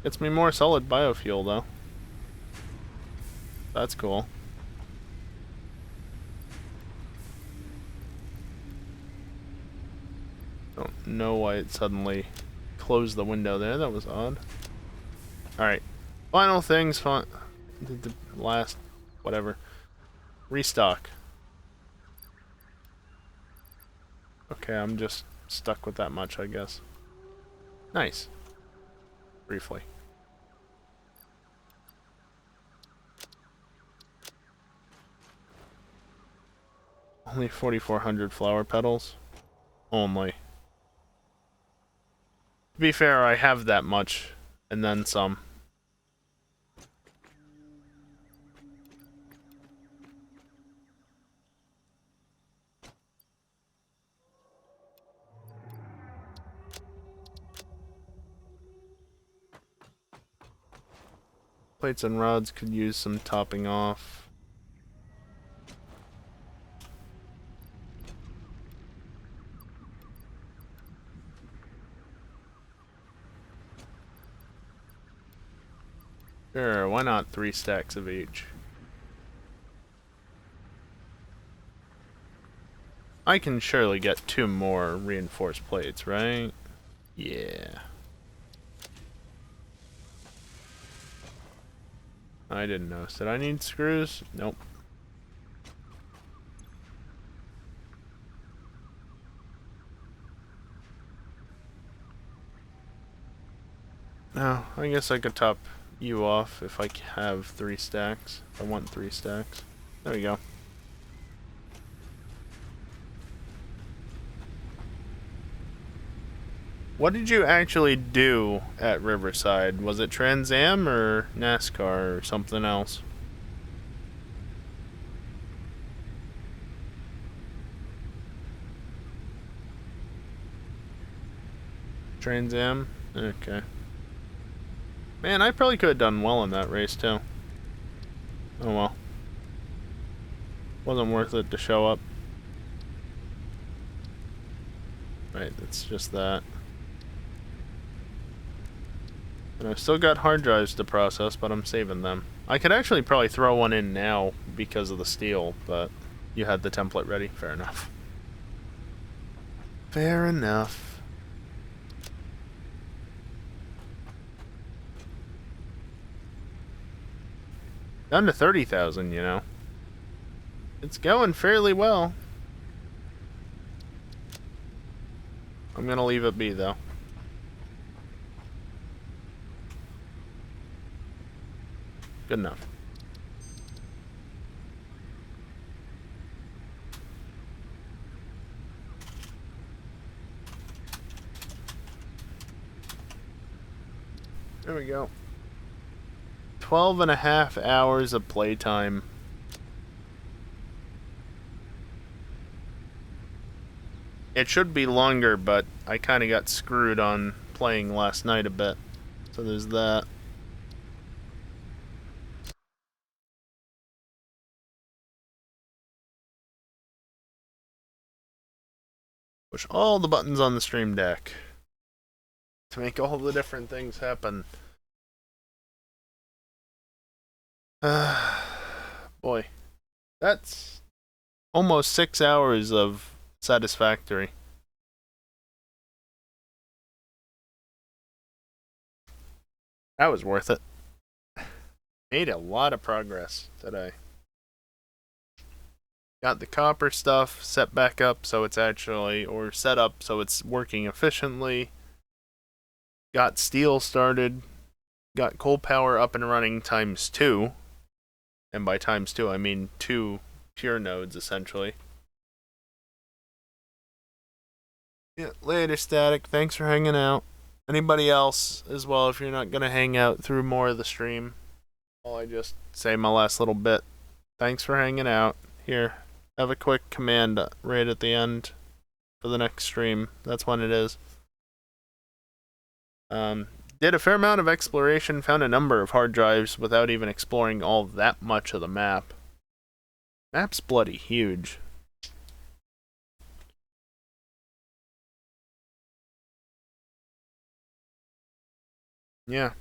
Gets me more solid biofuel, though. That's cool. Don't know why it suddenly closed the window there. That was odd. Alright. Final things. The last... whatever. Restock. Okay, I'm just stuck with that much, I guess. Nice. Briefly. Only 4,400 flower petals. Only. To be fair, I have that much, and then some. Plates and rods could use some topping off. Sure, why not 3 stacks of each? I can surely get 2 more reinforced plates, right? Yeah. I didn't notice. Did I need screws? Nope. No, I guess I could top you off if I have 3 stacks. I want 3 stacks. There we go. What did you actually do at Riverside? Was it Trans Am or NASCAR or something else? Trans Am? Okay. Man, I probably could have done well in that race too. Oh well. Wasn't worth it to show up. Right, it's just that. And I've still got hard drives to process, but I'm saving them. I could actually probably throw one in now because of the steel, but you had the template ready. Fair enough. Fair enough. Down to 30,000, you know. It's going fairly well. I'm gonna leave it be, though. Good enough. There we go. 12.5 hours of playtime. It should be longer, but I kind of got screwed on playing last night a bit. So there's that. Push all the buttons on the stream deck to make all the different things happen. Boy, that's almost 6 hours of Satisfactory. That was worth it. Made a lot of progress today. Got the copper stuff set back up so it's actually, or set up so it's working efficiently. Got steel started. Got coal power up and running ×2. And by ×2, I mean 2 pure nodes, essentially. Yeah, later, Static. Thanks for hanging out. Anybody else as well, if you're not going to hang out through more of the stream, I just say my last little bit. Thanks for hanging out. Here, have a quick command right at the end for the next stream. That's when it is. Did a fair amount of exploration, found a number of hard drives without even exploring all that much of the map. Map's bloody huge. Yeah.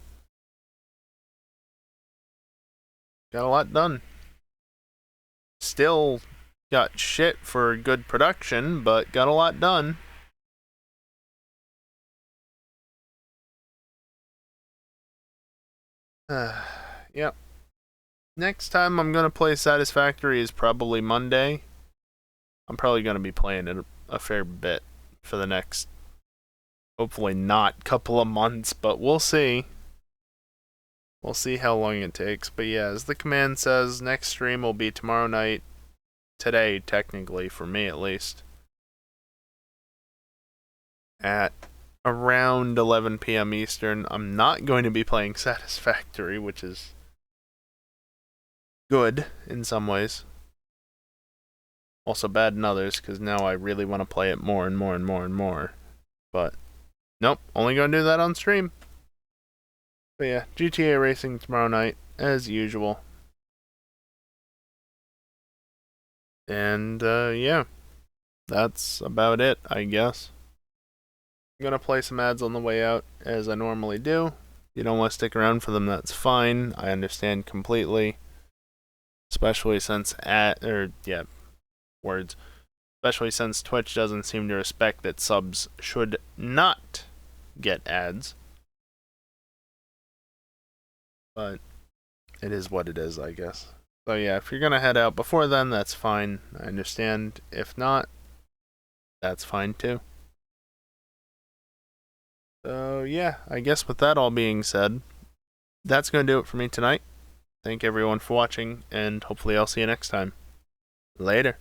Got a lot done. Still got shit for good production, but got a lot done. Yep. Next time I'm going to play Satisfactory is probably Monday. I'm probably going to be playing it a fair bit for the next, hopefully not couple of months, but we'll see. We'll see how long it takes. But yeah, as the command says, next stream will be tomorrow night. Today, technically, for me at least. At around 11 p.m. Eastern. I'm not going to be playing Satisfactory, which is good in some ways. Also bad in others, because now I really want to play it more and more and more and more. But, nope, only going to do that on stream. But yeah, GTA Racing tomorrow night, as usual. And, yeah. That's about it, I guess. I'm gonna play some ads on the way out, as I normally do. If you don't want to stick around for them, that's fine. I understand completely. Especially since especially since Twitch doesn't seem to respect that subs should not get ads. But it is what it is, I guess. So yeah, if you're gonna head out before then, that's fine. I understand. If not, that's fine too. So yeah, I guess with that all being said, that's gonna do it for me tonight. Thank everyone for watching, and hopefully I'll see you next time. Later.